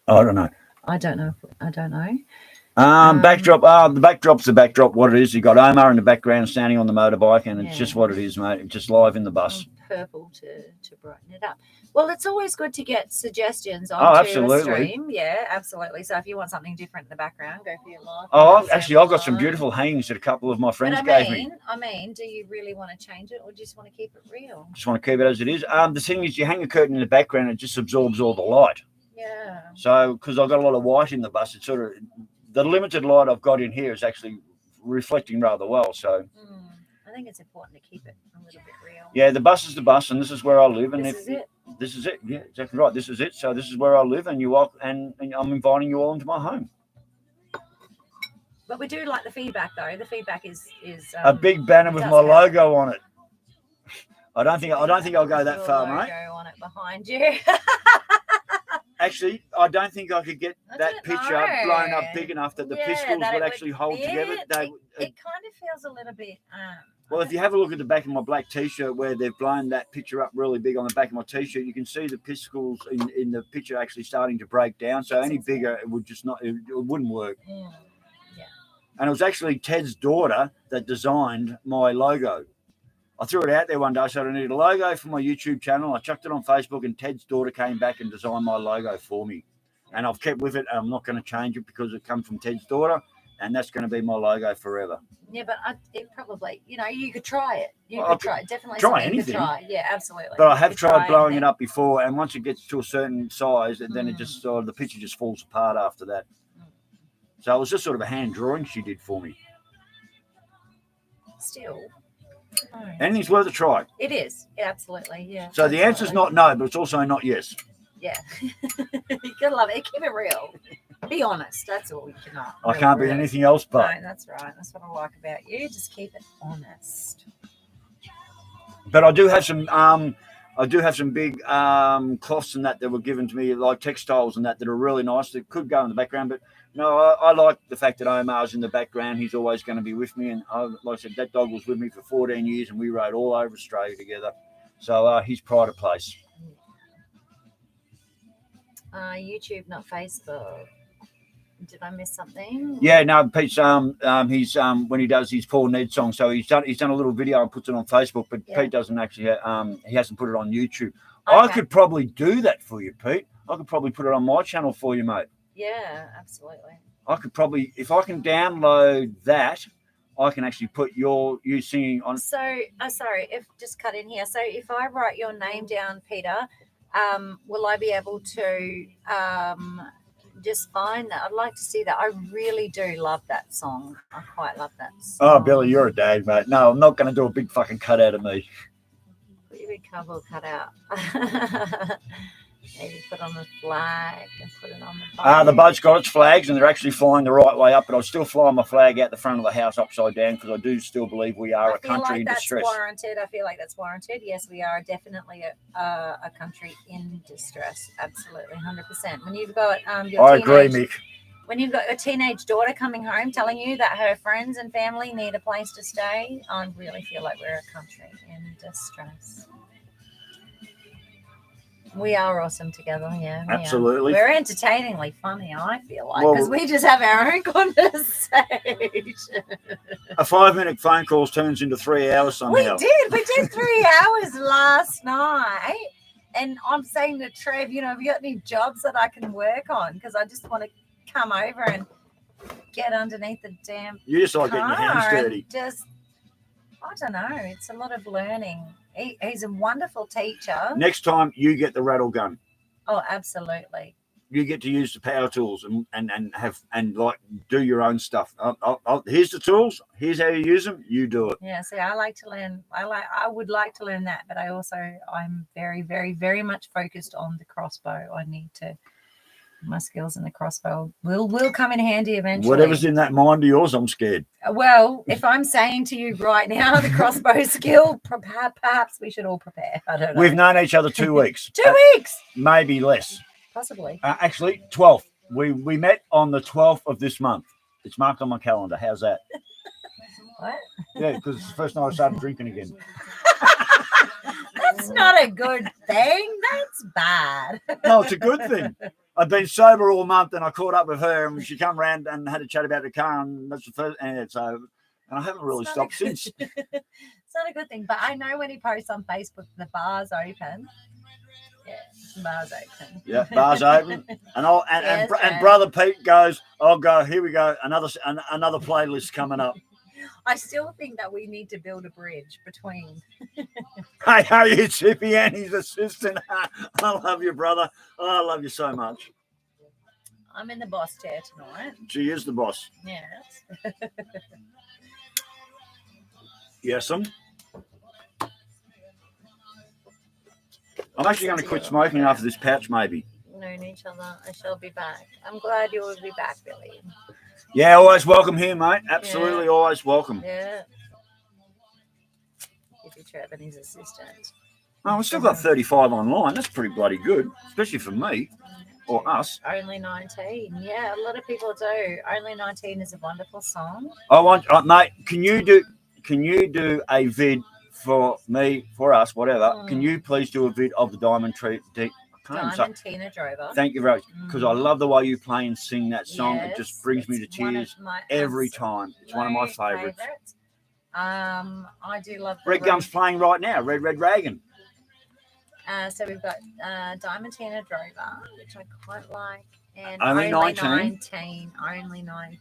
I don't know. I don't know. Backdrop. The backdrop's the backdrop. What it is, you got Omar in the background standing on the motorbike, and it's just what it is, mate. It's just live in the bus. Purple to brighten it up. Well, it's always good to get suggestions on the stream. Yeah, absolutely. So if you want something different in the background, go for your live. I've got some beautiful hangings that a couple of my friends gave me. I mean, do you really want to change it, or just want to keep it real? Just want to keep it as it is. The thing is, you hang a curtain in the background, it just absorbs all the light. Yeah. So, because I've got a lot of white in the bus, it's sort of the limited light I've got in here is actually reflecting rather well. So. I think it's important to keep it a little bit real. Yeah, the bus is the bus, and this is where I live. And this is it. Yeah, exactly right. This is it. So this is where I live, and and I'm inviting you all into my home. But we do like the feedback, though. The feedback is a big banner with my logo on it. I don't think I'll go that far, mate. Logo on it behind you. Actually, I don't think I could get that picture blown up big enough that the pistols would actually hold together. It kind of feels a little bit. Well, if you have a look at the back of my black T-shirt where they've blown that picture up really big on the back of my T-shirt, you can see the pistols in the picture actually starting to break down. So any bigger, it would just not. It wouldn't work. Yeah. And it was actually Ted's daughter that designed my logo. I threw it out there one day. I said I need a logo for my YouTube channel. I chucked it on Facebook, and Ted's daughter came back and designed my logo for me. And I've kept with it. And I'm not going to change it because it comes from Ted's daughter, and that's going to be my logo forever. Yeah, but it probably, you could try it. You Well, could try it. Definitely try something you could anything. try. Yeah, absolutely. But I have tried blowing anything. it up before, and once it gets to a certain size, then it just the picture just falls apart after that. So it was just sort of a hand drawing she did for me. Still. No. Anything's worth a try. It is. Absolutely, yeah. So the answer's not no, but it's also not yes. Yeah. You gotta love it. Keep it real. Be honest. That's all you cannot. I can't be anything else but. No, that's right. That's what I like about you. Just keep it honest. But I do have some big cloths and that were given to me, like textiles and that are really nice. That could go in the background, but no, I like the fact that Omar's in the background. He's always going to be with me, and like I said, that dog was with me for 14 years, and we rode all over Australia together. So he's pride of place. YouTube, not Facebook. Did I miss something? Yeah, no, Pete's he's when he does his Paul Ned song, so he's done a little video and puts it on Facebook, but Pete doesn't actually he hasn't put it on YouTube. Okay. I could probably do that for you, Pete. I could probably put it on my channel for you, mate. Yeah, absolutely. I could probably, if I can download that, I can actually put you singing on. So, sorry, if just cut in here. So if I write your name down, Peter, will I be able to just find that? I'd like to see that. I really do love that song. I quite love that song. Oh, Billy, you're a dad, mate. No, I'm not going to do a big fucking cut out of me. Put your big cover cut out. Maybe put on the flag and put it on the boat. The boat's got its flags, and they're actually flying the right way up, but I'll still fly my flag out the front of the house upside down because I do still believe we are a country in distress. I feel like that's warranted. Yes, we are definitely a country in distress. Absolutely, 100%. When you've got I agree, Mick. When you've got a teenage daughter coming home telling you that her friends and family need a place to stay, I really feel like we're a country in distress. We are awesome together, yeah. Absolutely. We're entertainingly funny, I feel like, because we just have our own conversation. A 5-minute phone call turns into 3 hours somehow. We did 3 hours last night. And I'm saying to Trev, have you got any jobs that I can work on? Because I just want to come over and get underneath the damn You just like getting your hands dirty. I don't know. It's a lot of learning. He's a wonderful teacher. Next time you get the rattle gun. Oh, absolutely. You get to use the power tools and do your own stuff. Here's the tools. Here's how you use them. You do it. Yeah. See, I like to learn. I would like to learn that, but I'm very, very, very much focused on the crossbow. I need to. My skills in the crossbow will come in handy eventually. Whatever's in that mind of yours, I'm scared. Well, if I'm saying to you right now, the crossbow skill, perhaps we should all prepare. I don't know. We've known each other 2 weeks. 2 weeks? Maybe less. Possibly. Actually, 12th. We met on the 12th of this month. It's marked on my calendar. How's that? What? Yeah, because it's the first night I started drinking again. That's not a good thing. That's bad. No, it's a good thing. I've been sober all month, and I caught up with her, and she come round and had a chat about the car, and that's the first. And I haven't really stopped since. It's not a good thing, but I know when he posts on Facebook, the bar's open. Yeah, bar's open. Yeah, bar's open, and brother Pete goes, "I'll go. Here we go. Another playlist coming up." I still think that we need to build a bridge between. Hey, it's Hippy Annie's assistant. I love you, brother. Oh, I love you so much. I'm in the boss chair tonight. She is the boss. Yes. Yes, I'm actually going to quit smoking after this pouch, maybe. Known each other. I shall be back. I'm glad you will be back, Billy. Yeah, always welcome here, mate. Absolutely, always welcome. Yeah. Hippy Trev and his assistant. Oh, we've still got 35 online. That's pretty bloody good, especially for me or us. Only 19. Yeah, a lot of people do. Only 19 is a wonderful song. Mate, can you do a vid for me, for us, whatever? Can you please do a vid of the Diamond Tina Drover. Thank you very much, because I love the way you play and sing that song. Yes, it just brings me to tears every time. It's one of my favourites. I do love the Red Gum's playing right now. Red Dragon. So we've got Diamantina Drover, which I quite like, and Only 19. Only 19.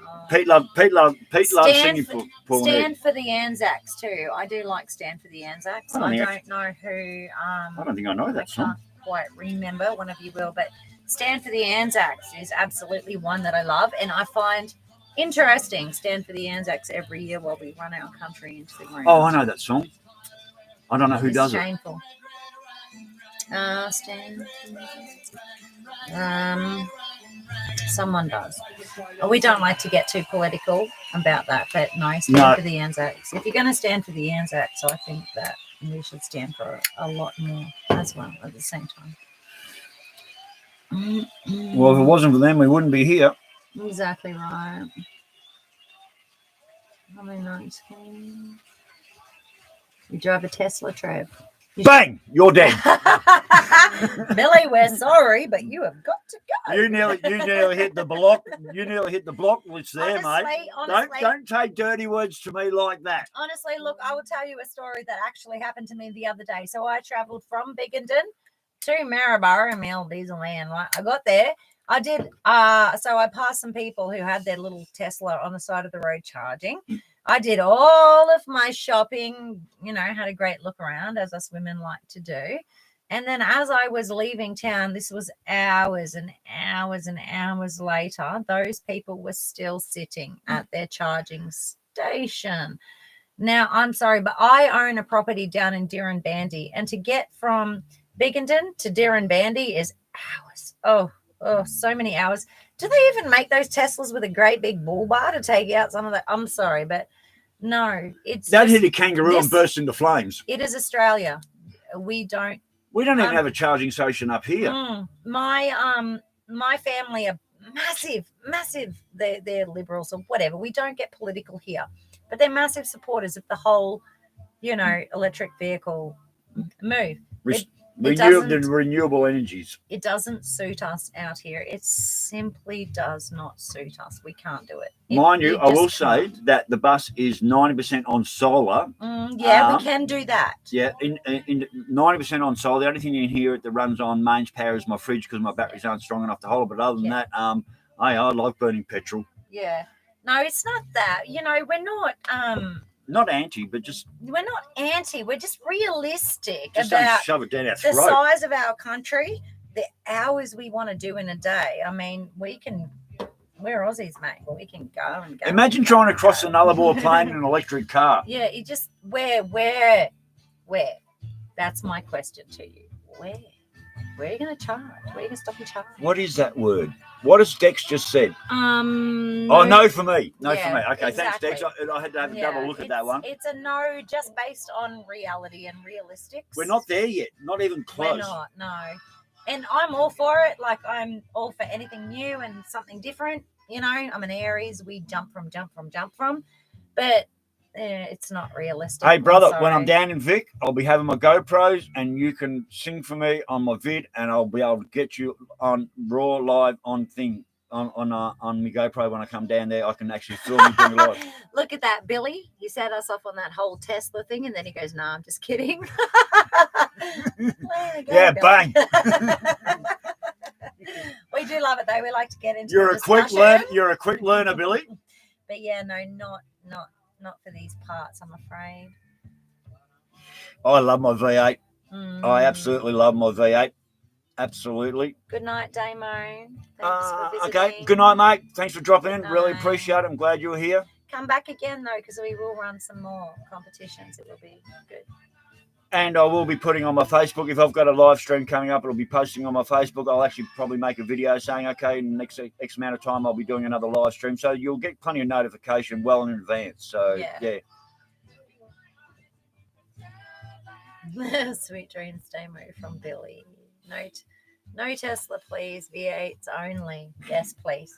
Oh. Pete loves singing for Paul. Stand for the Anzacs too. I do like Stand for the Anzacs. I don't know who. I don't think I know that song. Can't quite remember. One of you will, but Stand for the Anzacs is absolutely one that I love, and I find interesting. Stand for the Anzacs every year while we run our country into the ground. Oh, I know that song. I don't know who does shameful. Stand. Someone does. We don't like to get too political about that, but no, stand for the Anzacs. If you're going to stand for the Anzacs, I think that we should stand for a lot more as well at the same time. Well, if it wasn't for them, we wouldn't be here. Exactly right. You drive a Tesla, Trev. Bang! You're dead. Billy, we're sorry, but you have got to go. You nearly hit the block. You nearly hit the block list there, mate. Don't take dirty words to me like that. Honestly, look, I will tell you a story that actually happened to me the other day. So I travelled from Biggendon to Maryborough in my old diesel van. Right? I got there. I did. So I passed some people who had their little Tesla on the side of the road charging. I did all of my shopping, had a great look around, as us women like to do. And then as I was leaving town, this was hours and hours and hours later, those people were still sitting at their charging station. Now, I'm sorry, but I own a property down in Dirranbandy, and to get from Biggendon to Dirranbandy is hours. Oh, so many hours. Do they even make those Teslas with a great big bull bar to take out some of that? I'm sorry, but no, that hit a kangaroo and burst into flames. It is Australia. We don't even have a charging station up here. My family are massive. They're liberals or whatever. We don't get political here, but they're massive supporters of the whole, electric vehicle move. Renewable energies. It doesn't suit us out here. It simply does not suit us. We can't do it. Mind you, I will say that the bus is 90% on solar. We can do that. Yeah, in 90% on solar. The only thing you can hear that runs on mains power is my fridge because my batteries aren't strong enough to hold. But other than that, I like burning petrol. Yeah. No, it's not that. We're not not anti, but just we're not anti. We're just realistic just about shove it down our throat. The size of our country, the hours we want to do in a day. I mean, we're Aussies, mate. We can go and go. Imagine trying to cross an Nullarbor plain in an electric car. Yeah, it just where? That's my question to you. Where are you going to charge? Where are you going to stop and charge? What is that word? What has Dex just said? No for me. No for me. Okay, exactly. Thanks, Dex. I had to have a double look at that one. It's a no just based on reality and realistics. We're not there yet. Not even close. We're not, no. And I'm all for it. Like, I'm all for anything new and something different. I'm an Aries. We jump from. But it's not realistic. Hey, brother, when I'm down in Vic, I'll be having my GoPros and you can sing for me on my vid and I'll be able to get you on raw live on my GoPro when I come down there. I can actually film you doing live. Look at that, Billy. He set us off on that whole Tesla thing and then he goes, "Nah, I'm just kidding." Yeah, bang. We do love it though. We like to get into You're a quick learner, Billy. But yeah, no, not for these parts, I'm afraid. I love my V8. I absolutely love my V8. Absolutely. Good night, Damo. Thanks for visiting. Okay. Good night, mate. Thanks for dropping in. Really appreciate it. I'm glad you're here. Come back again, though, because we will run some more competitions. It will be good. And I will be putting on my Facebook. If I've got a live stream coming up, it'll be posting on my Facebook. I'll actually probably make a video saying, okay, in the next X amount of time, I'll be doing another live stream. So you'll get plenty of notification well in advance. So, yeah. Sweet dreams, Damo, from Billy. No Tesla, please. V8s only. Yes, please.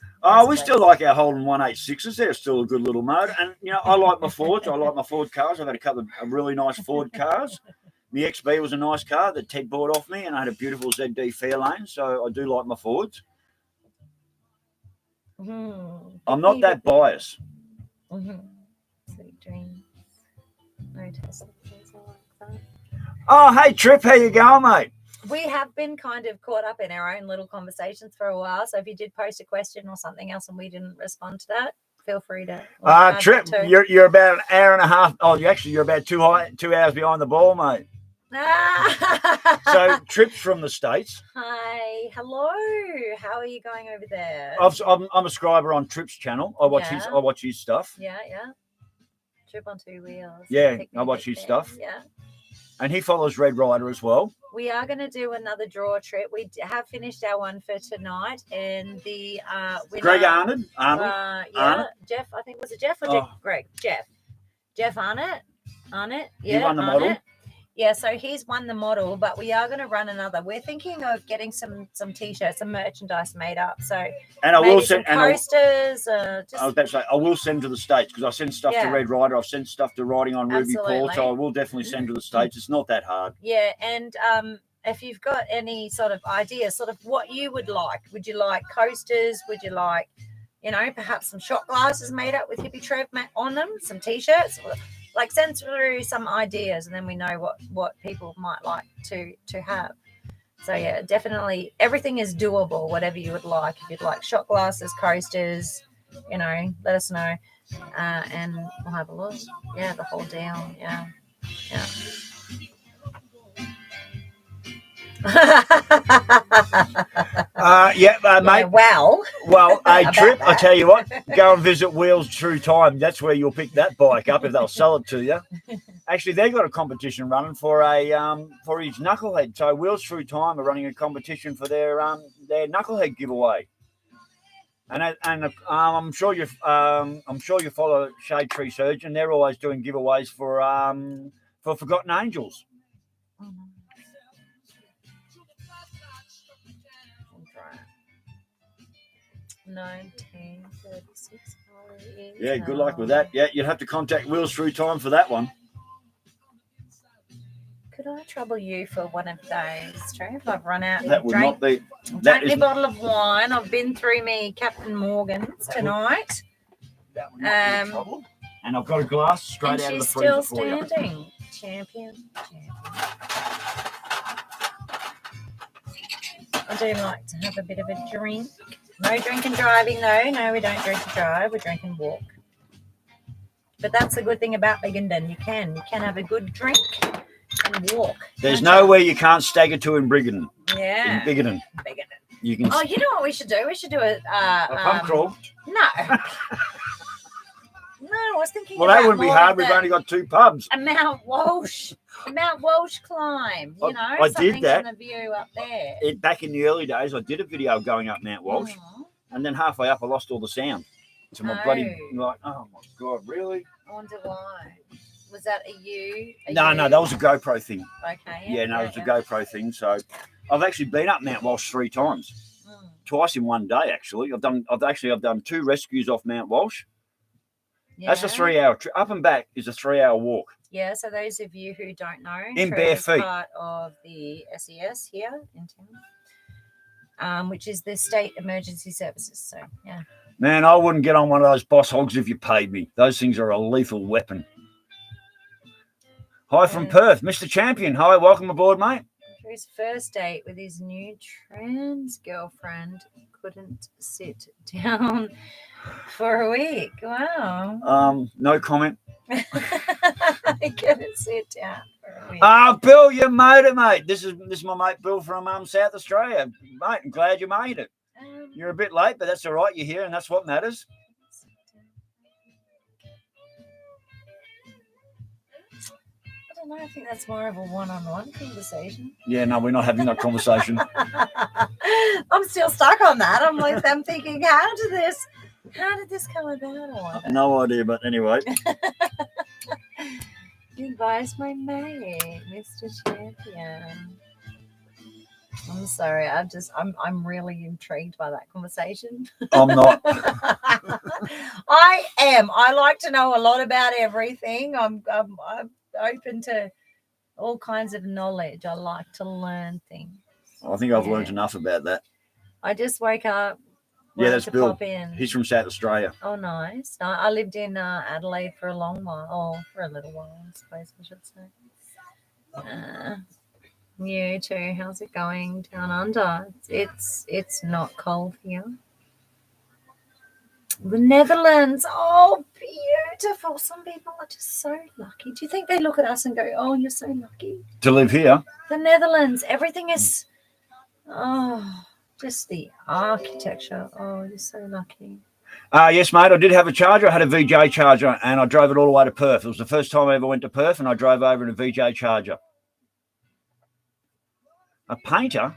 We still like our Holden 186s. They're still a good little motor. And, I like my Fords. I like my Ford cars. I've had a couple of really nice Ford cars. My XB was a nice car that Ted bought off me, and I had a beautiful ZD Fairlane, so I do like my Fords. I'm not that biased. Sweet dreams. No Tesla. I like that. Oh, hey, Trip, how you going, mate? We have been kind of caught up in our own little conversations for a while. So if you did post a question or something else and we didn't respond to that, feel free to. Trip, you're about an hour and a half. Oh, you're about 2 hours behind the ball, mate. So Trip's from the States. Hi, hello. How are you going over there? I'm a subscriber on Trip's channel. I watch his stuff. Yeah. Trip on 2 wheels. Yeah, I watch his stuff. Yeah. And he follows Red Rider as well. We are going to do another draw trip. We have finished our one for tonight, and the winner, Greg Arnold. Jeff. I think was it Jeff or Greg? Jeff Arnott. Yeah, he won the model. Yeah, so he's won the model, but we are going to run another. We're thinking of getting some t-shirts, some merchandise made up. So and I will send posters. I was about to say I will send to the States because I send stuff to Red Rider. I've sent stuff to Riding on Ruby Paul, so I will definitely send to the States. It's not that hard. Yeah, and if you've got any sort of ideas, sort of what you would you like coasters? Would you like, perhaps some shot glasses made up with Hippy Trev on them, some t-shirts? Like send through some ideas, and then we know what people might like to have. So yeah, definitely everything is doable. Whatever you would like, if you'd like shot glasses, coasters, let us know, and we'll have a look. Yeah, the whole deal. Yeah. Mate. Well, a Trip. I tell you what, go and visit Wheels Through Time. That's where you'll pick that bike up if they'll sell it to you. Actually, they've got a competition running for for his knucklehead. So Wheels Through Time are running a competition for their knucklehead giveaway. And I'm sure you follow Shade Tree Surgeon. They're always doing giveaways for Forgotten Angels. 1936. Yeah, good luck with that. Yeah, you'd have to contact Wheels Through Time for that one. Could I trouble you for one of those, Trev? I've run out. That would not be. Drank me bottle of wine. I've been through me Captain Morgan's tonight. That would not be trouble. And I've got a glass straight out of the freezer for you. She's still standing. Champion. I do like to have a bit of a drink. No drink and driving, though. No, we don't drink and drive. We drink and walk. But that's the good thing about Biggenden. You can have a good drink and walk. There's nowhere you can't stagger to in Biggenden. Yeah. In Biggenden. You can. Oh, you know what we should do? We should do a pub crawl. No. No, I was thinking. Well, that wouldn't be hard. We've only got 2 pubs. A Mount Walsh climb. I did that. The view up there. Back in the early days, I did a video going up Mount Walsh, and then halfway up, I lost all the sound. So my bloody oh my god, really? I wonder why. Was that you? No, that was a GoPro thing. Okay. Yeah, it was a GoPro thing. So I've actually been up Mount Walsh 3 times, twice in one day. Actually, I've done 2 rescues off Mount Walsh. Yeah. That's a 3-hour trip. Up and back is a 3-hour walk. Yeah, so those of you who don't know, in bare feet, part of the SES here in town, which is the State Emergency Services. So, yeah. Man, I wouldn't get on one of those boss hogs if you paid me. Those things are a lethal weapon. Hi from Perth, Mr. Champion. Hi, welcome aboard, mate. His first date with his new trans girlfriend couldn't sit down for a week. Wow. No comment. I couldn't sit down for a week. Bill, you made it, mate. This is my mate Bill from South Australia. Mate, I'm glad you made it. You're a bit late, but that's all right. You're here, and that's what matters. I don't know. I think that's more of a one-on-one conversation. Yeah, no, we're not having that conversation. I'm still stuck on that. I'm thinking, how did this come about? No idea, but anyway. Advise my mate, Mr. Champion. I'm sorry. I'm really intrigued by that conversation. I'm not. I am. I like to know a lot about everything. I'm open to all kinds of knowledge. I like to learn things. I think I've learned enough about that. I just woke up Yeah, that's to Bill. pop in. He's from South Australia. Oh, nice. I lived in Adelaide for a long while. Oh, for a little while, I suppose I should say. You too. How's it going down under? It's not cold here. The Netherlands. Oh, beautiful. Some people are just so lucky. Do you think they look at us and go, "Oh, you're so lucky To live here. The Netherlands. Everything is, just the architecture. Oh, you're so lucky." Yes, mate, I did have a charger. I had a VJ charger, and I drove it all the way to Perth. It was the first time I ever went to Perth, and I drove over in a VJ charger. A painter?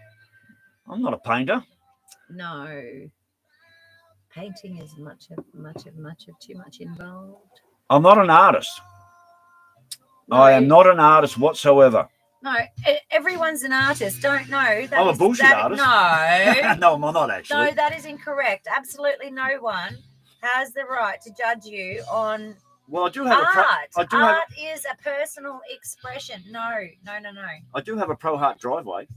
I'm not a painter. No. Painting is much of too much involved. I'm not an artist. No. I am not an artist whatsoever. No, everyone's an artist. Don't know. I'm a bullshit artist. No. No, I'm not actually. No, that is incorrect. Absolutely no one has the right to judge you on Well, I do have art. Art is a personal expression. No. I do have a Pro Heart driveway.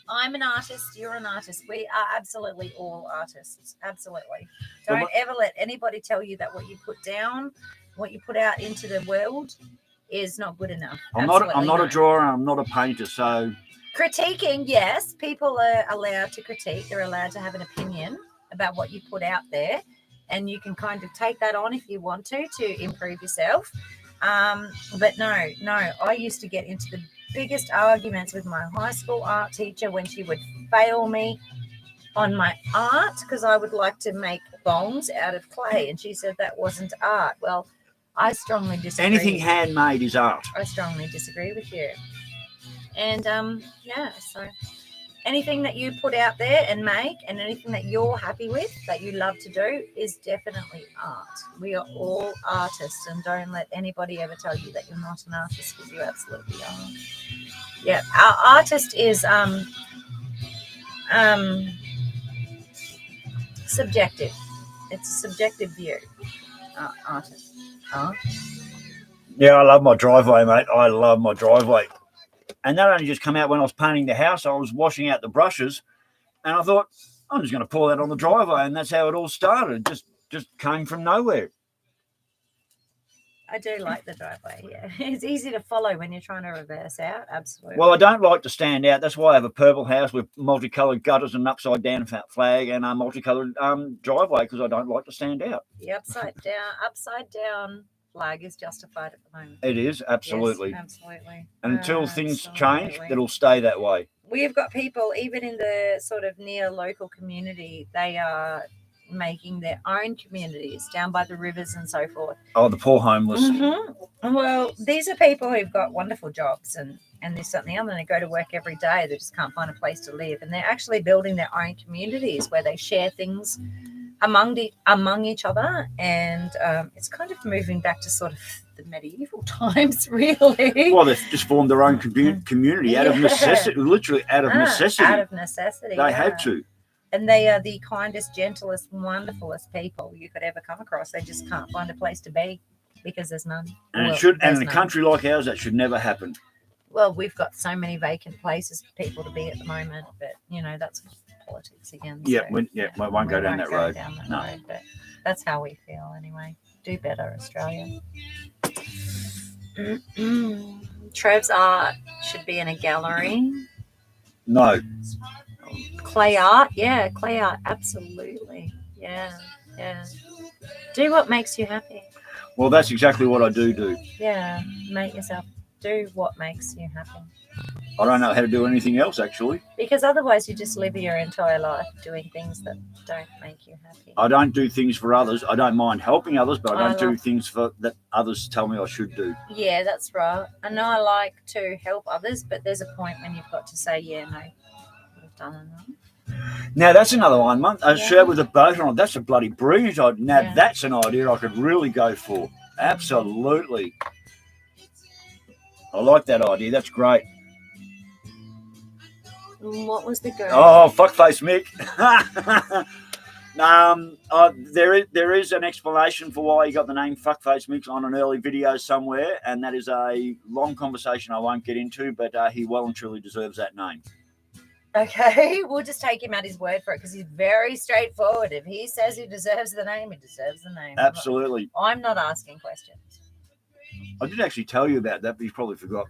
I'm an artist. You're an artist. We are absolutely all artists. Absolutely. Don't ever let anybody tell you that what you put down, what you put out into the world is not good enough. I'm not a drawer. I'm not a painter. So critiquing, yes, people are allowed to critique. They're allowed to have an opinion about what you put out there, and you can kind of take that on if you want to improve yourself. But no, I used to get into the biggest arguments with my high school art teacher when she would fail me on my art because I would like to make bongs out of clay, and she said that wasn't art. Well, I strongly disagree. Anything handmade is art. I strongly disagree with you. And so anything that you put out there and make, and anything that you're happy with, that you love to do, is definitely art. We are all artists, and don't let anybody ever tell you that you're not an artist, because you absolutely are. Yeah, our artist is subjective. It's a subjective view. Artist. Yeah, I love my driveway, mate. I love my driveway. And that only just came out when I was painting the house. I was washing out the brushes, and I thought, I'm just going to pour that on the driveway, and that's how it all started. Just came from nowhere. I do like the driveway, yeah. It's easy to follow when you're trying to reverse out, absolutely. Well, I don't like to stand out. That's why I have a purple house with multicoloured gutters and an upside-down flag and a multicoloured driveway, because I don't like to stand out. The upside down flag is justified at the moment. It is, absolutely. Yes, absolutely. And until things change, it'll stay that way. We've got people, even in the sort of near local community, they are making their own communities down by the rivers and so forth. Oh, the poor homeless. Mm-hmm. Well, these are people who've got wonderful jobs and this, that, and the other, and they go to work every day. They just can't find a place to live. And they're actually building their own communities where they share things among each other. And it's kind of moving back to sort of the medieval times, really. Well, they've just formed their own community out of necessity, literally out of necessity. Out of necessity. They had to. And they are the kindest, gentlest, wonderfulest people you could ever come across. They just can't find a place to be because there's none. And in a country like ours, that should never happen. Well, we've got so many vacant places for people to be at the moment, but that's politics again. Yeah, we won't go down that road. But that's how we feel anyway. Do better, Australia. Trev's art should be in a gallery. No. Clay art, absolutely. Yeah. Do what makes you happy. Well, that's exactly what I do. Yeah, make yourself do what makes you happy. I don't know how to do anything else, actually. Because otherwise you just live your entire life doing things that don't make you happy. I don't do things for others. I don't mind helping others, but I don't do things that others tell me I should do. Yeah, that's right. I know I like to help others, but there's a point when you've got to say, yeah, no, I've done enough. Now, that's another one, mate. A shirt with a boat on it. That's a bloody brilliant idea. Now, that's an idea I could really go for. Absolutely. I like that idea. That's great. What was the girl? Oh, fuckface Mick. There is an explanation for why he got the name Fuckface Mick on an early video somewhere, and that is a long conversation I won't get into, but he well and truly deserves that name. Okay, we'll just take him at his word for it because he's very straightforward. If he says he deserves the name, he deserves the name. Absolutely. I'm not asking questions. I did actually tell you about that, but you probably forgot.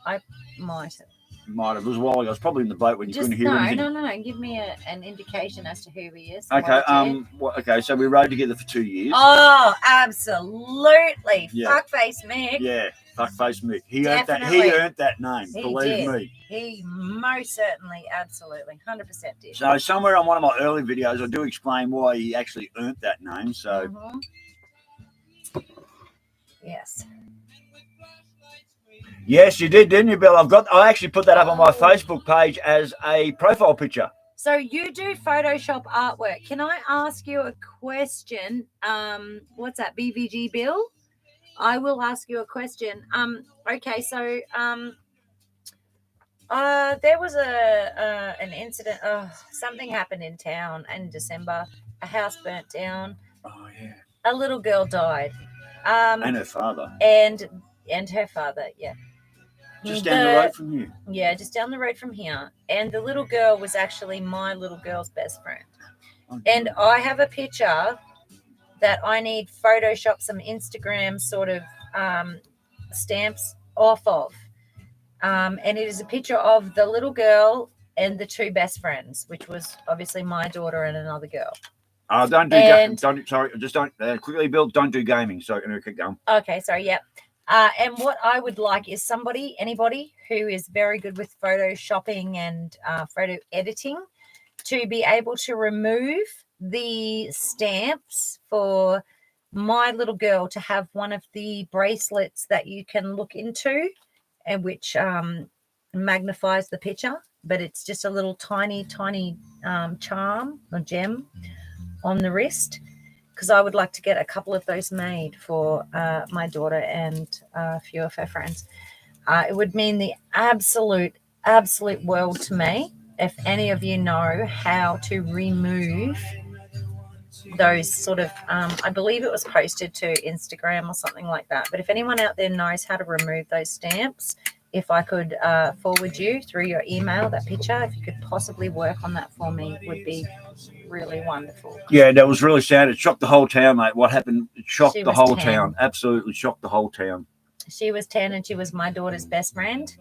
I might have. Might have. It was a while ago. I was probably in the boat when you couldn't hear anything. No. Give me an indication as to who he is. Okay. Okay. So we rode together for 2 years. Oh, absolutely. Yeah. Fuckface Mick. Yeah. Fuckface Mick. He Definitely. earned that name. He Believe did. me. He most certainly, absolutely, 100% did. So somewhere on one of my early videos, I do explain why he actually earned that name. So. Yes. Yes, you did, didn't you, Bill? I actually put that up on my Facebook page as a profile picture. So you do Photoshop artwork. Can I ask you a question? What's that, BVG Bill? I will ask you a question. Okay, so there was an incident. Something happened in town in December. A house burnt down. Oh yeah. A little girl died. And her father. And her father, yeah. Just down the road from here. Yeah, just down the road from here. And the little girl was actually my little girl's best friend. Oh, and I have a picture that I need Photoshop some Instagram sort of stamps off of. And it is a picture of the little girl and the two best friends, which was obviously my daughter and another girl. Quickly, Bill, don't do gaming. So I'm going to keep going. Okay, sorry, yeah. And what I would like is anybody who is very good with photoshopping and photo editing to be able to remove the stamps for my little girl to have one of the bracelets that you can look into and which magnifies the picture, but it's just a little tiny charm or gem on the wrist. Because I would like to get a couple of those made for my daughter and a few of her friends. It would mean the absolute world to me if any of you know how to remove those sort of, I believe it was posted to Instagram or something like that. But if anyone out there knows how to remove those stamps, if I could forward you through your email that picture, if you could possibly work on that for me, it would be really wonderful. Yeah, that was really sad. It shocked the whole town, mate. What happened? It shocked the whole town. Absolutely shocked the whole town. She was 10 and she was my daughter's best friend.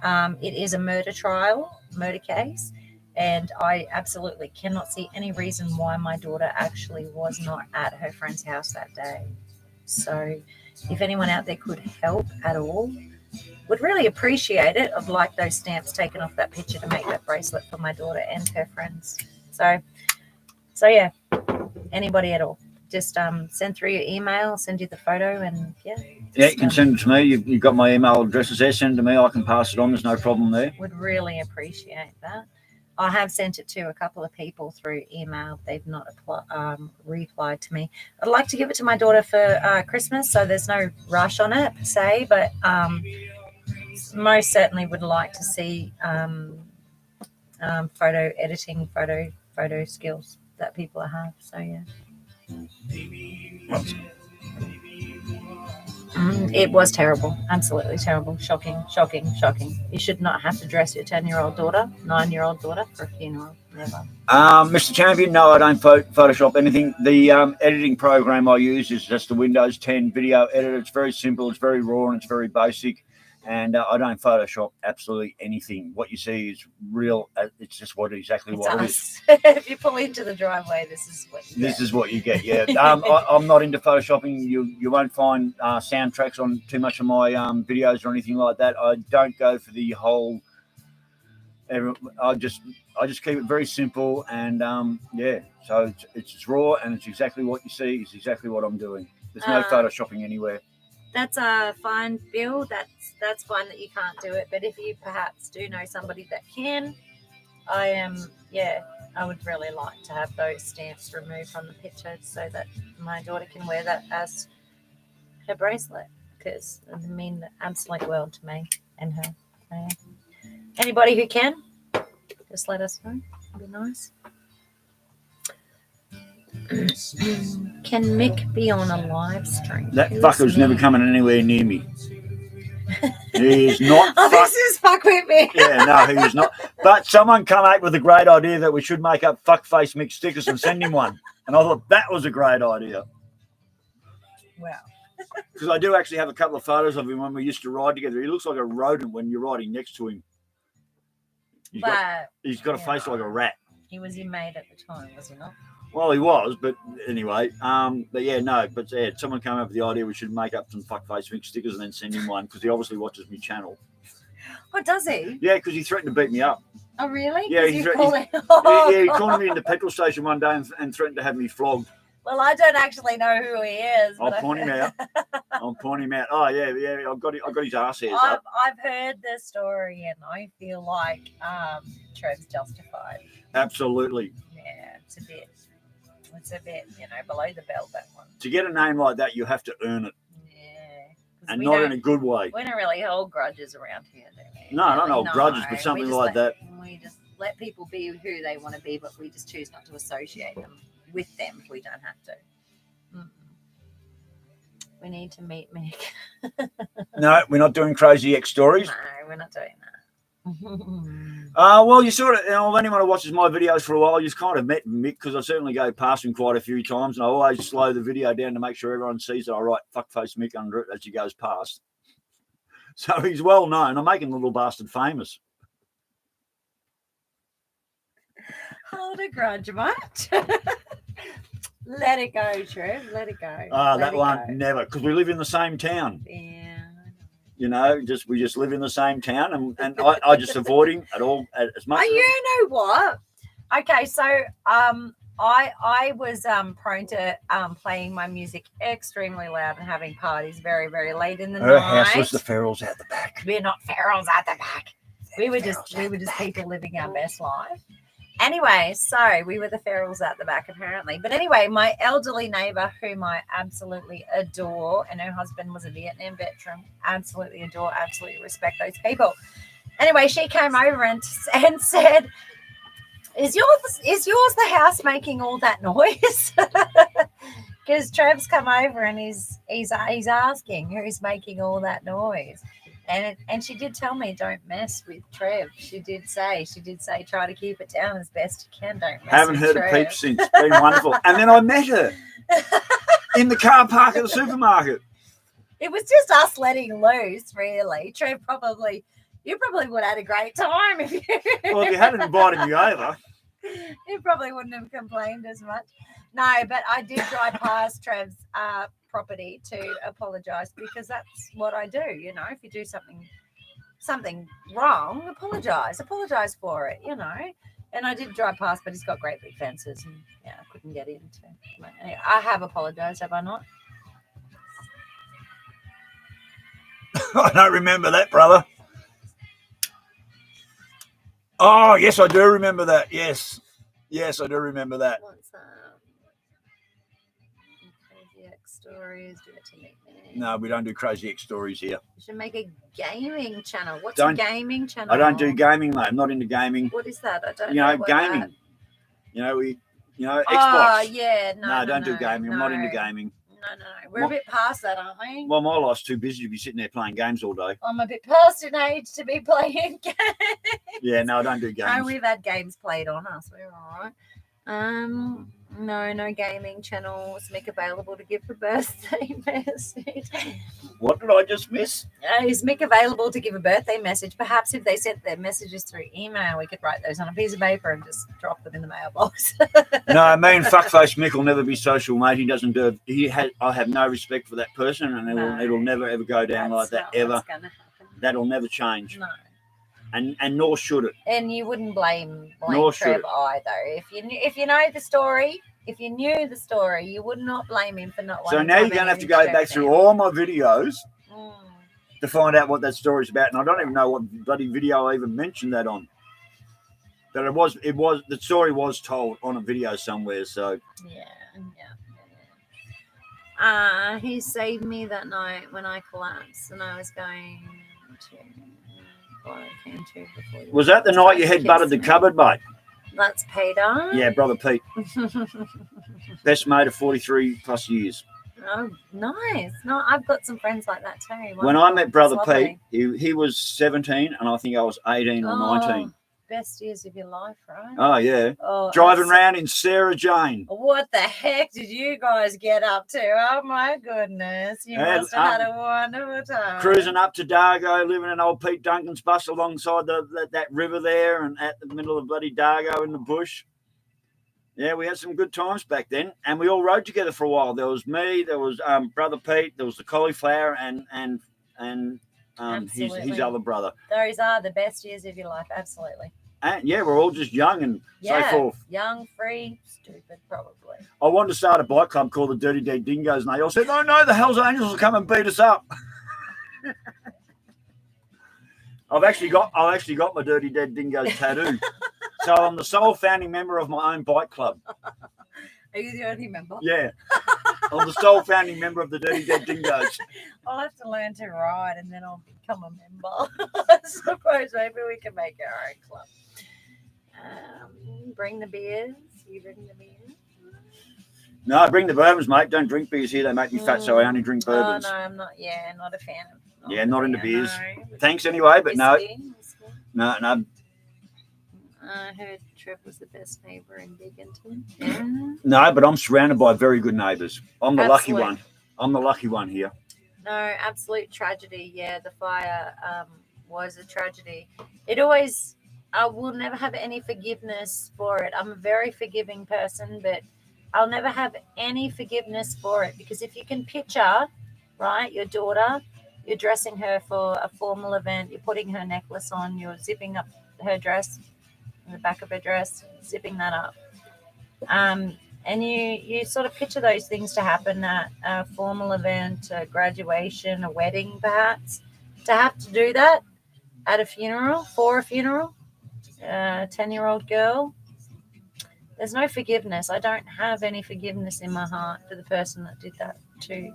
It is a murder case, and I absolutely cannot see any reason why my daughter actually was not at her friend's house that day. So if anyone out there could help at all, would really appreciate it. I'd like those stamps taken off that picture to make that bracelet for my daughter and her friends. So yeah, anybody at all, just send through your email, I'll send you the photo, and yeah, you can send it to me. You've got my email addresses there. Send it to me. I can pass it on. There's no problem there. Would really appreciate that. I have sent it to a couple of people through email. They've not replied to me. I'd like to give it to my daughter for Christmas, so there's no rush on it per se, but most certainly would like to see photo editing, photo skills that people have. So yeah. It was terrible. Absolutely terrible. Shocking. You should not have to dress your 9-year-old daughter for a funeral. Never. Mr. Champion, no, I don't Photoshop anything. The editing program I use is just the Windows 10 video editor. It's very simple. It's very raw and it's very basic. And I don't Photoshop absolutely anything. What you see is real. It's just exactly what it is. If you pull into the driveway, this is what you get. This is what you get, yeah. I'm not into Photoshopping. You won't find soundtracks on too much of my videos or anything like that. I don't go for the whole... I just keep it very simple. And, yeah, so it's raw and it's exactly what you see. It's exactly what I'm doing. There's no Photoshopping anywhere. That's fine, Bill. That's fine that you can't do it. But if you perhaps do know somebody that can, I would really like to have those stamps removed from the picture so that my daughter can wear that as her bracelet, because it means the absolute world to me and her. So, anybody who can, just let us know. It'd be nice. Can Mick be on a live stream? That fucker's never coming anywhere near me. He is not. Oh, this is fuck with me. Yeah, no, he is not. But someone come up with a great idea that we should make up fuckface Mick stickers and send him one. And I thought that was a great idea. Wow. Because I do actually have a couple of photos of him when we used to ride together. He looks like a rodent when you're riding next to him. He's got a face like a rat. He was your mate at the time, was he not? Well, he was, but anyway. But yeah, no. But yeah, someone came up with the idea we should make up some fuckface Mick stickers and then send him one because he obviously watches my channel. Oh, does he? Yeah, because he threatened to beat me up. Oh, really? Yeah, he cornered me in the petrol station one day and threatened to have me flogged. Well, I don't actually know who he is. I'll point him out. Oh yeah. I got his arse hairs up. I've heard the story, and I feel like Trev's justified. Absolutely. Yeah, it's a bit, below the belt, that one. To get a name like that, you have to earn it. Yeah. And not in a good way. We don't really hold grudges around here, do we? No, I don't hold grudges, but something like that. We just let people be who they want to be, but we just choose not to associate them with them if we don't have to. Mm-mm. We need to meet Mick. No, we're not doing crazy X stories. No, we're not doing that. Well, you sort of, anyone who watches my videos for a while, you've kind of met Mick because I certainly go past him quite a few times, and I always slow the video down to make sure everyone sees that I write fuckface Mick under it as he goes past. So he's well known. I'm making the little bastard famous. Hold a grudge, mate. Let it go, Trev. Let it go. That one never, because we live in the same town. Yeah. We just live in the same town, and I just avoid him at all as much. Oh, you know what? Okay, so I was prone to playing my music extremely loud and having parties very, very late in the night. Her house was the ferals out the back. We're not ferals out the back. We were just people living our best life. Anyway, so we were the ferals out the back, apparently. But anyway, my elderly neighbour, whom I absolutely adore, and her husband was a Vietnam veteran, absolutely adore, absolutely respect those people. Anyway, she came over and said, Is yours the house making all that noise? Because Trev's come over and he's asking who's making all that noise. And she did tell me, don't mess with Trev. She did say, try to keep it down as best you can. Don't mess Haven't with heard Trev. a peep since. It's been wonderful. And then I met her in the car park at the supermarket. It was just us letting loose, really. Trev you probably would have had a great time if you. Well, if you hadn't invited me over. You probably wouldn't have complained as much. No, but I did drive past Trev's property to apologise because that's what I do. If you do something wrong, apologise for it. And I did drive past, but he's got great big fences, and I couldn't get into. Anyway, I have apologised, have I not? I don't remember that, brother. Oh, yes, I do remember that. Yes, I do remember that. What's crazy X stories? Do it to me. No, we don't do crazy X stories here. You should make a gaming channel. What's a gaming channel? I don't do gaming, mate. I'm not into gaming. What is that? I don't know. Gaming. Xbox. Oh, yeah. No, don't do gaming. I'm not into gaming. No. We're a bit past that, aren't we? Well, my life's too busy to be sitting there playing games all day. I'm a bit past an age to be playing games. Yeah, no, I don't do games. No, we've had games played on us. We're all right. No gaming channels. Mick available to give a birthday message. What did I just miss? Is Mick available to give a birthday message? Perhaps if they sent their messages through email, we could write those on a piece of paper and just drop them in the mailbox. No, me and fuckface Mick will never be social, mate. He doesn't do it. I have no respect for that person, and it'll never ever go down like that ever. That'll never change. No. And nor should it. And you wouldn't blame Trev either. If you know the story, if you knew the story, you would not blame him for not wanting. So now you're going to have to go back through all my videos to find out what that story's about, and I don't even know what bloody video I even mentioned that on. But the story was told on a video somewhere. So yeah. He saved me that night when I collapsed, and I was going to. Was that the night you headbutted the cupboard, mate? That's Peter. Yeah, brother Pete. Best mate of 43 plus years. Oh, nice. No, I've got some friends like that too. When I Wonderful. met Brother It's Pete, lovely. he was 17 and I think I was 18 or 19. Best years of your life, right? Oh, yeah. Oh, Driving around in Sarah Jane. What the heck did you guys get up to? Oh my goodness. You And, must have had a wonderful time. Cruising up to Dargo, living in old Pete Duncan's bus alongside that river there and at the middle of bloody Dargo in the bush. Yeah, we had some good times back then, and we all rode together for a while. There was me, there was Brother Pete, there was the cauliflower, and his other brother. Those are the best years of your life, absolutely. And yeah, we're all just young and so forth. Young, free, stupid, probably. I wanted to start a bike club called the Dirty Dead Dingoes, and they all said, "No, the Hells Angels will come and beat us up." I've actually got my Dirty Dead Dingoes tattoo. So I'm the sole founding member of my own bike club. Are you the only member? Yeah. I'm the sole founding member of the Dirty Dead Dingoes. I'll have to learn to ride and then I'll become a member. I suppose maybe we can make our own club. Bring the beers. You bring the beers? No, I bring the bourbons, mate. Don't drink beers here. They make me fat, so I only drink bourbons. Oh, no, I'm not. Yeah, not a fan of. Not into beers. No. Thanks anyway, but Whiskey. no. I heard Trev was the best neighbour in Bigginton. Yeah. No, but I'm surrounded by very good neighbours. I'm the lucky Absolute. one. I'm the lucky one here. No, absolute tragedy. Yeah, the fire was a tragedy. It always, I will never have any forgiveness for it. I'm a very forgiving person, but I'll never have any forgiveness for it because if you can picture, right, your daughter, you're dressing her for a formal event, you're putting her necklace on, you're zipping up her dress, the back of her dress, zipping that up. And you sort of picture those things to happen at a formal event, a graduation, a wedding perhaps. To have to do that at a funeral, for a funeral, a 10-year-old girl, there's no forgiveness. I don't have any forgiveness in my heart for the person that did that too.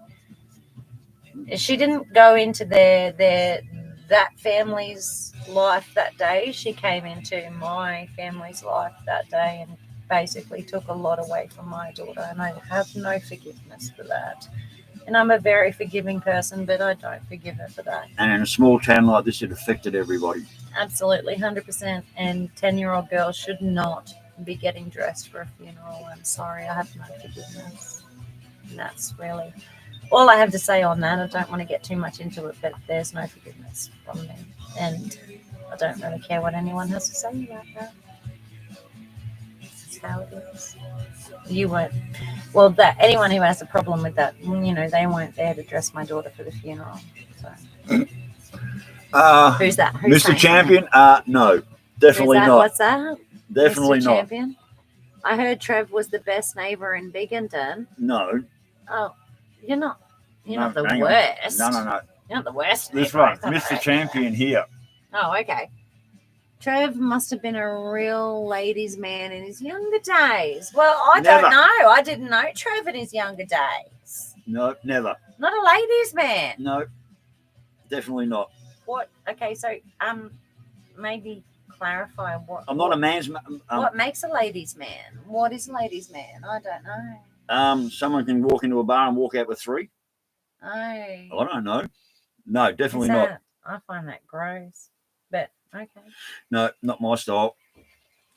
She didn't go into that family's life that day. She came into my family's life that day and basically took a lot away from my daughter, and I have no forgiveness for that. And I'm a very forgiving person, but I don't forgive her for that. And in a small town like this, it affected everybody. Absolutely, 100%. And 10-year-old girls should not be getting dressed for a funeral. I'm sorry, I have no forgiveness. And that's really all I have to say on that. I don't want to get too much into it, but there's no forgiveness from me. And I don't really care what anyone has to say about that. That's how it is. You weren't. Well, that anyone who has a problem with that, they weren't there to dress my daughter for the funeral. So. Who's that? Who's Mr. Champion? No, definitely not. What's that? Definitely Mr. not. Champion? I heard Trev was the best neighbour in Bigginton. No. Oh, you're not the hang on. worst. No. You're not the worst. This one, Mr. Champion here. Oh, okay. Trev must have been a real ladies' man in his younger days. Well, I Never. don't know. I didn't know Trev in his younger days. No, never. Not a ladies' man. No, definitely not. What? Okay, so maybe clarify what. I'm not a man's man. What makes a ladies' man? What is a ladies' man? I don't know. Someone can walk into a bar and walk out with 3. Oh. I don't know. No, definitely not. I find that gross. But okay. No, not my style.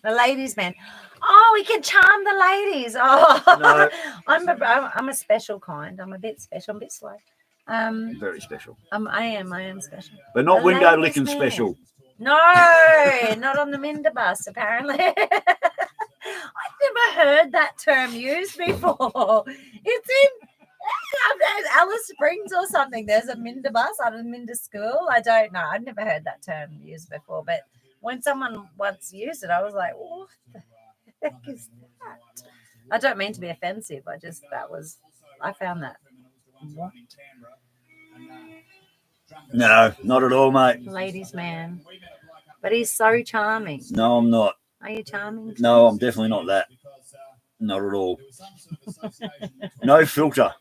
The ladies' man. Oh, we can charm the ladies. Oh, No. I'm a special kind. I'm a bit special. I'm a bit slow. Very special. I am special. But not The window ladies' licking man. special. No, not on the Minder bus, apparently. I've never heard that term used before. It's in Alice Springs or something. There's a Minder bus out of Minder school. I don't know. I've never heard that term used before. But when someone once used it, I was like, what the heck is that? I don't mean to be offensive. I found that. What? No, not at all, mate. Ladies' man. But he's so charming. No, I'm not. Are you charming? No, I'm definitely not that. Not at all. No filter.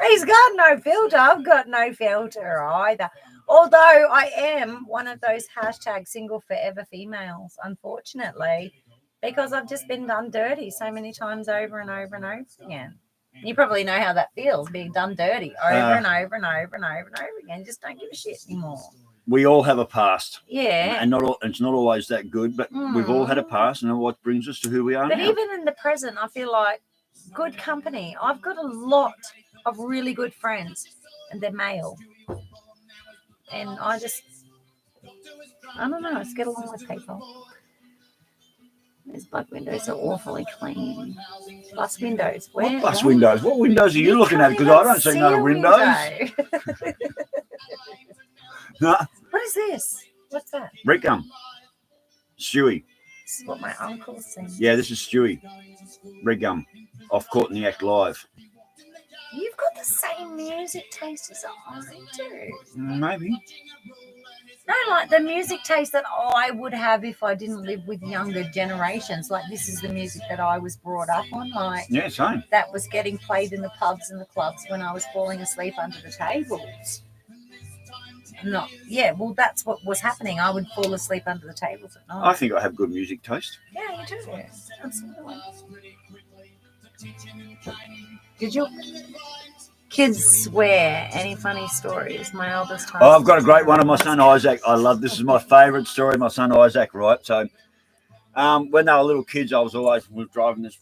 He's got no filter. I've got no filter either. Although I am one of those hashtag single forever females, unfortunately, because I've just been done dirty so many times over and over and over again. You probably know how that feels, being done dirty over and over and over and over and over again. You just don't give a shit anymore. We all have a past. Yeah. And it's not always that good, but we've all had a past, and what brings us to who we are now. But even in the present, I feel like good company. I've got a lot of really good friends, and they're male. And I don't know, I just get along with people. These bug windows are awfully clean. Bus windows. What bus windows? What windows are you looking at? Because I don't see no windows. No. What is this? What's that? Red gum. Stewie. This is what my uncle said. Yeah, this is Stewie. Red gum. Off Caught in the Act Live. You've got the same music taste as I do. Maybe. No, like the music taste that I would have if I didn't live with younger generations. Like this is the music that I was brought up on. Like yeah, same. That was getting played in the pubs and the clubs when I was falling asleep under the tables. No, yeah, well, that's what was happening. I would fall asleep under the tables at night. I think I have good music taste. Yeah, you do. Absolutely. Did your kids swear? Any funny stories? My eldest. Oh, I've got a great one of my son Isaac. I love this. Is my favourite story. My son Isaac, right? So, when they were little kids, I was driving this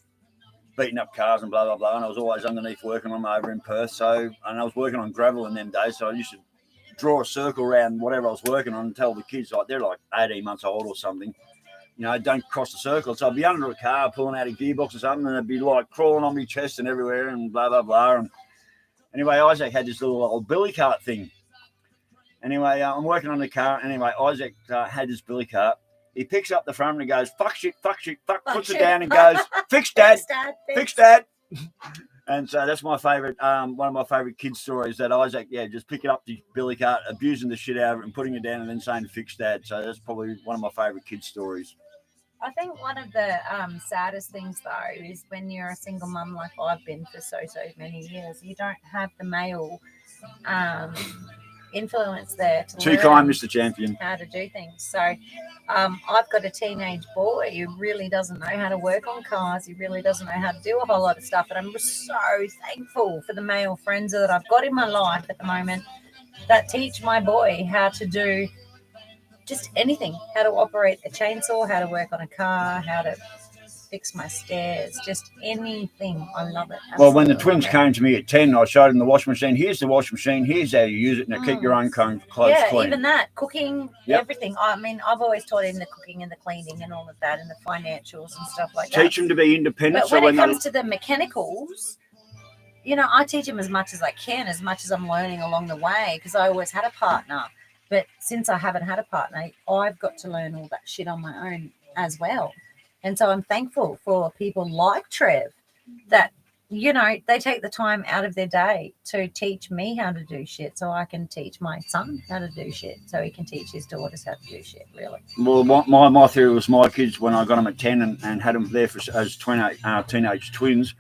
beating up cars and blah blah blah, and I was always underneath working on them over in Perth. So, and I was working on gravel in them days, so I used to draw a circle around whatever I was working on and tell the kids, like they're like 18 months old or something, you know, don't cross the circle. So I'd be under a car pulling out a gearbox or something, and they'd be like crawling on my chest and everywhere and blah blah blah. And anyway, Isaac had this little old billy cart thing. Anyway, I'm working on the car. Anyway, Isaac had this billy cart. He picks up the front and he goes, fuck shit, puts it down and goes, fix dad, fix dad. And so that's my favourite, one of my favourite kids' stories, that Isaac, just picking up the billy cart, abusing the shit out of it and putting it down and then saying, fix dad. So that's probably one of my favourite kids' stories. I think one of the saddest things, though, is when you're a single mum like I've been for so many years, you don't have the male influence there to Too kind, Mr. Champion. How to do things. So I've got a teenage boy who really doesn't know how to work on cars. He really doesn't know how to do a whole lot of stuff. And I'm so thankful for the male friends that I've got in my life at the moment that teach my boy how to do just anything, how to operate a chainsaw, how to work on a car, how to fix my stairs, just anything. I love it. Absolutely. Well, when the twins came to me at 10, I showed them the washing machine. Here's the washing machine. Here's how you use it. Now keep your own clothes clean. Yeah, even that. Cooking, everything. I mean, I've always taught him the cooking and the cleaning and all of that and the financials and stuff like that. Teach them to be independent. But when it comes to the mechanicals, you know, I teach him as much as I can, as much as I'm learning along the way, because I always had a partner. But since I haven't had a partner, I've got to learn all that shit on my own as well. And so I'm thankful for people like Trev that, you know, they take the time out of their day to teach me how to do shit so I can teach my son how to do shit so he can teach his daughters how to do shit, really. Well, my theory was my kids, when I got them at 10 and had them there as teenage twins,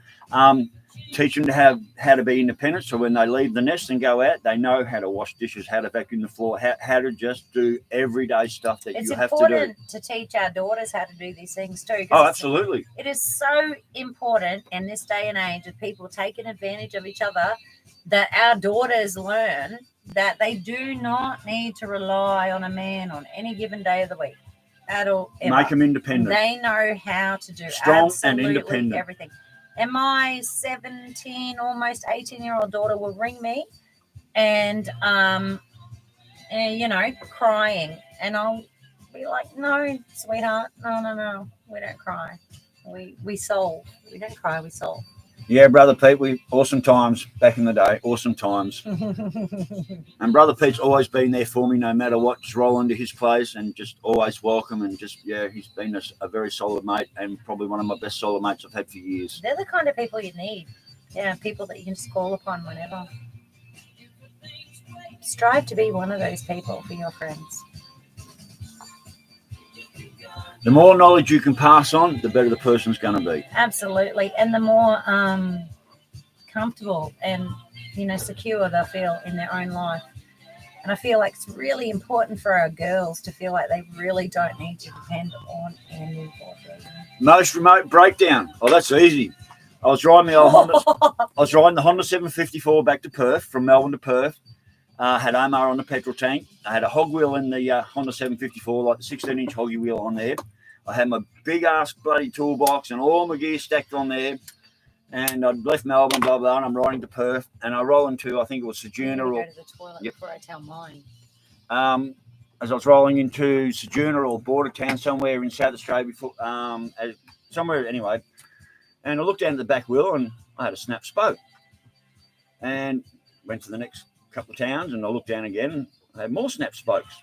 teach them to have how to be independent, so when they leave the nest and go out, they know how to wash dishes, how to vacuum the floor, how to just do everyday stuff that you have to do. It's important to teach our daughters how to do these things too. Oh, absolutely. It is so important in this day and age of people taking advantage of each other that our daughters learn that they do not need to rely on a man on any given day of the week at all. Ever. Make them independent. They know how to do strong and independent. Everything. And my 17, almost 18-year-old daughter will ring me and you know, crying. And I'll be like, no, sweetheart, no, we don't cry. We solve. We don't cry, we solve. Yeah, Brother Pete, awesome times back in the day, awesome times. And Brother Pete's always been there for me no matter what, just roll into his place and just always welcome, and just, he's been a very solid mate and probably one of my best solid mates I've had for years. They're the kind of people you need. Yeah, people that you can just call upon whenever. Strive to be one of those people for your friends. The more knowledge you can pass on, the better the person's going to be. Absolutely. And the more comfortable and, you know, secure they'll feel in their own life. And I feel like it's really important for our girls to feel like they really don't need to depend on anybody. Most remote breakdown. Oh, that's easy. I was riding the old Honda. I was riding the Honda 754 back to Perth, from Melbourne to Perth. Had Omar on the petrol tank. I had a hog wheel in the Honda 754, like the 16-inch hoggy wheel on there. I had my big ass bloody toolbox and all my gear stacked on there. And I'd left Melbourne, blah, blah, and I'm riding to Perth. And I roll into, I think it was Sejourner. Go to the toilet before I tell mine. As I was rolling into Sejourner or border town somewhere in South Australia, before, somewhere anyway. And I looked down at the back wheel and I had a snap spoke. And went to the next couple of towns and I looked down again and I had more snap spokes.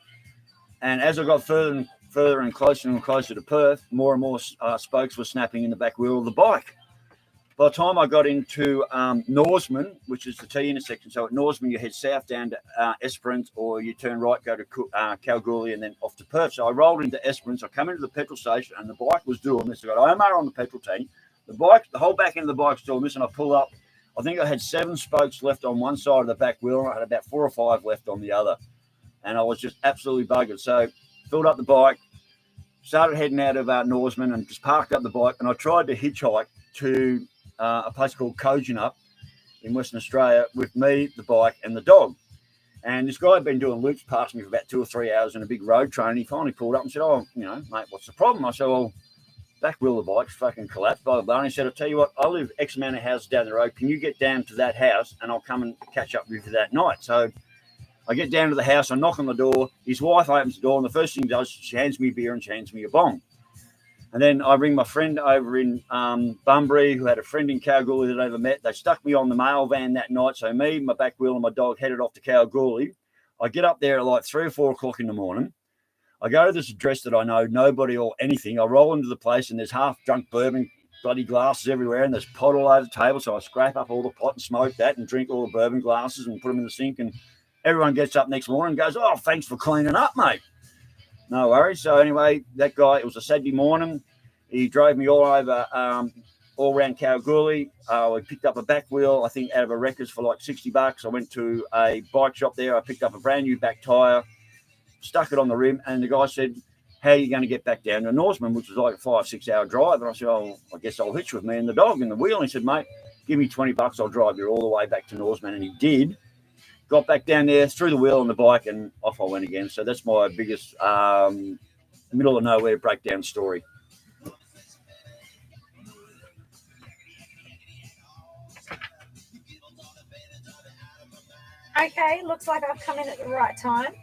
And as I got further and closer to Perth, more and more spokes were snapping in the back wheel of the bike. By the time I got into Norseman, which is the T intersection, so at Norseman you head south down to Esperance, or you turn right, go to Kalgoorlie, and then off to Perth. So I rolled into Esperance. I come into the petrol station, and the bike was doing this. I got Omar on the petrol tank. The whole back end of the bike's doing this, and I pull up. I think I had 7 spokes left on one side of the back wheel, and I had about 4 or 5 left on the other. And I was just absolutely buggered. So filled up the bike, started heading out of Norseman, and just parked up the bike. And I tried to hitchhike to a place called Kojonup in Western Australia with me, the bike, and the dog. And this guy had been doing loops past me for about 2 or 3 hours in a big road train. He finally pulled up and said, "Oh, mate, what's the problem?" I said, "Well, back wheel of the bike's fucking collapsed, blah, blah, blah." And he said, "I'll tell you what, I live X amount of houses down the road. Can you get down to that house and I'll come and catch up with you that night?" So I get down to the house, I knock on the door. His wife opens the door, and the first thing he does, she hands me a beer and she hands me a bong. And then I ring my friend over in Bunbury, who had a friend in Kalgoorlie that I never met. They stuck me on the mail van that night. So me, my back wheel, and my dog headed off to Kalgoorlie. I get up there at like 3 or 4 o'clock in the morning. I go to this address that I know nobody or anything. I roll into the place, and there's half-drunk bourbon, bloody glasses everywhere, and there's pot all over the table. So I scrape up all the pot and smoke that and drink all the bourbon glasses and put them in the sink. And everyone gets up next morning and goes, "Oh, thanks for cleaning up, mate." No worries. So anyway, that guy, it was a Saturday morning. He drove me all over, all around Kalgoorlie. We picked up a back wheel, I think, out of a Wreckers for like $60. I went to a bike shop there. I picked up a brand new back tyre, stuck it on the rim, and the guy said, "How are you going to get back down to Norseman?" Which was like a 5-6 hour drive. And I said, "Oh, I guess I'll hitch with me and the dog and the wheel." And he said, "Mate, give me $20. I'll drive you all the way back to Norseman." And he did. Got back down there, threw the wheel on the bike, and off I went again. So that's my biggest middle of nowhere breakdown story. Okay, looks like I've come in at the right time.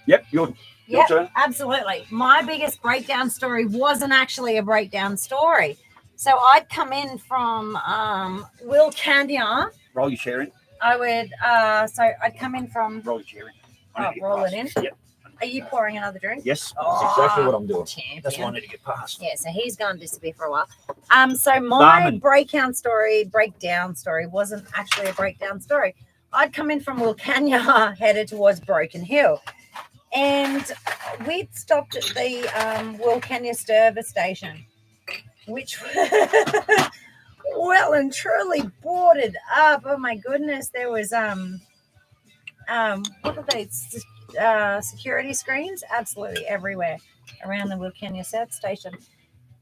Yep, your turn. Absolutely. My biggest breakdown story wasn't actually a breakdown story. So I'd come in from Wilcannia. Roll your chair in. I would, so I'd come in from... Roll your chair in. Oh, roll it in? Yep. Are you pouring another drink? Yes, that's exactly what I'm doing. Champion. That's why I need to get past. Yeah, so he's going to disappear for a while. So my breakdown story wasn't actually a breakdown story. I'd come in from Wilcannia, headed towards Broken Hill. And we'd stopped at the Wilcannia service station, which was well and truly boarded up. Oh my goodness, there was what were they? Security screens absolutely everywhere around the Wilcannia service station.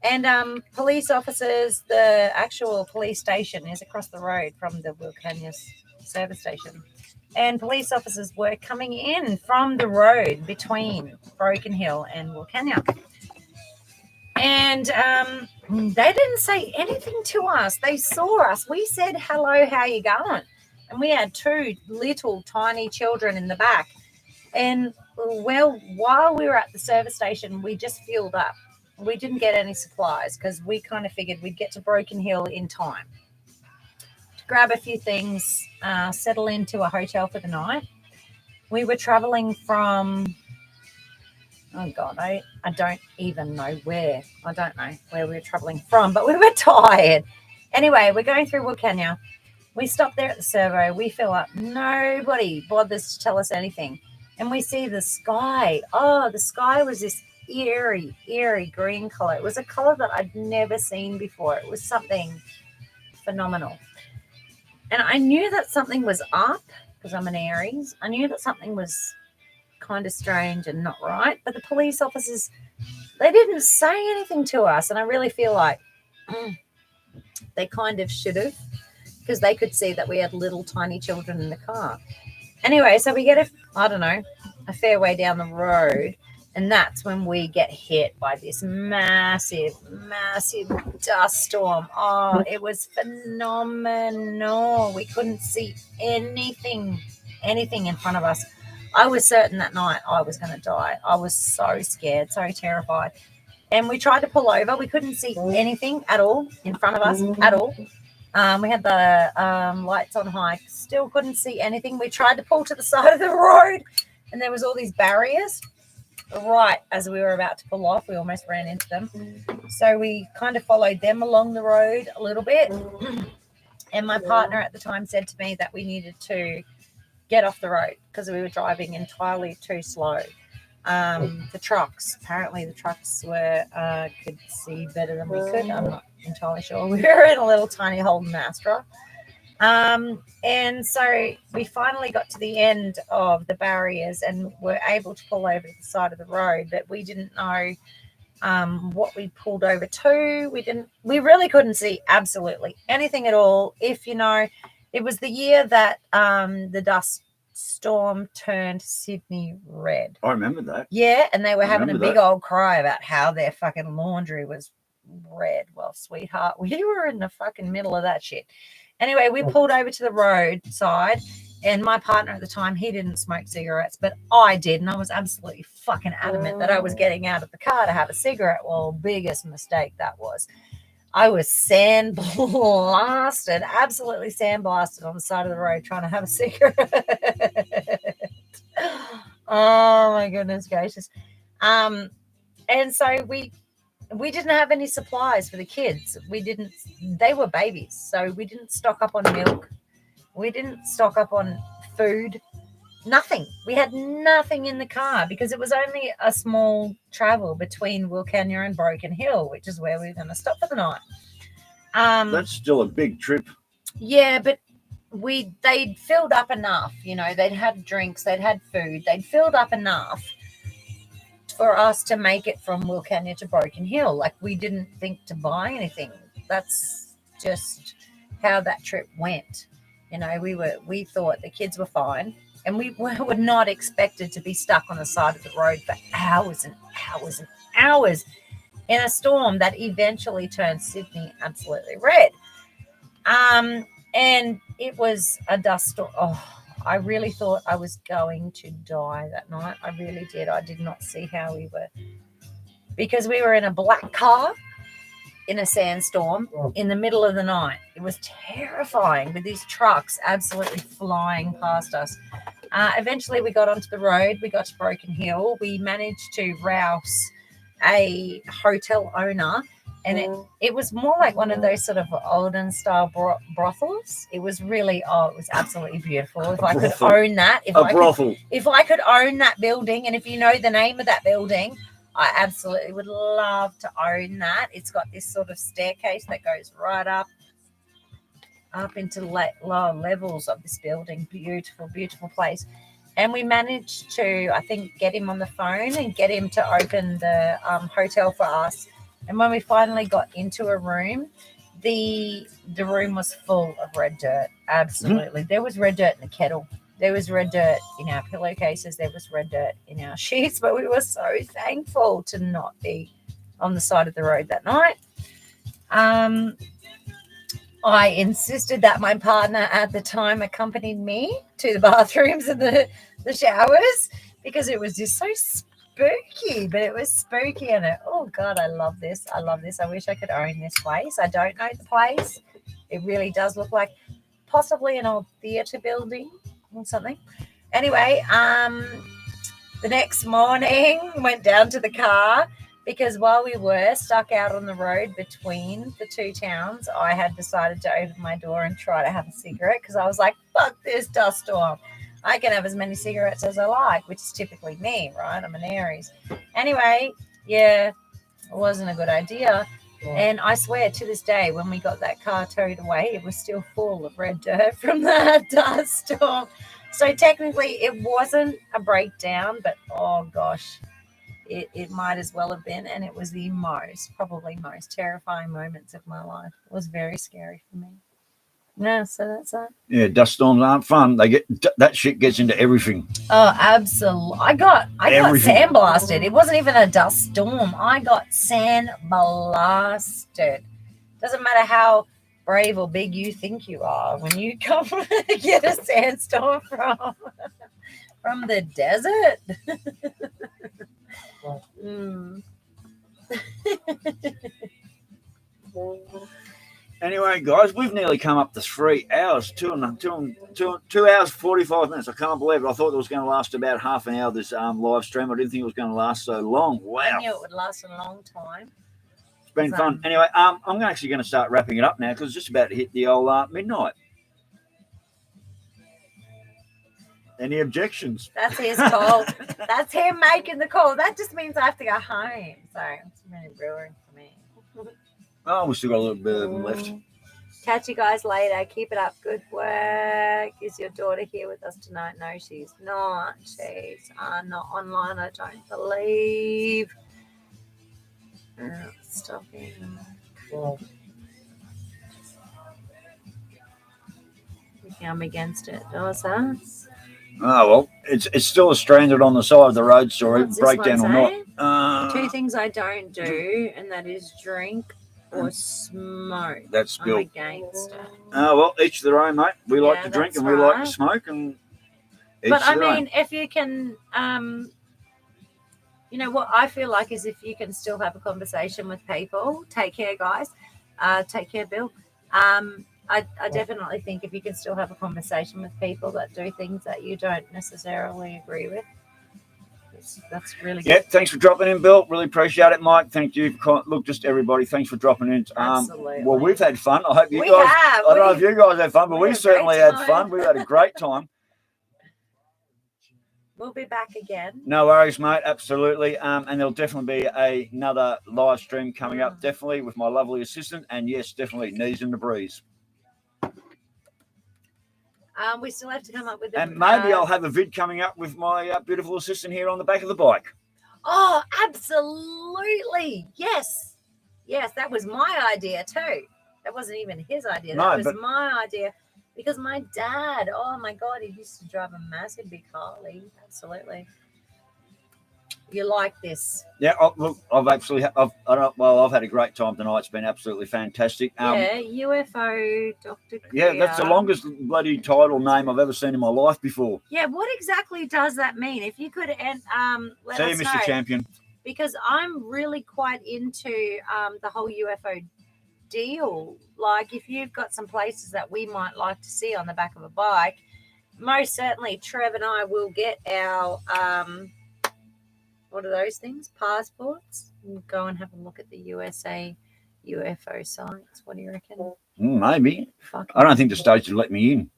And police officers, the actual police station is across the road from the Wilcannia service station. And police officers were coming in from the road between Broken Hill and Wilcannia. And they didn't say anything to us. They saw us. We said, "Hello, how you going?" And we had 2 little tiny children in the back. And well, while we were at the service station, we just filled up. We didn't get any supplies because we kind of figured we'd get to Broken Hill in time. Grab a few things, settle into a hotel for the night. We were traveling from, oh God, I don't even know where. I don't know where we were traveling from, but we were tired. Anyway, we're going through Wilcannia. We stop there at the servo. We fill up. Nobody bothers to tell us anything. And we see the sky. Oh, the sky was this eerie green color. It was a color that I'd never seen before. It was something phenomenal. And I knew that something was up because I'm an Aries. I knew that something was kind of strange and not right. But the police officers, they didn't say anything to us. And I really feel like They kind of should have, because they could see that we had little tiny children in the car. Anyway, so we get a fair way down the road, and that's when we get hit by this massive dust storm. Oh, it was phenomenal. We couldn't see anything in front of us. I was certain that night I was going to die. I was so scared, so terrified. And we tried to pull over. We couldn't see anything at all in front of us at all. We had the lights on high. Still couldn't see anything. We tried to pull to the side of the road, and there was all these barriers. Right as we were about to pull off, we almost ran into them. So we kind of followed them along the road a little bit. And my partner at the time said to me that we needed to get off the road because we were driving entirely too slow. The trucks were could see better than we could. I'm not entirely sure. We were in a little tiny Holden Astra. And so we finally got to the end of the barriers and were able to pull over to the side of the road, but we didn't know what we pulled over to. We really couldn't see absolutely anything at all. If you know, it was the year that the dust storm turned Sydney red. I remember that. Yeah, and they were having a big old cry about how their fucking laundry was red. Well, sweetheart, we were in the fucking middle of that shit. Anyway, we pulled over to the roadside, and my partner at the time, he didn't smoke cigarettes, but I did, and I was absolutely fucking adamant that I was getting out of the car to have a cigarette. Well, biggest mistake that was. I was sandblasted, absolutely sandblasted on the side of the road trying to have a cigarette. Oh, my goodness gracious. And so we didn't have any supplies for the kids. They were babies, so we didn't stock up on milk. We didn't stock up on food, nothing. We had nothing in the car because it was only a small travel between Wilcannia and Broken Hill, which is where we were going to stop for the night. That's still a big trip. Yeah, but they'd filled up enough, you know, they'd had drinks, they'd had food, they'd filled up enough for us to make it from Wilcannia to Broken Hill. Like, we didn't think to buy anything. That's just how that trip went. You know, we thought the kids were fine, and we were not expected to be stuck on the side of the road for hours and hours and hours in a storm that eventually turned Sydney absolutely red. And it was a dust storm. Oh, I really thought I was going to die that night. I really did. I did not see how we were, because we were in a black car in a sandstorm in the middle of the night. It was terrifying with these trucks absolutely flying past us. Eventually we got onto the road. We got to Broken Hill. We managed to rouse a hotel owner, and it was more like one of those sort of olden style brothels. It was really, it was absolutely beautiful. If I could own that, if I could own that building, and if you know the name of that building, I absolutely would love to own that. It's got this sort of staircase that goes right up into lower levels of this building. Beautiful, beautiful place. And we managed to, I think, get him on the phone and get him to open the hotel for us. And when we finally got into a room, the room was full of red dirt. Absolutely. There was red dirt in the kettle. There was red dirt in our pillowcases. There was red dirt in our sheets. But we were so thankful to not be on the side of the road that night. I insisted that my partner at the time accompanied me to the bathrooms and the showers, because it was just so spooky. But it was spooky, and oh God, I love this. I love this. I wish I could own this place. I don't know the place. It really does look like possibly an old theatre building or something. Anyway, the next morning went down to the car, because while we were stuck out on the road between the two towns, I had decided to open my door and try to have a cigarette, because I was like, fuck this dust storm. I can have as many cigarettes as I like, which is typically me, right? I'm an Aries. Anyway, yeah, it wasn't a good idea. And I swear to this day, when we got that car towed away, it was still full of red dirt from that dust storm. So technically it wasn't a breakdown, but oh gosh, it might as well have been, and it was the probably most terrifying moments of my life. It was very scary for me. Yeah, so that's that. Yeah, dust storms aren't fun. That shit gets into everything. Oh, absolutely! I got Everything. sandblasted. It wasn't even a dust storm. I got sandblasted. Doesn't matter how brave or big you think you are when you come get a sandstorm from the desert. Anyway, guys, we've nearly come up to 3 hours, 2 hours 45 minutes. I can't believe it. I thought it was going to last about half an hour. This live stream. I didn't think it was going to last so long. Wow! I knew it would last a long time. It's been fun. Anyway, I'm actually going to start wrapping it up now because it's just about to hit the old midnight. Any objections? That's his call. That's him making the call. That just means I have to go home. So it's really brewing for me. Oh, we've still got a little bit of them left. Catch you guys later. Keep it up. Good work. Is your daughter here with us tonight? No, she's not. She's not online, I don't believe. Stopping. I'm against it. Oh, well, it's still a stranded on the side of the road story. What's this Breakdown one or say? not. 2 things I don't do, and that is drink or smoke. That's I'm against it. Well, each their own, mate. We like to drink that's and we like to right. smoke, and But I mean, if you can, you know what I feel like is if you can still have a conversation with people. Take care, guys. Take care, Bill. I definitely think if you can still have a conversation with people that do things that you don't necessarily agree with, that's really good. Yeah, thanks for dropping in, Bill. Really appreciate it, Mike. Thank you. Look, just everybody, thanks for dropping in. Absolutely. Well, we've had fun. I hope you We guys. have. I don't know if you guys had fun, but we had a certainly great had fun. We had a great time. We'll be back again. No worries, mate. Absolutely. And there'll definitely be another live stream coming up, definitely, with my lovely assistant. And yes, definitely, knees in the breeze. We still have to come up with And maybe I'll have a vid coming up with my beautiful assistant here on the back of the bike. Oh, absolutely. Yes. Yes, that was my idea too. That wasn't even his idea. That was my idea. Because my dad, oh my God, he used to drive a massive big Harley. Absolutely. You like this? Yeah, look, I've had a great time tonight. It's been absolutely fantastic. UFO Dr. Kriya. Yeah, that's the longest bloody title name I've ever seen in my life before. Yeah, what exactly does that mean? If you could let See you, us Mr. know. Champion. Because I'm really quite into the whole UFO deal. Like if you've got some places that we might like to see on the back of a bike, most certainly Trev and I will get our what are those things? Passports. And go and have a look at the USA UFO sites. What do you reckon? Maybe. I don't think the states would let me in.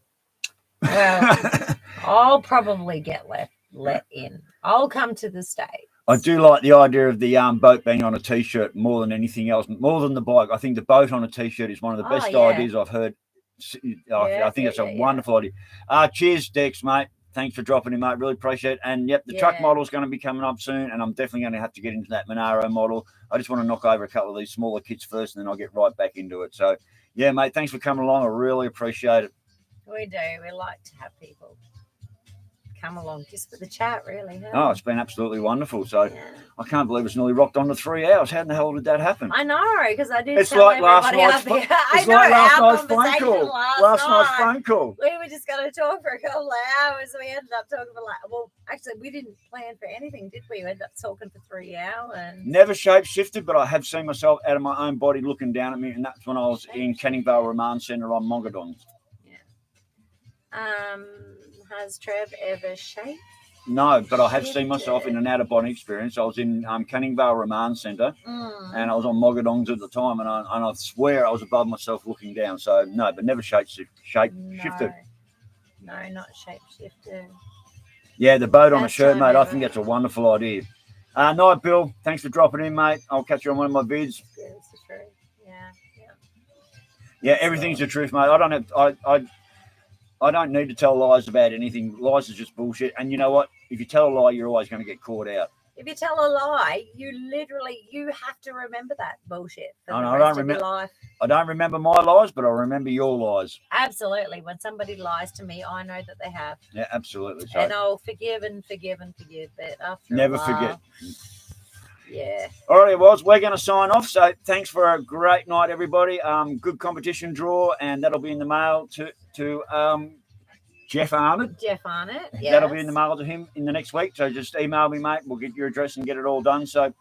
Well, I'll probably get let in. I'll come to the States. I do like the idea of the boat being on a T-shirt more than anything else, more than the bike. I think the boat on a T-shirt is one of the best ideas I've heard. I think it's a wonderful idea. Cheers, Dex, mate. Thanks for dropping in, mate. Really appreciate it. And, yep, the truck model is going to be coming up soon, and I'm definitely going to have to get into that Monaro model. I just want to knock over a couple of these smaller kits first, and then I'll get right back into it. So, yeah, mate, thanks for coming along. I really appreciate it. We do. We like to have people come along just for the chat, really. Huh? Oh, it's been absolutely wonderful. So I can't believe it's nearly rocked on to 3 hours. How in the hell did that happen? I know, because I did. It's tell like last night's phone call. Last night's phone call. We were just going to talk for a couple of hours. We ended up talking for actually, we didn't plan for anything, did we? We ended up talking for 3 hours. Never shape-shifted, but I have seen myself out of my own body looking down at me, and that's when I was in Canning Vale Remand Centre on Mongadons. Yeah. Has Trev ever shaped? No, but I have seen myself in an out-of-body experience. I was in Canning Vale Remand Centre, and I was on Mogadongs at the time, and I swear I was above myself looking down. So, no, but never shape-shifted. No, not shape-shifted. Yeah, the boat on a shirt, mate. I think that's a wonderful idea. Night, Bill. Thanks for dropping in, mate. I'll catch you on one of my vids. Yeah, that's the truth. Yeah, everything's the truth, mate. I don't need to tell lies about anything. Lies is just bullshit. And you know what? If you tell a lie, you're always going to get caught out. if you tell a lie, you have to remember that bullshit for Oh, the no, I rest don't of your life. I don't remember my lies, but I remember your lies. Absolutely. When somebody lies to me, I know that they have. Yeah, absolutely. So And I'll forgive and forgive and forgive. But after never a while, forget. Yeah. All right, well, we're going to sign off. So thanks for a great night, everybody. Good competition draw, and that'll be in the mail to Jeff Arnott. Jeff Arnott. Yes. That'll be in the mail to him in the next week. So just email me, mate. We'll get your address and get it all done. So,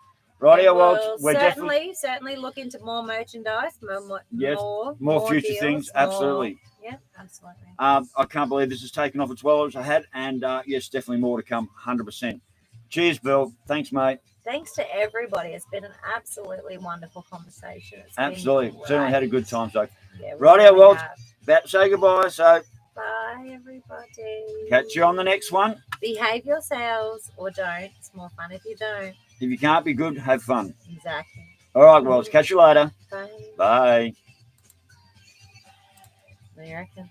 rightio, well, we're certainly look into more merchandise, more future deals, things. Absolutely. Yeah, absolutely. I can't believe this has taken off as well as I had, and yes, definitely more to come. 100%. Cheers, Bill. Thanks, mate. Thanks to everybody. It's been an absolutely wonderful conversation. Absolutely. Certainly had a good time. So, yeah, rightio, well, about to say goodbye. So, bye, everybody. Catch you on the next one. Behave yourselves or don't. It's more fun if you don't. If you can't be good, have fun. Exactly. All right, well, catch you later. Bye. Bye. What do you reckon?